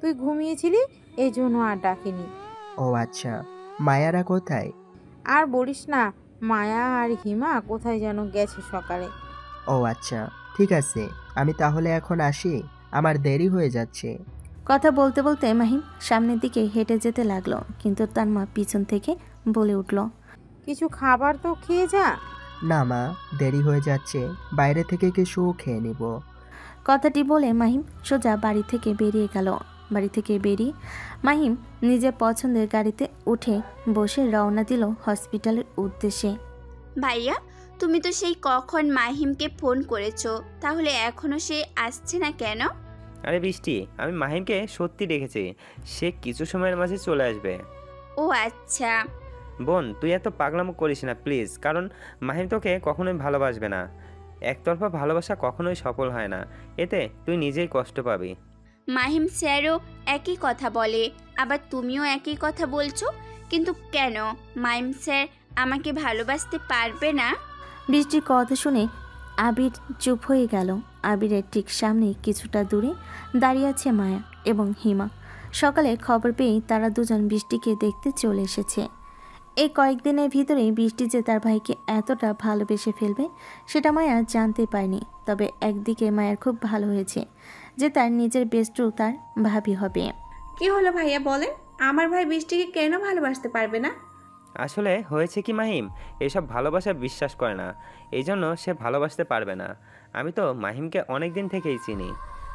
তুই ঘুমিয়েছিলি, এই জন্য আর ডাকিনি। ও আচ্ছা, মায়ারা কোথায়? আর বলিস না, মায়া আর হিমা কোথায় যেন গেছে সকালে। ও আচ্ছা ঠিক আছে, আমি তাহলে এখন আসি, আমার দেরি হয়ে যাচ্ছে। কথা বলতে বলতে মাহিম সামনের দিকে হেঁটে যেতে লাগলো, কিন্তু তার মা পিছন থেকে বলে উঠল, কিছু খাবার তো খেয়ে যা। না মা, দেরি হয়ে যাচ্ছে, বাইরে থেকে কিছু খেয়ে নিব। কথাটি বলে মাহিম সোজা বাড়ি থেকে বেরিয়ে গেল। বাড়ি থেকে বেরিয়ে মাহিম নিজের পছন্দের গাড়িতে উঠে বসে রওনা দিল হসপিটালের উদ্দেশ্যে। ভাইয়া, তুমি তো সেই কখন মাহিমকে ফোন করেছো, তাহলে এখনো সে আসছে না কেন? আরে বৃষ্টি, আমি মাহিমকে সত্যি দেখেছি, সে কিছু সময়ের মাঝে চলে আসবে। ও আচ্ছা। বোন তুই এত পাগলামো করিস না প্লিজ, কারণ মাহিম তোকে কখনোই ভালোবাসবে না। একতরফা ভালোবাসা কখনোই সফল হয় না, এতে তুই নিজেই কষ্ট পাবি। মাহিম স্যারও একই কথা বলে, আবার তুমিও একই কথা বলছো, কিন্তু কেন মাহিম স্যার আমাকে ভালোবাসতে পারবে না? বৃষ্টির কথা শুনে আবির চুপ হয়ে গেল। আবিরের ঠিক সামনে কিছুটা দূরে দাঁড়িয়ে আছে মায়া এবং হিমা। সকালে খবর পেয়ে তারা দুজন বৃষ্টিকে দেখতে চলে এসেছে। এই কয়েকদিনের ভিতরেই বৃষ্টি যে তার ভাইকে এতটা ভালোবেসে ফেলবে সেটা মায়া জানতে পারেনি। তবে একদিকে মায়ের খুব ভালো হয়েছে যে তার নিজের বেস্টও তার ভাবি হবে। কি হলো ভাইয়া বলেন, আমার ভাই বৃষ্টিকে কেন ভালোবাসতে পারবে না? আসলে হয়েছে কি, মাহিম এসব ভালোবাসা বিশ্বাস করে না, এই জন্য সে ভালোবাসতে পারবে না। আমি তো মাহিমকে অনেক দিন থেকেই চিনি,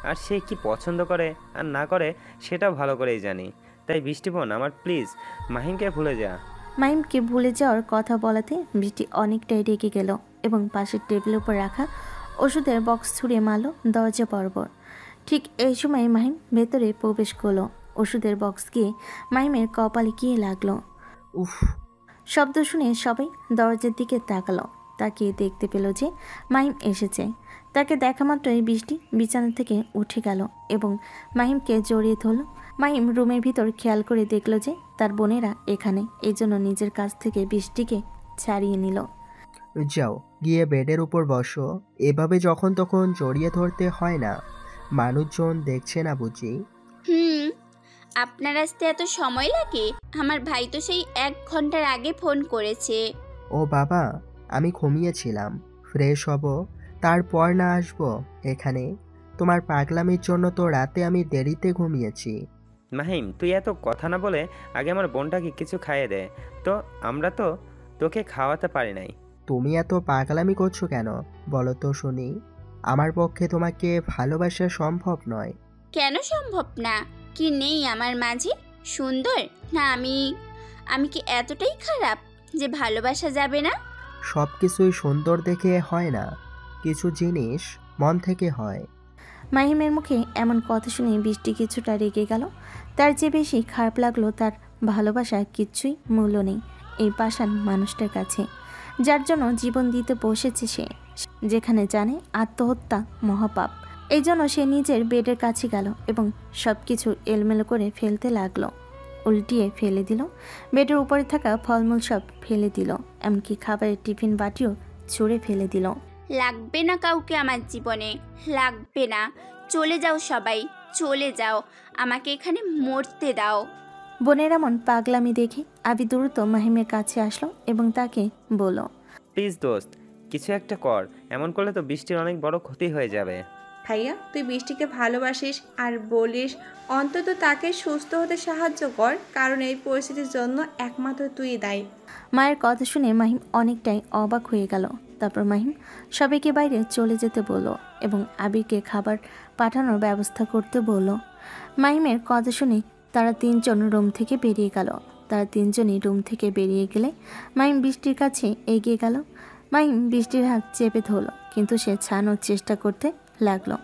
আর সে কি পছন্দ করে আর না করে সেটাও ভালো করেই জানি। তাই বৃষ্টি বোন, আমার প্লিজ মাহিমকে ভুলে যা। মাহিমকে ভুলে যাওয়ার কথা বলাতে বৃষ্টি অনেকটাই রেগে গেল এবং পাশের টেবিলের উপর রাখা ওষুধের বক্স ছুঁড়ে মারল দরজা বরাবর। ঠিক এই সময় মাহিম ভেতরে প্রবেশ করলো। ওষুধের বক্স গিয়ে মাহিমের কপালে গিয়ে লাগলো। উফ! শব্দ শুনে সবাই দরজার দিকে তাকালো। তাকিয়ে দেখতে পেল যে মাহিম এসেছে। তাকে দেখা মাত্রই বৃষ্টি বিছানা থেকে উঠে গেল এবং মাহিমকে জড়িয়ে ধরল। মাহিম রুমের ভিতর খেয়াল করে দেখল যে তার বোনেরা এখানে, এই জন্য নিজের কাছ থেকে বৃষ্টিকে ছাড়িয়ে নিল। যাও গিয়ে বেডের উপর বসো, এভাবে যখন তখন জড়িয়ে ধরতে হয় না, মানুষজন দেখছে না বুঝি? আপনার আসতে এত সময় লাগে? আমার ভাই তো সেই 1 ঘন্টার আগে ফোন করেছে। ও বাবা, আমি ঘুমিয়েছিলাম, ফ্রেশ হব তারপর না আসবো এখানে? তোমার পাগলামির জন্য তো রাতে আমি দেরিতে ঘুমিয়েছি। মাহিম তুই এত কথা না বলে আগে আমার বোনটাকে কিছু খাইয়ে দে তো, আমরা তো তোকে খাওয়াতে পারি নাই। তুমি এত পাগলামি করছো কেন বলো তো শুনি? আমার পক্ষে তোমাকে ভালোবাসা সম্ভব নয়। কেন সম্ভব না? কি নেই আমার মাঝে? সুন্দর না আমি কি এতটাই খারাপ যে ভালোবাসা যাবে না? সব কিছুই সুন্দর দেখে হয় না, কিছু জিনিস মন থেকে হয়। মাহিমের মুখে এমন কথা শুনে বৃষ্টি কিছুটা রেগে গেল। তার যে বেশি খারাপ লাগলো তার ভালোবাসার কিচ্ছুই মূল্য নেই এই পাষাণ মানুষটার কাছে, যার জন্য জীবন দিতে বসেছে সে, যেখানে জানে আত্মহত্যা মহাপাপ। এই জন্য সে নিজের বেডের কাছে গেল এবং সব কিছু এলোমেলো করে ফেলতে লাগলো। উল্টিয়ে ফেলে দিল, বেডের উপরে থাকা ফলমূল সব ফেলে দিল, এমনকি খাবারের টিফিন বাটিও ছুঁড়ে ফেলে দিল। লাগবে না কাউকে আমার জীবনে, লাগবে না। চলে যাও সবাই, চলে যাও, আমাকে এখানে মরতে দাও। বোনের এমন পাগলামি দেখে আবি দ্রুত মাহিমের কাছে আসলো এবং তাকে বলল, প্লিজ দোস্ত, কিছু একটা কর, এমন করলে তো বৃষ্টির অনেক বড় ক্ষতি হয়ে যাবে। ভাইয়া, তুই বৃষ্টিকে ভালোবাসিস আর বলিস অন্তত তাকে সুস্থ হতে সাহায্য কর, কারণ এই পরিস্থিতির জন্য একমাত্র তুই দায়ী। মায়ের কথা শুনে মাহিম অনেকটাই অবাক হয়ে গেল। তারপর মাহিম সবাইকে বাইরে চলে যেতে বলল এবং আবিরকে খাবার পাঠানোর ব্যবস্থা করতে বলল। মাহিমের কথা শুনে তারা তিনজন রুম থেকে বেরিয়ে গেল। তারা তিনজনই রুম থেকে বেরিয়ে গেলে মাহিম বৃষ্টির কাছে এগিয়ে গেল। মাহিম বৃষ্টির হাত চেপে ধরল, কিন্তু সে ছাড়ানোর চেষ্টা করতে লাগলো।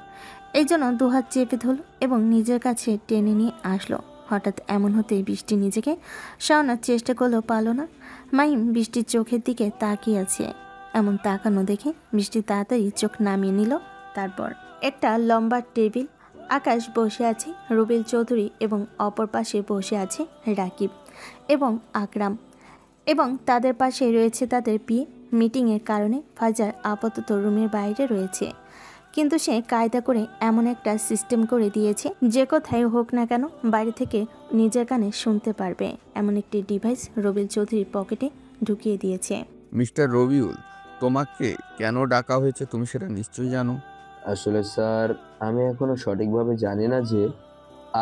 এই জন্য দুহাত চেপে ধরল এবং নিজের কাছে টেনে নিয়ে আসলো। হঠাৎ এমন হতেই বৃষ্টি নিজেকে সরানোর চেষ্টা করলেও পারল না। মাহিম বৃষ্টির চোখের দিকে তাকিয়ে আছে। এমন তাকানো দেখে বৃষ্টি তাড়াতাড়ি চোখ নামিয়ে নিল। তারপর একটা লম্বা টেবিল, আকাশ বসে আছে, রবিল চৌধুরী এবং অপর পাশে বসে আছে রাকিব এবং আকরাম, এবং তাদের পাশে রয়েছে তাদের বিয়ে। মিটিংয়ের কারণে ফাজার আপাতত রুমের বাইরে রয়েছে, কিন্তু সে কায়দা করে এমন একটা সিস্টেম করে দিয়েছে যে কোথায় হোক না কেন বাইরে থেকে নিজের কানে শুনতে পারবে। এমন একটি ডিভাইস রবিল চৌধুরীর পকেটে ঢুকিয়ে দিয়েছে। মিস্টার রবিউল, তোমাকে কেন ডাকা হয়েছে তুমি সেটা নিশ্চয়ই জানো। আসলে স্যার, আমি এখনো সঠিকভাবে জানি না যে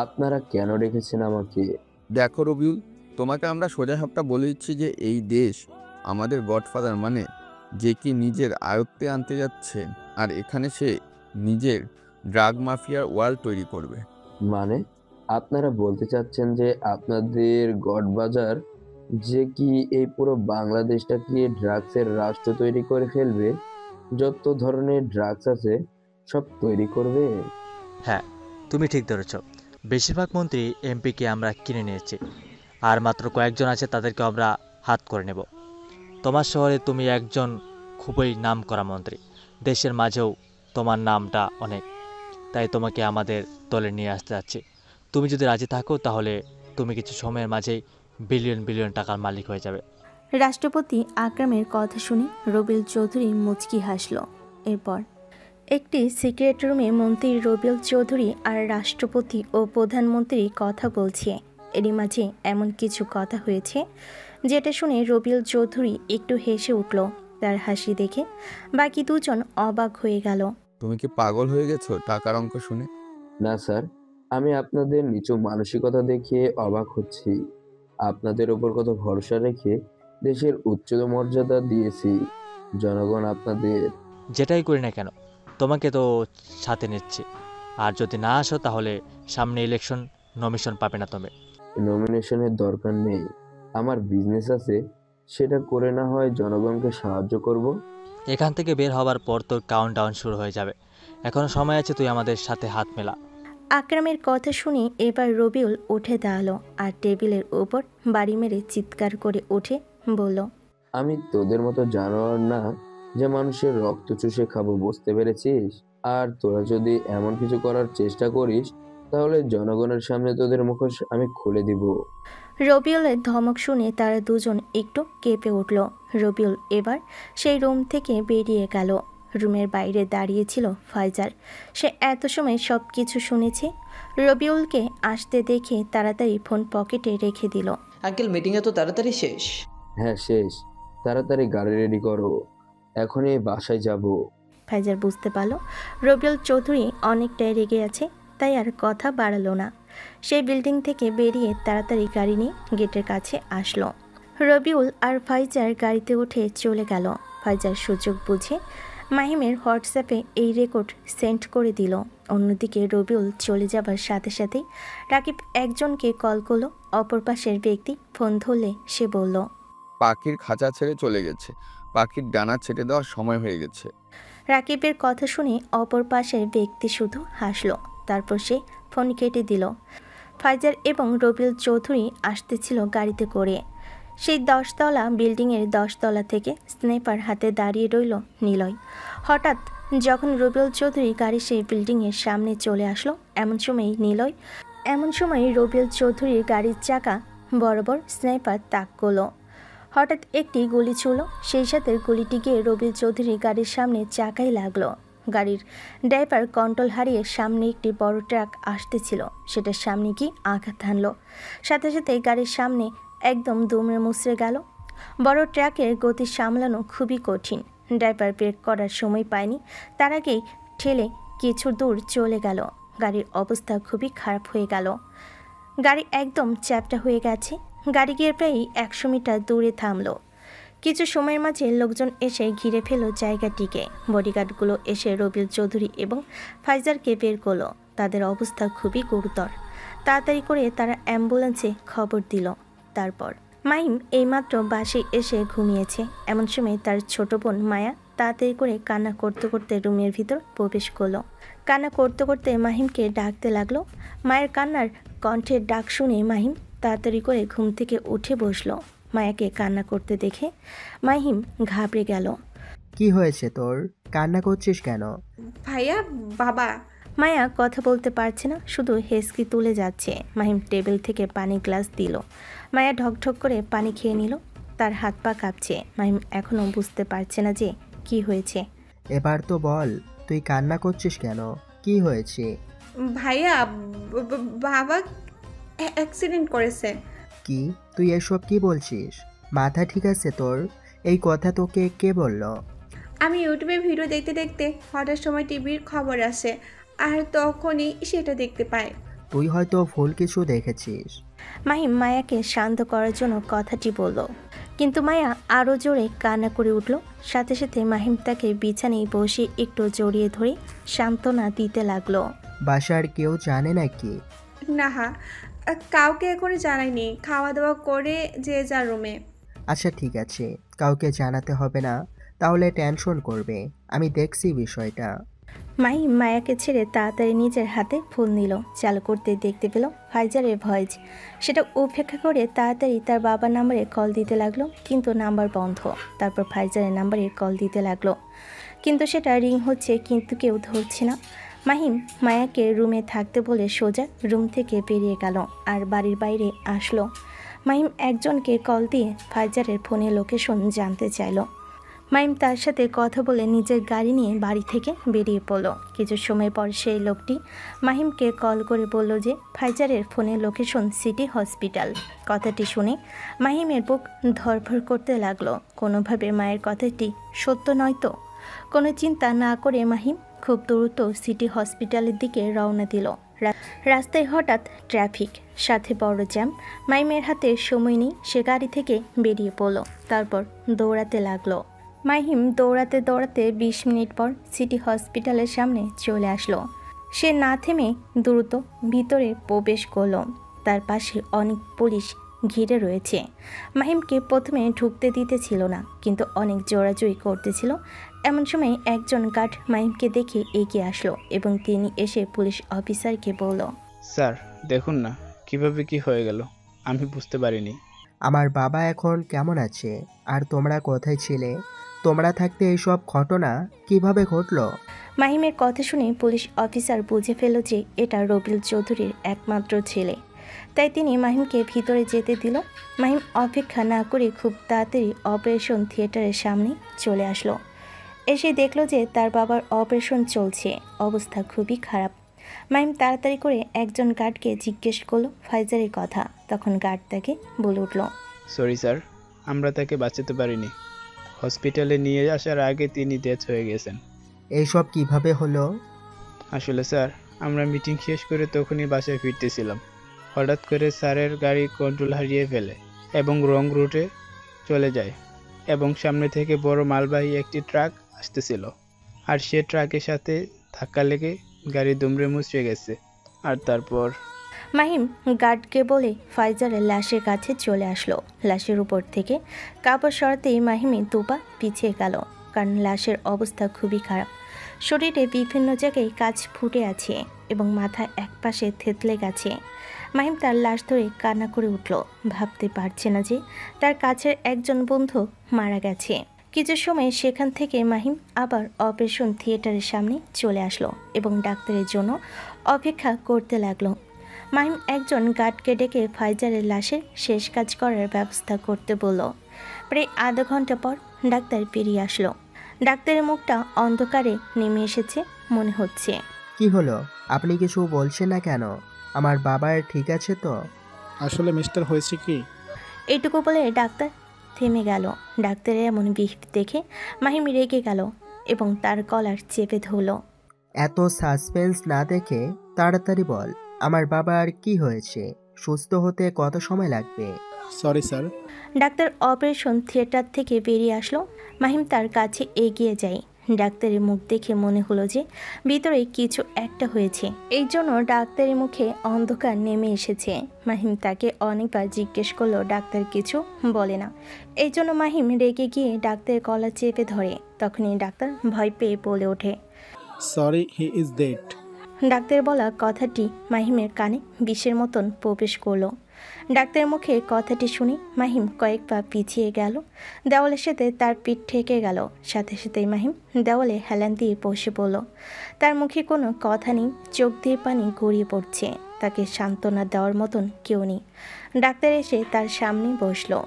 আপনারা কেন রেখেছেন আমাকে। দেখো রবিউল, তোমাকে আমরা সোজা সাপটা বলে দিচ্ছি যে এই দেশ আমাদের গডফাদার, মানে যে কি নিজের আয়ত্তে আনতে যাচ্ছে, আর এখানে সে নিজের ড্রাগ মাফিয়ার ওয়ার্ল্ড তৈরি করবে। মানে আপনারা বলতে চাচ্ছেন যে আপনাদের গডবাজার যে কি এই পুরো বাংলাদেশটাকে ড্রাগসের রাষ্ট্র তৈরি করে ফেলবে, যত ধরনের ড্রাগস আছে সব তৈরি করবে? হ্যাঁ, তুমি ঠিক ধরেছ। বেশিরভাগ মন্ত্রী এমপিকে আমরা কিনে নিয়েছি, আর মাত্র কয়েকজন আছে তাদেরকে আমরা হাত করে নেব। তোমার শহরে তুমি একজন খুবই নামকরা মন্ত্রী, দেশের মাঝেও তোমার নামটা অনেক, তাই তোমাকে আমাদের দলে নিয়ে আসতে যাচ্ছি। তুমি যদি রাজি থাকো তাহলে তুমি কিছু সময়ের মাঝেই বিলিয়ন বিলিয়ন টাকার মালিক হয়ে যাবে। রাষ্ট্রপতি আকরামের কথা শুনে রবিল চৌধুরী মুচকি হাসল। এরপর একটি সিক্রেট রুমে মন্ত্রী রবিল চৌধুরী আর রাষ্ট্রপতি ও প্রধানমন্ত্রী কথা বলছে। এরই মাঝে এমন কিছু কথা হয়েছে যেটা শুনে রবিল চৌধুরী একটু হেসে উঠল। তার হাসি দেখে বাকি দুজন অবাক হয়ে গেল। তুমি কি পাগল হয়ে গেছো টাকার অঙ্ক শুনে? না স্যার, আমি আপনাদের নিচু মানসিকতা দেখিয়ে অবাক হচ্ছি। আপনাদের ওপর কত ভরসা রেখে দেশের উচ্চ মর্যাদা দিয়েছি। জনগণ আপনাদের যেটাই করি না কেন তোমাকে তো সাথে নিচ্ছি, আর যদি না আসো তাহলে সামনে ইলেকশন নমিনেশন পাবে না তুমি। নমিনেশনের দরকার নেই, আমার বিজনেস আছে, সেটা করে না হয় জনগণকে সাহায্য করব। এখান থেকে বের হওয়ার পর তোর কাউন্টডাউন শুরু হয়ে যাবে, এখনো সময় আছে, তুই আমাদের সাথে হাত মেলা। আকরামের কথা শুনে এবার রবিউল উঠে দাঁড়ালো আর টেবিলের উপর বাড়ি মেরে চিৎকার করে উঠে বলল, আমি তোদের মতো জানোয়ার না যে মানুষের রক্ত চুষে খাবো, বুঝতে পেরেছিস? আর তোরা যদি এমন কিছু করার চেষ্টা করিস তাহলে জনগণের সামনে তোদের মুখোশ আমি খুলে দিব। রবিউলের ধমক শুনে তারা দুজন একটু কেঁপে উঠল। রবিউল এবার সেই রুম থেকে বেরিয়ে গেল। রুমের বাইরে দাঁড়িয়েছিল ফাইজার। সে এত সময় সব কিছু শুনেছে। রবিউলকে আসতে দেখে তাড়াতাড়ি ফোন পকেটে রেখে দিল। আঙ্কেল, মিটিংয়ে তো তাড়াতাড়ি শেষ। হ্যাঁ শেষ, তাড়াতাড়ি গাড়ি রেডি করো, এখনই বাসায় যাব। ফাইজার বুঝতে পারল রবিউল চৌধুরী অনেকটাই রেগে আছে, তাই আর কথা বাড়ালো না। সেই বিল্ডিং থেকে বেরিয়ে তাড়াতাড়ি গাড়ি নিয়ে গেটের কাছে আসলো। রবিউল আর ফাইজার গাড়িতে উঠে চলে গেল। ফাইজার সুযোগ বুঝে মাহিমের হোয়াটসঅ্যাপে এই রেকর্ড সেন্ড করে দিল। অন্যদিকে রবিউল চলে যাবার সাথে সাথেই রাকিব একজনকে কল করলো। অপর পাশের ব্যক্তি ফোন ধরলে সে বলল, পাখির খাঁচা ছেড়ে চলে গেছে, পাখির ডানা ছেড়ে দেওয়ার সময় হয়ে গেছে। রাকিবের কথা শুনে অপর পাশের ব্যক্তি শুধু হাসলো। তারপর সে ফোন কেটে দিল। ফাইজার এবং রবিউল চৌধুরী আসতেছিল গাড়িতে করে। সেই 10 তলা বিল্ডিংয়ের 10 তলা থেকে স্নাইপার হাতে দাঁড়িয়ে রইল নিলয়। হঠাৎ যখন রবিউল চৌধুরী গাড়ি সেই বিল্ডিংয়ের সামনে চলে আসলো, এমন সময় রবিউল চৌধুরীর গাড়ির চাকা বরাবর স্নাইপার তাক করলো। হঠাৎ একটি গুলি ছুড়ল, সেই সাথে গুলিটি গিয়ে রবিউল চৌধুরী গাড়ির সামনে চাকাই লাগলো। গাড়ির ড্রাইভার কন্ট্রোল হারিয়ে সামনে একটি বড় ট্রাক আসতেছিল, সেটার সামনে গিয়ে আঘাত হানলো। সাথে সাথে গাড়ির সামনে একদম দুমড়ে মুচড়ে গেল। বড় ট্রাকের গতি সামলানো খুবই কঠিন। ড্রাইভার ব্রেক করার সময় পায়নি, তার আগেই ঠেলে কিছু দূর চলে গেল। গাড়ির অবস্থা খুবই খারাপ হয়ে গেল। গাড়ি একদম চ্যাপ্টা হয়ে গেছে। গাড়ি গিয়ে প্রায় 100 মিটার দূরে থামলো। কিছু সময়ের মাঝে লোকজন এসে ঘিরে ফেলল জায়গাটিকে। বডিগার্ডগুলো এসে রবিউল চৌধুরী এবং ফাইজারকে বের করলো। তাদের অবস্থা খুবই গুরুতর। তাড়াতাড়ি করে তারা অ্যাম্বুলেন্সে খবর দিল। তারপর মাহিম এইমাত্র বাসে এসে ঘুমিয়েছে। এমন সময় তার ছোট বোন মায়া তাড়াতাড়ি করে কান্না করতে করতে রুমের ভিতর প্রবেশ করলো। কান্না করতে করতে মাহিমকে ডাকতে লাগলো। মায়ের কান্নার কণ্ঠের ডাক শুনে মাহিম তাড়াতাড়ি করে ঘুম থেকে উঠে বসলো। মায়াকে কান্না করতে দেখে মাহিম ঘাবড়ে গেল। কি হয়েছে তোর? কান্না করছিস কেন? ভাইয়া, বাবা। মায়া কথা বলতে পারছে না, শুধু হেসকি তুলে যাচ্ছে। মাহিম টেবিল থেকে পানি গ্লাস দিল। মায়া ঢকঢক করে পানি খেয়ে নিল। তার হাত পা কাঁপছে। মাহিম এখনও বুঝতে পারছে না যে কি হয়েছে। এবার তো বল, তুই কান্না করছিস কেন? কি হয়েছে? ভাইয়া, বাবা অ্যাক্সিডেন্ট করেছে। কি? তুই এসব কি বলছিস? মাথা ঠিক আছে তোর? এই কথা তোকে কে বলল? আমি ইউটিউবে ভিডিও দেখতে দেখতে হঠাৎ সময় টিভির খবর আসে, আর তখনই সেটা দেখতে পাই। তুই হয়তো ভুল কিছু দেখেছিস। মাহিম মায়াকে শান্ত করার জন্য কথাটি বলল, কিন্তু মায়া আরও জোরে কান্না করে উঠল। সাথে সাথে মাহিম তাকে বিছানায় বসে একটু জড়িয়ে ধরে সান্ত্বনা দিতে লাগলো। বাসার কেউ জানে নাকি? না, কাউকে এখনো জানাইনি। খাওয়া দাওয়া করে যে যার রুমে। আচ্ছা ঠিক আছে, কাউকে জানাতে হবে না, তাহলে টেনশন করবে। আমি দেখছি বিষয়টা। মাহিম মায়াকে ছেড়ে তাড়াতাড়ি নিজের হাতে ফোন নিল। চালু করতে দেখতে পেল ফাইজারের ভয়েস। সেটা উপেক্ষা করে তাড়াতাড়ি তার বাবার নাম্বারে কল দিতে লাগলো, কিন্তু নাম্বার বন্ধ। তারপর ফাইজারের নাম্বারে কল দিতে লাগলো, কিন্তু সেটা রিং হচ্ছে, কিন্তু কেউ ধরছে না। মাহিম মায়াকে রুমে থাকতে বলে সোজা রুম থেকে বেরিয়ে গেল আর বাড়ির বাইরে আসলো। মাহিম একজনকে কল দিয়ে ফাইজারের ফোনে লোকেশন জানতে চাইল। মাহিম তার সাথে কথা বলে নিজের গাড়ি নিয়ে বাড়ি থেকে বেরিয়ে পড়ল। কিছু সময় পর সেই লোকটি মাহিমকে কল করে বলল যে ফাইজারের ফোনে লোকেশন সিটি হসপিটাল। কথাটি শুনে মাহিমের বুক ধড়ফড় করতে লাগলো। কোনোভাবে মায়ের কথাটি সত্য নয় তো? কোনো চিন্তা না করে মাহিম খুব দ্রুত সিটি হসপিটালের দিকে রওনা দিল। রাস্তায় হঠাৎ ট্রাফিক, সাথে বড় জ্যাম। মাহিমের হাতে সময় নেই, সে গাড়ি থেকে বেরিয়ে পড়ল। তারপর দৌড়াতে লাগলো। মাহিম দৌড়াতে দৌড়াতে 20 মিনিট পর সিটি হসপিটালের সামনে চলে আসলো। সে না থেমে দ্রুত ভিতরে প্রবেশ করলো। তার পাশে অনেক পুলিশ ঘিরে রয়েছে। মাহিমকে প্রথমে ঢুকতে দিতেছিল না, কিন্তু অনেক জোরাজুরি করতেছিল। এমন সময় একজন গার্ড মাহিমকে দেখে এগিয়ে আসলো এবং তিনি এসে পুলিশ অফিসারকে বলল, স্যার দেখুন না কিভাবে কি হয়ে গেল, আমি বুঝতে পারিনি। আমার বাবা এখন কেমন আছে? আর তোমরা কোথায় ছিলে? তোমরা থাকতে এইসব ঘটনা কিভাবে ঘটলো? মাহিমের কথা শুনে পুলিশ অফিসার বুঝে ফেলল যে এটা রবিউল চৌধুরীর একমাত্র ছেলে, তাই তিনি মাহিমকে ভিতরে যেতে দিল। মাহিম অপেক্ষা না করে খুব তাড়াতাড়ি অপারেশন থিয়েটারের সামনে চলে আসলো। এসে দেখলো যে তার বাবার অপারেশন চলছে, অবস্থা খুবই খারাপ। মাহিম তাড়াতাড়ি করে একজন গার্ডকে জিজ্ঞেস করলো ফাইজারের কথা। তখন গার্ড তাকে বলে উঠল, সরি স্যার, আমরা তাকে বাঁচাতে পারিনি। হসপিটালে নিয়ে আসার আগে তিনি ডেথ হয়ে গেছেন। এইসব কিভাবে হলো? আসলে স্যার, আমরা মিটিং শেষ করে তখনই বাসায় ফিরতেছিলাম। হঠাৎ করে স্যারের গাড়ি কন্ট্রোল হারিয়ে ফেলে এবং রং রুটে চলে যায়, এবং সামনে থেকে বড় মালবাহী একটি ট্রাক আসতেছিল, আর সে ট্রাকের সাথে ধাক্কা লেগে গাড়ি দুমড়ে মুচড়ে গেছে। আর তারপর মাহিম গার্ডকে বলে ফাইজারের লাশের কাছে চলে আসলো। লাশের উপর থেকে কাপড় সরাতেই মাহিমি দুপা পিছিয়ে গেল, কারণ লাশের অবস্থা খুবই খারাপ। শরীরে বিভিন্ন জায়গায় কাজ ফুটে আছে এবং মাথা একপাশে থেতলে গেছে। মাহিম তার লাশ ধরে কান্না করে উঠল। ভাবতে পারছে না যে তার কাছের একজন বন্ধু মারা গেছে। কিছু সময় সেখান থেকে মাহিম আবার অপারেশন থিয়েটারের সামনে চলে আসলো এবং ডাক্তারের জন্য অপেক্ষা করতে লাগলো। মাহিম একজন গার্ডকে ডেকে ফাইজারের লাশের শেষ কাজ করার ব্যবস্থা করতে বলল। প্রায় আধা ঘন্টা পর ডাক্তার বেরিয়ে আসলো। ডাক্তারের মুখটা অন্ধকারে নেমে এসেছে মনে হচ্ছে। কি হলো, আপনি কিছু বলছেন না কেন? আমার বাবার ঠিক আছে তো? আসলে মিস্টার হয়েছে কি? এইটুকু বলে ডাক্তার থেমে গেল। ডাক্তারের এমন বিষ দেখে মাহিম রেগে গেল এবং তার কলার চেপে ধরল। এত সাসপেন্স না দেখে তাড়াতাড়ি বল, আমার বাবার কি হয়েছে? সুস্থ হতে কত সময় লাগবে? Sorry sir. Doctor operation theatre থেকে বেরিয়ে আসলো। মাহিম তার কাছে এগিয়ে যায়। ডাক্তারের মুখ দেখে মনে হলো যে ভিতরে কিছু একটা হয়েছে। এই জন্য ডাক্তারের মুখে অন্ধকার নেমে এসেছে। মাহিম তাকে অনেকবার জিজ্ঞেস করলো, ডাক্তার কিছু বলে না। এই জন্য মাহিম রেগে গিয়ে ডাক্তারের কলার চেপে ধরে। তখনই ডাক্তার ভয় পেয়ে বলে ওঠে, sorry, he is dead. Doctor বলা কথাটি মাহিমের কানে বিষের মতন প্রবেশ করলো। ডাক্তারের মুখে কথাটি শুনে মাহিম কয়েক পা পিছিয়ে গেল। দেওয়ালের সাথে তার পিঠ ঠেকে গেল। সাথে সাথেই মাহিম দেওয়ালে হেলান দিয়ে বসে পড়ল। তার মুখে কোনো কথা নেই, চোখ দিয়ে পানি গড়িয়ে পড়ছে। তাকে সান্ত্বনা দেওয়ার মতন কেউ নেই। ডাক্তার এসে তার সামনে বসলো।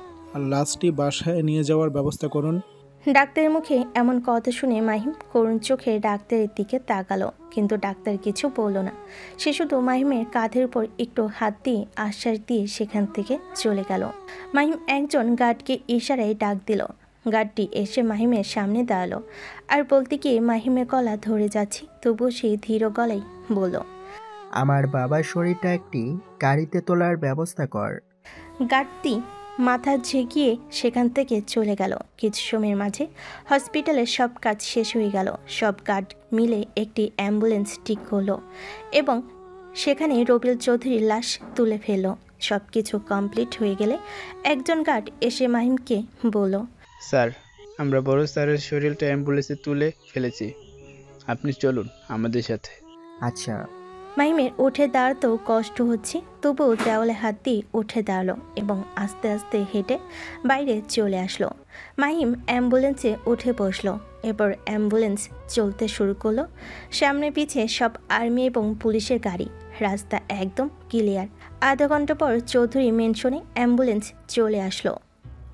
লাশটি বাসায় নিয়ে যাওয়ার ব্যবস্থা করুন। ডাক্তারের মুখে এমন কথা শুনে মাহিম করুণ চোখে ডাক্তারের দিকে তাকালো, কিন্তু ডাক্তার কিছু বলল না। সে শুধু মাহিমের কাঁধের উপর একটু হাত দিয়ে আশ্বাস দিয়ে সেখান থেকে চলে গেল। মাহিম একজন গার্ডকে ইশারায় ডাক দিল। গার্ডটি এসে মাহিমের সামনে দাঁড়ালো। আর বলতে গিয়ে মাহিমের গলা ধরে যাচ্ছে, তবুও সে ধীর গলায় বলল, আমার বাবার শরীরটা একটি গাড়িতে তোলার ব্যবস্থা কর। গার্ডটি মাথা ঝেঁকিয়ে সেখান থেকে চলে গেল। কিছু সময়ের মাঝে হসপিটালের সব কাজ শেষ হয়ে গেল। সব গার্ড মিলে একটি অ্যাম্বুলেন্স ঠিক হলো এবং সেখানে রবিউল চৌধুরীর লাশ তুলে ফেলল। সব কিছু কমপ্লিট হয়ে গেলে একজন গার্ড এসে মাহিমকে বলল, স্যার, আমরা বড় স্যারের শরীরটা অ্যাম্বুলেন্সে তুলে ফেলেছি, আপনি চলুন আমাদের সাথে। আচ্ছা। মাহিমের উঠে দাঁড়াতেও কষ্ট হচ্ছে, তবুও দেওয়ালে হাত দিয়ে উঠে দাঁড়ালো এবং আস্তে আস্তে হেঁটে বাইরে চলে আসলো। মাহিম অ্যাম্বুলেন্সে উঠে বসলো। এরপর অ্যাম্বুলেন্স চলতে শুরু করলো। সামনে পিছে সব আর্মি এবং পুলিশের গাড়ি। রাস্তা একদম ক্লিয়ার। আধা ঘন্টা পর চৌধুরী মেনশনে অ্যাম্বুলেন্স চলে আসলো।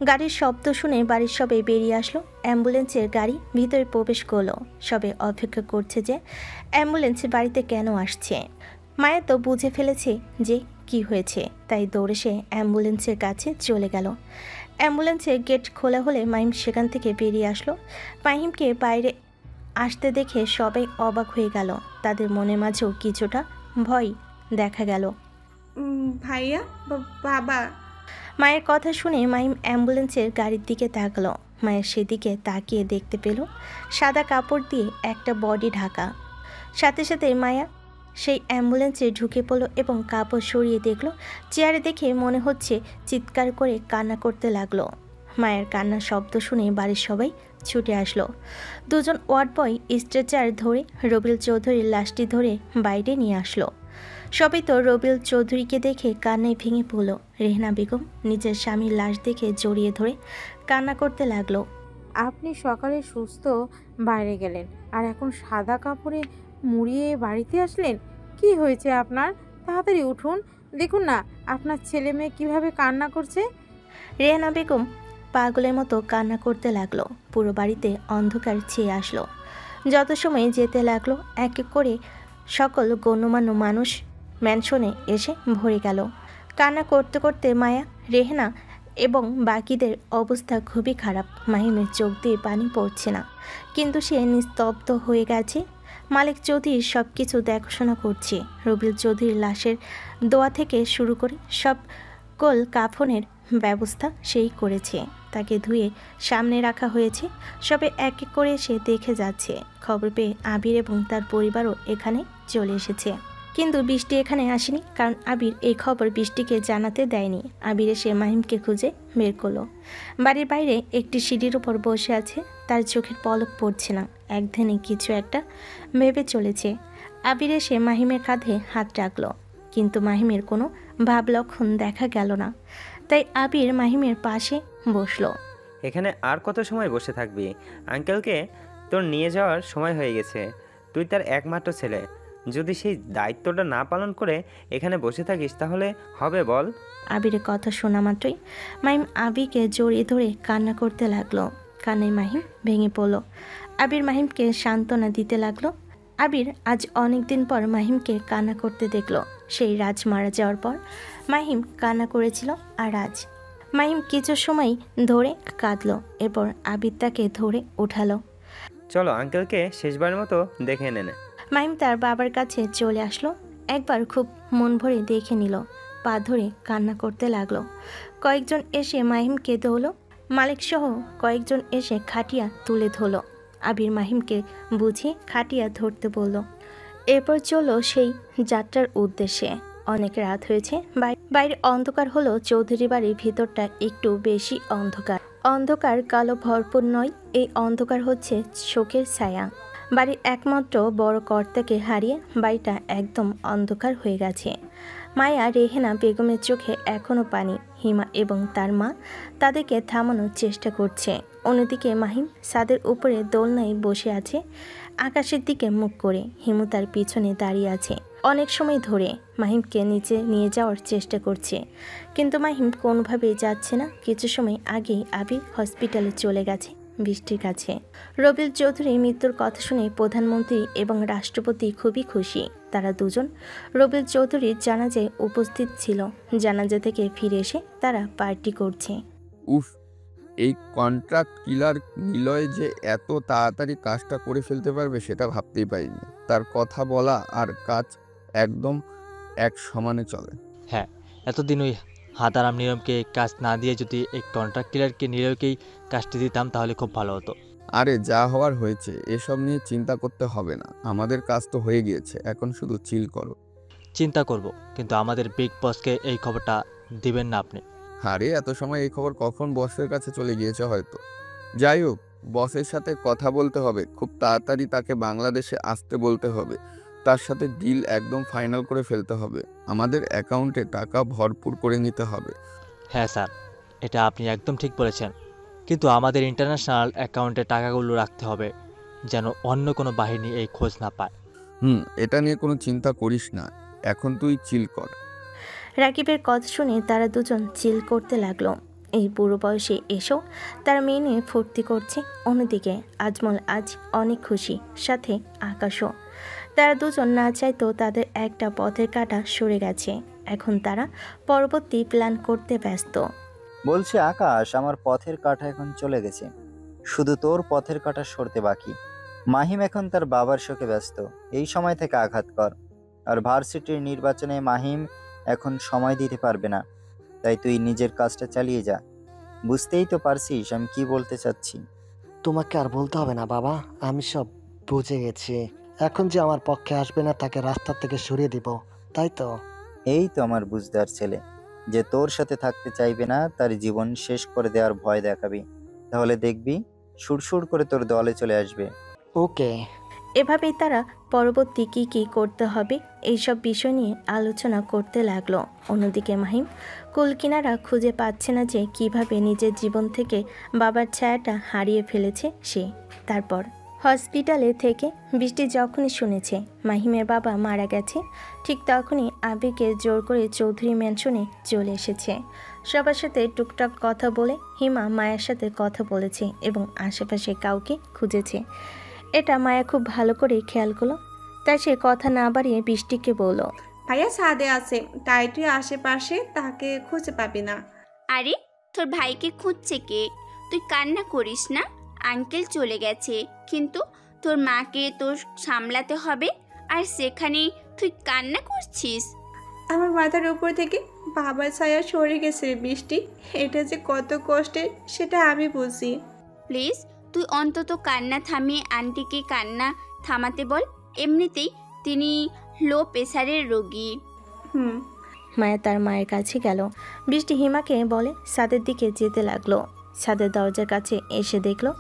গাড়ির শব্দ শুনে বাড়ির সবাই বেরিয়ে আসলো। অ্যাম্বুলেন্সের গাড়ি ভিতরে প্রবেশ করলো। সবে অপেক্ষা করছে যে অ্যাম্বুলেন্স বাড়িতে কেন আসছে। মায়া তো বুঝে ফেলেছে যে কি হয়েছে, তাই দৌড়ে সে অ্যাম্বুলেন্সের কাছে চলে গেল। অ্যাম্বুলেন্সের গেট খোলা হলে মাহিম সেখান থেকে বেরিয়ে আসলো। মাহিমকে বাইরে আসতে দেখে সবাই অবাক হয়ে গেল। তাদের মনের মাঝেও কিছুটা ভয় দেখা গেল। ভাইয়া, বাবা। মায়ের কথা শুনে মাহিম অ্যাম্বুলেন্সের গাড়ির দিকে তাকালো। মায়ের সেদিকে তাকিয়ে দেখতে পেল সাদা কাপড় দিয়ে একটা বডি ঢাকা। সাথে সাথে মায়া সেই অ্যাম্বুলেন্সে ঢুকে পড়ল এবং কাপড় সরিয়ে দেখলো চেয়ারে দেখে মনে হচ্ছে চিৎকার করে কান্না করতে লাগলো। মায়ের কান্নার শব্দ শুনে বাড়ির সবাই ছুটে আসলো। দুজন ওয়ার্ড বয় স্ট্রেচার ধরে রবিউল চৌধুরীর লাশটি ধরে বাইরে নিয়ে আসলো। সবাই তো রবিউল চৌধুরীকে দেখে কান্নায় ভেঙে পড়ল। রেহনা বেগম নিজের স্বামীর লাশ দেখে জড়িয়ে ধরে কান্না করতে লাগলো। আপনি সকালে সুস্থ বাইরে গেলেন আর এখন সাদা কাপড়ে মুড়িয়ে বাড়িতে আসলেন, কি হয়েছে আপনার? তাড়াতাড়ি উঠুন, দেখুন না আপনার ছেলে মেয়ে কীভাবে কান্না করছে। রেহনা বেগম পাগলের মতো কান্না করতে লাগলো। পুরো বাড়িতে অন্ধকার ছেয়ে আসলো। যত সময় যেতে লাগলো এক এক করে সকল গণ্যমান্য মানুষ ম্যানশনে এসে ভরে গেল। কান্না করতে করতে মায়া, রেহনা এবং বাকিদের অবস্থা খুবই খারাপ। মাহিমের চোখ দিয়ে পানি পড়ছে না, কিন্তু সে নিস্তব্ধ হয়ে গেছে। মালিক চৌধুরী সব কিছু দেখাশোনা করছে। রবিউল চৌধুরীর লাশের দোয়া থেকে শুরু করে সকল কাফনের ব্যবস্থা সেই করেছে। তাকে ধুয়ে সামনে রাখা হয়েছে। সবে এক এক করে এসে দেখে যাচ্ছে। খবর পেয়ে আবির এবং তার পরিবারও এখানে চলে এসেছে। কিন্তু বৃষ্টি এখানে আসেনি, কারণ আবির এই খবর বৃষ্টিকে জানাতে দেয়নি। আবির এসে মাহিমকে খুঁজে বের করলো। বাড়ির বাইরে একটি সিঁড়ির উপর বসে আছে। তার চোখের পলক পড়ছে না, একদিনে কিছু একটা ভেবে চলেছে। আবির এসে মাহিমের কাঁধে হাত রাখলো, কিন্তু মাহিমের কোনো ভাব লক্ষণ দেখা গেল না। তাই আবির মাহিমের পাশে বসলো। এখানে আর কত সময় বসে থাকবি? আঙ্কেলকে তোর নিয়ে যাওয়ার সময় হয়ে গেছে। তুই তার একমাত্র ছেলে, যদি সেই দায়িত্বটা না পালন করে এখানে বসে থাকিস তাহলে হবে বল? আবিরের কথা শোনা মাত্রই মাহিম আবিকে জড়িয়ে ধরে কান্না করতে লাগলো। কান্নায় মাহিম ভেঙে পড়ল। আবির মাহিমকে সান্ত্বনা দিতে লাগলো। আবির আজ অনেক দিন পর মাহিমকে কান্না করতে দেখলো। সেই রাজ মারা যাওয়ার পর মাহিম কান্না করেছিল, আর আজ মাহিম কিছু সময় ধরে কাঁদলো। এরপর আবির তাকে ধরে উঠালো। চলো আঙ্কেলকে শেষবারের মতো দেখে নেন। মাহিম তার বাবার কাছে চলে আসলো। একবার খুব মন ভরে দেখে নিল, পা ধরে কান্না করতে লাগলো। কয়েকজন এসে মাহিমকে ধরলো। মালিক সহ কয়েকজন এসে খাটিয়া তুলে ধরলো। আবির মাহিমকে বুঝিয়ে খাটিয়া ধরতে বলল। এরপর চলল সেই যাত্রার উদ্দেশ্যে। অনেক রাত হয়েছে, বাইরে অন্ধকার হলো। চৌধুরী বাড়ির ভিতরটা একটু বেশি অন্ধকার। অন্ধকার কালো ভরপুর নয়, এই অন্ধকার হচ্ছে শোকের ছায়া। বাড়ির একমাত্র বড় কর্তাকে হারিয়ে বাড়িটা একদম অন্ধকার হয়ে গেছে। মায়া রেহেনা বেগমের চোখে এখনও পানি। হিমা এবং তার মা তাদেরকে থামানোর চেষ্টা করছে। অন্যদিকে মাহিম ছাদের উপরে দোলনায় বসে আছে, আকাশের দিকে মুখ করে। হিমু তার পিছনে দাঁড়িয়ে আছে। অনেক সময় ধরে মাহিমকে নিচে নিয়ে যাওয়ার চেষ্টা করছে, কিন্তু মাহিম কোনোভাবেই যাচ্ছে না। কিছু সময় আগেই আবির হসপিটালে চলে গেছে বৃষ্টির কাছে। রবিউল চৌধুরী মৃত্যুর কথা শুনে প্রধানমন্ত্রী এবং রাষ্ট্রপতি খুবই খুশি। তারা দুজন রবিউল চৌধুরীর জানাজায় উপস্থিত ছিল। জানাজা থেকে ফিরে এসে তারা পার্টি করছে। উফ, এই কন্ট্রাক্ট কিলার নিলয় যে এত তাড়াতাড়ি কাজটা করে ফেলতে পারবে সেটা ভাবতেই পারিনি। তার কথা বলা আর কাজ একদম এক সমানে চলে। হ্যাঁ, এতদিন ওই হাতারাম নিরমকে কাজ না দিয়ে যদি এই কন্ট্রাক্ট কিলারকে নিরমকেই কাজটি দিতাম তাহলে খুব ভালো হতো। আরে যা হওয়ার হয়েছে, এসব নিয়ে চিন্তা করতে হবে না। আমাদের কাজ তো হয়ে গিয়েছে, এখন শুধু চিল করো। চিন্তা করব, কিন্তু আমাদের বিগ বসকে এই খবরটা দিবেন না আপনি। আরে এত সময় এই খবর কখন বসের কাছে চলে গিয়েছে হয়তো। যাই হোক, বসের সাথে কথা বলতে হবে। খুব তাড়াতাড়ি তাকে বাংলাদেশে আসতে বলতে হবে। তার সাথে ডিল একদম ফাইনাল করে ফেলতে হবে। আমাদের অ্যাকাউন্টে টাকা ভরপুর করে নিতে হবে। হ্যাঁ স্যার, এটা আপনি একদম ঠিক বলেছেন, কিন্তু আমাদের ইন্টারন্যাশনাল অ্যাকাউন্টে টাকাগুলো রাখতে হবে যেন অন্য কোনো বাহিনী এই খোঁজ না পায়। এটা নিয়ে কোনো চিন্তা করিস না, এখন তুই চিল কর। রাকিবের কথা শুনে তারা দুজন চিল করতে লাগলো। এই বুড়ো বয়সে এসেও তারা মেয়ে নিয়ে ফুর্তি করছে। অন্যদিকে আজমল আজ অনেক খুশি, সাথে আকাশও। তারা দুজন না চাইতো তাদের একটা পথের কাঁটা সরে গেছে। এখন তারা পরবর্তী প্ল্যান করতে ব্যস্ত। বলছি আকাশ, আমার পথের কাঁটা এখন চলে গেছে, শুধু তোর পথের কাঁটা সরতে বাকি। মাহিম এখন তার বাবার শোকে ব্যস্ত। এই সময় থেকে আঘাত কর। আর ভার্সিটির নির্বাচনে মাহিম এখন সময় দিতে পারবে না, তাই তুই নিজের কাজটা চালিয়ে যা। বুঝতেই তো পারছিস আমি কি বলতে চাচ্ছি। তোমাকে আর বলতে হবে না বাবা, আমি সব বুঝে গেছি। এখন যে আমার পক্ষে আসবে না তাকে রাস্তা থেকে সরিয়ে দিব, তাই তো? এই তো আমার বুঝদার ছেলে, যে তোর সাথে থাকতে চাইবে না তার জীবন শেষ করে দেওয়ার ভয় দেখাবি, তাহলে দেখবি সুরসুর করে তোর দলে চলে আসবে। ওকে। এভাবেই তারা পরবর্তী কি করতে হবে এইসব বিষয় নিয়ে আলোচনা করতে লাগলো। অন্যদিকে মাহিম কুলকিনারা খুঁজে পাচ্ছে না যে কিভাবে নিজের জীবন থেকে বাবার ছায়াটা হারিয়ে ফেলেছে সে। তারপর হসপিটালে থেকে বৃষ্টি যখনই শুনেছে মাহিমের বাবা মারা গেছে, ঠিক তখনই আবিকে জোর করে চৌধুরী ম্যানশনে চলে এসেছে। সবার সাথে টুকটাক কথা বলে হিমা মায়ের সাথে কথা বলেছে এবং আশেপাশে কাউকে খুঁজেছে। এটা মায়া খুব ভালো করে খেয়াল করলো। তাই সে কথা না বাড়িয়ে বৃষ্টিকে বলল, ভাইয়া ছাদে আছে, তাই তুই আশেপাশে তাকে খুঁজে পাবি না। আরে তোর ভাইকে খুঁজছে কে? তুই কান্না করিস না, আঙ্কেল চলে গেছে, কিন্তু তোর মাকে তোর সামলাতে হবে, আর সেখানে তুই কান্না করছিস। আমার মাথার উপর থেকে বাবার ছায়া সরে গেছে বৃষ্টি, এটা যে কত কষ্টের সেটা আমি বুঝি। প্লিজ তুই অন্তত কান্না থামিয়ে আন্টিকে কান্না থামাতে বল। এমনিতেই তিনি লো প্রেসারের রোগী। মায়া তার মায়ের কাছে গেল। বৃষ্টি হিমাকে বলে ছাদের দিকে যেতে লাগলো। ছাদের দরজার কাছে এসে দেখলো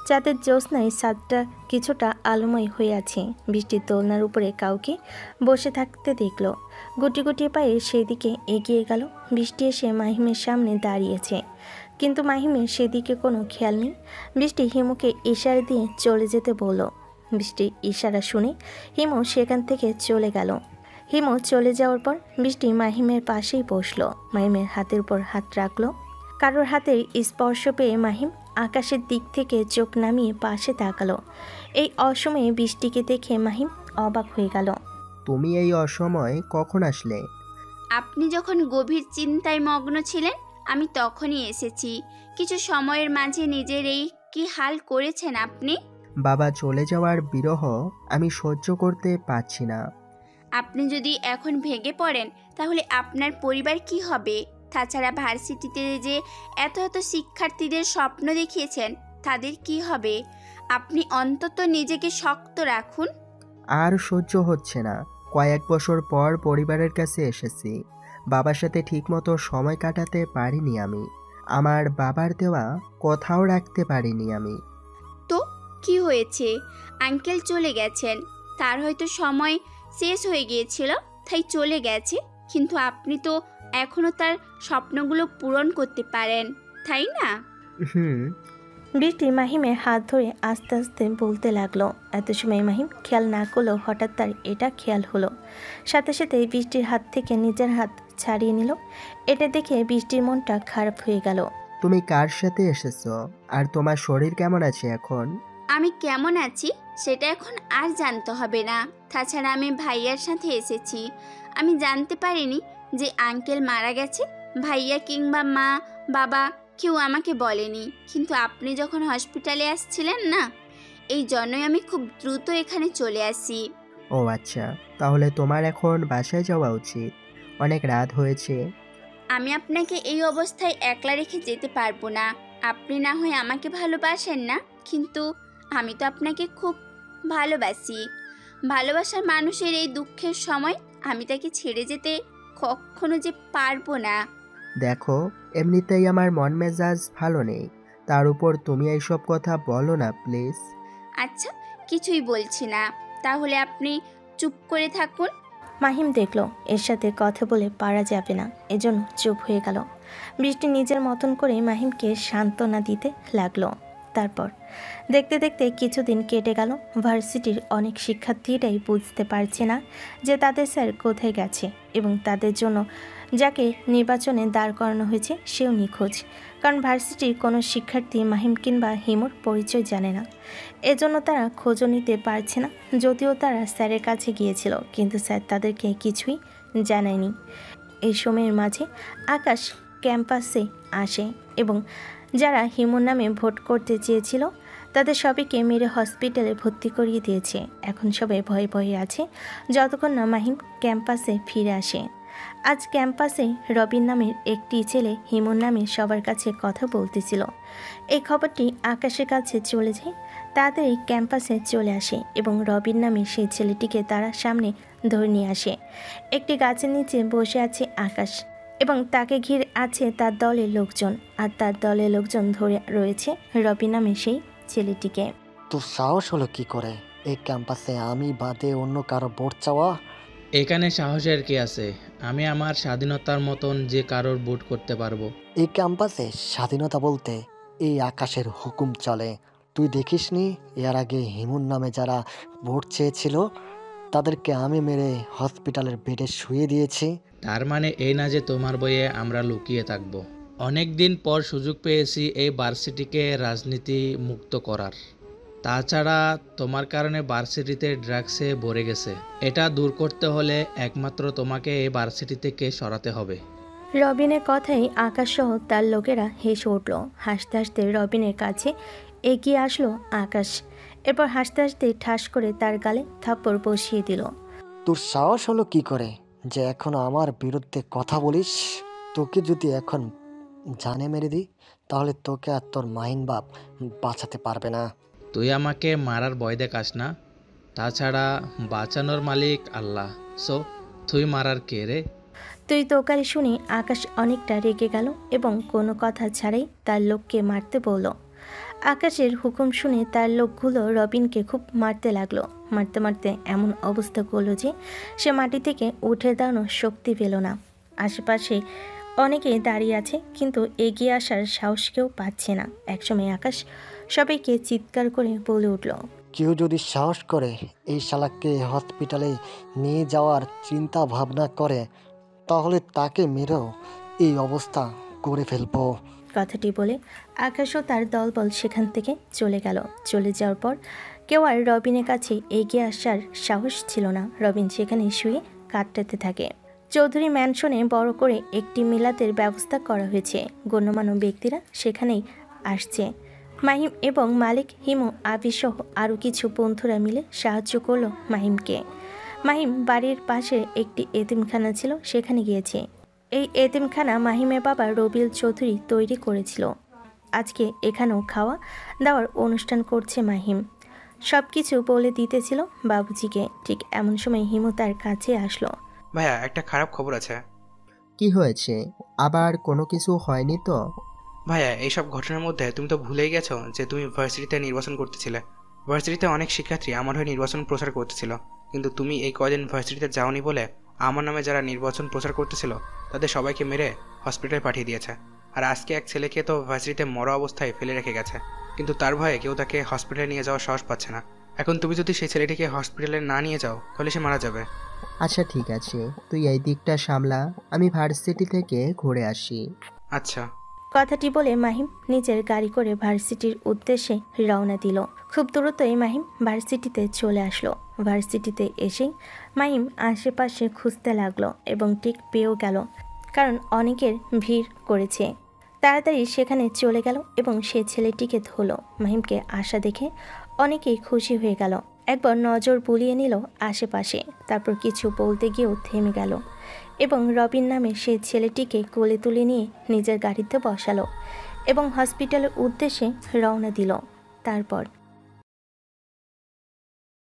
চাঁদের জ্যোৎস্নায় ছাদটা কিছুটা আলোময় হয়ে আছে। বৃষ্টির দোলনার উপরে কাউকে বসে থাকতে দেখলো। গুটি গুটি পায়ে সেই দিকে এগিয়ে গেল। বৃষ্টি এসে মাহিমের সামনে দাঁড়িয়েছে, কিন্তু মাহিমের সেদিকে কোনো খেয়াল নেই। বৃষ্টি হিমুকে ইশারা দিয়ে চলে যেতে বলল। বৃষ্টির ইশারা শুনে হিমু সেখান থেকে চলে গেল। হিমু চলে যাওয়ার পর বৃষ্টি মাহিমের পাশেই বসলো। মাহিমের হাতের উপর হাত রাখলো। কারোর হাতের স্পর্শ পেয়ে মাহিম আকাশের দিক থেকে চোখ নামিয়ে পাশে তাকালো। এই অসময়ে বৃষ্টিকে দেখে মাহিম অবাক হয়ে গেল। তুমি এই অসময় কখন আসলে? আপনি যখন গভীর চিন্তায় মগ্ন ছিলেন আমি তখনই এসেছি। কিছু সময়ের মাঝে নিজের এই কি হাল করেছেন আপনি। বাবা চলে যাওয়ার বিরহ আমি সহ্য করতে পারছি না। আপনি যদি এখন ভেঙে পড়েন তাহলে আপনার পরিবার কি হবে? তাছাড়া ভার্সিটিতে যে এত এত শিক্ষার্থীদের স্বপ্ন দেখিয়েছেন তাদের কি হবে? আপনি অন্তত নিজেকে শক্ত রাখুন। আর সহ্য হচ্ছে না। কয়েক বছর পর পরিবারের কাছে এসেছি। বাবার সাথে ঠিকমতো সময় কাটাতে পারিনি আমি। আমার বাবার দেওয়া কথাও রাখতে পারিনি আমি। তো কি হয়েছে? আঙ্কেল চলে গেছেন, তার হয়তো সময় শেষ হয়ে গিয়েছিল তাই চলে গেছে, কিন্তু আপনি তো এখনো তার স্বপ্নগুলো পূরণ করতে পারেন, তাই না? বৃষ্টি মাহিমের হাত ধরে আস্তে আস্তে বলতে লাগলো। এত সময় মাহিম খেয়াল না করলেও হঠাৎ তার এটা খেয়াল হলো। সাথে সাথে বৃষ্টির হাত থেকে নিজের হাত ছাড়িয়ে নিল। এটা দেখে বৃষ্টির মনটা খারাপ হয়ে গেল। তুমি কার সাথে এসেছো আর তোমার শরীর কেমন আছে এখন? আমি কেমন আছি সেটা এখন আর জানতে হবে না। তাছাড়া আমি ভাইয়ার সাথে এসেছি। আমি জানতে পারিনি যে আঙ্কেল মারা গেছে। ভাইয়া কিংবা মা বাবা কেউ আমাকে বলেনি, কিন্তু আপনি যখন হসপিটালে আসছিলেন না, এই জন্যই আমি খুব দ্রুত এখানে চলে আসি। ও আচ্ছা, তাহলে তোমার এখন বাসায় যাওয়া উচিত। অনেক রাত হয়েছে। আমি আপনাকে এই অবস্থায় একলা রেখে যেতে পারবো না। আপনি না হয় আমাকে ভালোবাসেন না, কিন্তু আমি তো আপনাকে খুব ভালোবাসি। ভালোবাসার মানুষের এই দুঃখের সময় আমি তাকে ছেড়ে যেতে কখনো যে পারবো না। দেখো, এমনিতেই আমার মন মেজাজ ভালো নেই, তার উপর তুমি এইসব কথা বলো না প্লিজ। আচ্ছা, কিছুই বলছি না, তাহলে আপনি চুপ করে থাকুন। মাহিম দেখলো এর সাথে কথা বলে পারা যাবে না, এজন্য চুপ হয়ে গেল। বৃষ্টি নিজের মতন করে মাহিমকে সান্ত্বনা দিতে লাগলো। তারপর দেখতে দেখতে কিছুদিন কেটে গেল। ভার্সিটির অনেক শিক্ষার্থীরাই বুঝতে পারছে না যে তাদের স্যার কোথায় গেছে, এবং তাদের জন্য যাকে নির্বাচনে দাঁড় করানো হয়েছে সেও নিখোঁজ। কারণ ভার্সিটির কোনো শিক্ষার্থী মাহিম কিংবা হিমুর পরিচয় জানে না, এজন্য তারা খোঁজও নিতে পারছে না। যদিও তারা স্যারের কাছে গিয়েছিল, কিন্তু স্যার তাদেরকে কিছুই জানায়নি। এই সময়ের মাঝে আকাশ ক্যাম্পাসে আসে এবং যারা হিমুর নামে ভোট করতে চেয়েছিল তাদের সবাইকে মেরে হসপিটালে ভর্তি করিয়ে দিয়েছে। এখন সবাই ভয়ে ভয়ে আছে যতক্ষণ না মাহিম ক্যাম্পাসে ফিরে আসে। আজ ক্যাম্পাসে রবিন নামের একটি ছেলে হিমুর নামে সবার কাছে কথা বলতেছিল। এই খবরটি আকাশের কাছে চলে যায়। তাড়াতাড়ি ক্যাম্পাসে চলে আসে এবং রবিন নামে সেই ছেলেটিকে তারা সামনে ধরে নিয়ে আসে। একটি গাছের নিচে বসে আছে আকাশ এবং তাকে ঘিরে আছে তার দলের লোকজন, আর তার দলের লোকজন ধরে রয়েছে রবি নামে সেই ছেলেটিকে। তোর সাহস হলো কি করে এই ক্যাম্পাসে আমি বাদে অন্য কারো ভোট চাওয়া? এখানে সাহসের কি আছে? আমি আমার স্বাধীনতার মতন যে কারোর ভোট করতে পারবো। এই ক্যাম্পাসে স্বাধীনতা বলতে এই আকাশের হুকুম চলে। তুই দেখিসনি এর আগে হিমুর নামে যারা ভোট চেয়েছিল তাদেরকে আমি মেরে হসপিটালের বেডে শুয়ে দিয়েছি। তার মানে এই না যে তোমার বইয়ে আমরা লুকিয়ে থাকবো। অনেক দিন পর সুযোগ পেয়েছি এই ভার্সিটিকে রাজনীতি মুক্ত করার। তাছাড়া তোমার কারণে ভার্সিটিতে ড্রাগসে ভরে গেছে। এটা দূর করতে হলে একমাত্র তোমাকে এই ভার্সিটি থেকে সরাতে হবে। রবিনের কথাই আকাশ সহ তার লোকেরা হেসে উঠল। হাসতে হাসতে রবিনের কাছে এগিয়ে আসলো আকাশ। এরপর হাসতে হাসতে ঠাস করে তার গালে থাপ্পড় বসিয়ে দিল। তোর সাহস হলো কি করে যে এখনো আমার বিরুদ্ধে কথা বলিস? তোকে যদি এখন জানে মেরে দিই তাহলে তোকে আর তোর মাহিন বাপ বাঁচাতে পারবে না। তুই আমাকে মারার ভয় দেখাস না, তাছাড়া বাঁচানোর মালিক আল্লাহ। সো তুই মারার কে রে? তুই তোকারি শুনে আকাশ অনেকটা রেগে গেল এবং কোনো কথা ছাড়াই তার লোককে মারতে বলল। আকাশের হুকুম শুনে তার লোকগুলো রবিনকে খুব মারতে লাগলো। মারতে মারতে এমন অবস্থা করলো যে সে মাটি থেকে উঠে দাঁড়ানোর শক্তি পেল না। আশেপাশে অনেকেই দাঁড়িয়ে আছে, কিন্তু এগিয়ে আসার সাহস কেউ পাচ্ছে না। একসময় আকাশ সবাইকে চিৎকার করে বলে উঠল, কেউ যদি সাহস করে এই শালাকে হসপিটালে নিয়ে যাওয়ার চিন্তা ভাবনা করে তাহলে তাকে মেরেও এই অবস্থা করে ফেলবো। কথাটি বলে আকাশ ও তার দলবল সেখান থেকে চলে গেল। চলে যাওয়ার পর কেউ আর রবিনের কাছে এগিয়ে আসার সাহস ছিল না। রবিন সেখানে শুয়ে কাটাতে থাকে। চৌধুরী ম্যানশনে বড় করে একটি মিলাদের ব্যবস্থা করা হয়েছে। গণ্যমান্য ব্যক্তিরা সেখানেই আসছে। মাহিম এবং মালিক, হিমু, আবিসহ আরও কিছু বন্ধুরা মিলে সাহায্য করলো মাহিমকে। মাহিম বাড়ির পাশে একটি এতিমখানা ছিল, সেখানে গিয়েছে। এই এতিমখানা মাহিমের বাবা রবিউল চৌধুরী তৈরি করেছিল। আজকে এখানেও খাওয়া দাওয়ার অনুষ্ঠান করছে মাহিম। সব কিছু বলে দিতেছিল বাবুজিকে। ঠিক এমন সময় হিমু তার কাছে আসলো। ভাইয়া, একটা খারাপ খবর আছে। কি হয়েছে? আবার কোনো কিছু হয়নি তো? ভাইয়া, এইসব ঘটনার মধ্যে তুমি তো ভুলেই গেছো যে তুমি ভার্সিটিতে নির্বাচন করতেছিলে। ভার্সিটিতে অনেক শিক্ষার্থী আমার হয়ে নির্বাচন প্রচার করতেছিল, কিন্তু তুমি এই কয়দিন ভার্সিটিতে যাওনি বলে আমার নামে যারা নির্বাচন প্রচার করতেছিল তাদের সবাইকে মেরে হসপিটালে পাঠিয়ে দিয়েছে। আর আজকে এক ছেলেকে তো ভার্সিটিতে মরা অবস্থায় ফেলে রেখে গেছে, কিন্তু তার ভয়ে কেউ তাকে হসপিটালে নিয়ে যাওয়ার সাহস পাচ্ছে না। এখন তুমি যদি সেই ছেলেটিকে হসপিটালে না নিয়ে যাও তাহলে সে মারা যাবে। আচ্ছা ঠিক আছে, তুই এই দিকটা সামলা, আমি ভার্সিটি থেকে ঘুরে আসি। আচ্ছা। কথাটি বলে মাহিম নিজের গাড়ি করে ভার্সিটির উদ্দেশ্যে রওনা দিল। খুব দ্রুতই মাহিম ভার্সিটিতে চলে আসলো। ভার্সিটিতে এসেই মাহিম আশেপাশে খুঁজতে লাগলো এবং ঠিক পেয়েও গেল, কারণ অনেকের ভিড় করেছে। তাড়াতাড়ি সেখানে চলে গেল এবং সে ছেলেটিকে ধরলো। মাহিমকে আসা দেখে অনেকেই খুশি হয়ে গেল। একবার নজর বুলিয়ে নিল আশেপাশে, তারপর কিছু বলতে গিয়েও থেমে গেল এবং রবিন নামে সে ছেলেটিকে কোলে তুলে নিয়ে নিজের গাড়িতে বসালো এবং হসপিটালের উদ্দেশ্যে রওনা দিল। তারপর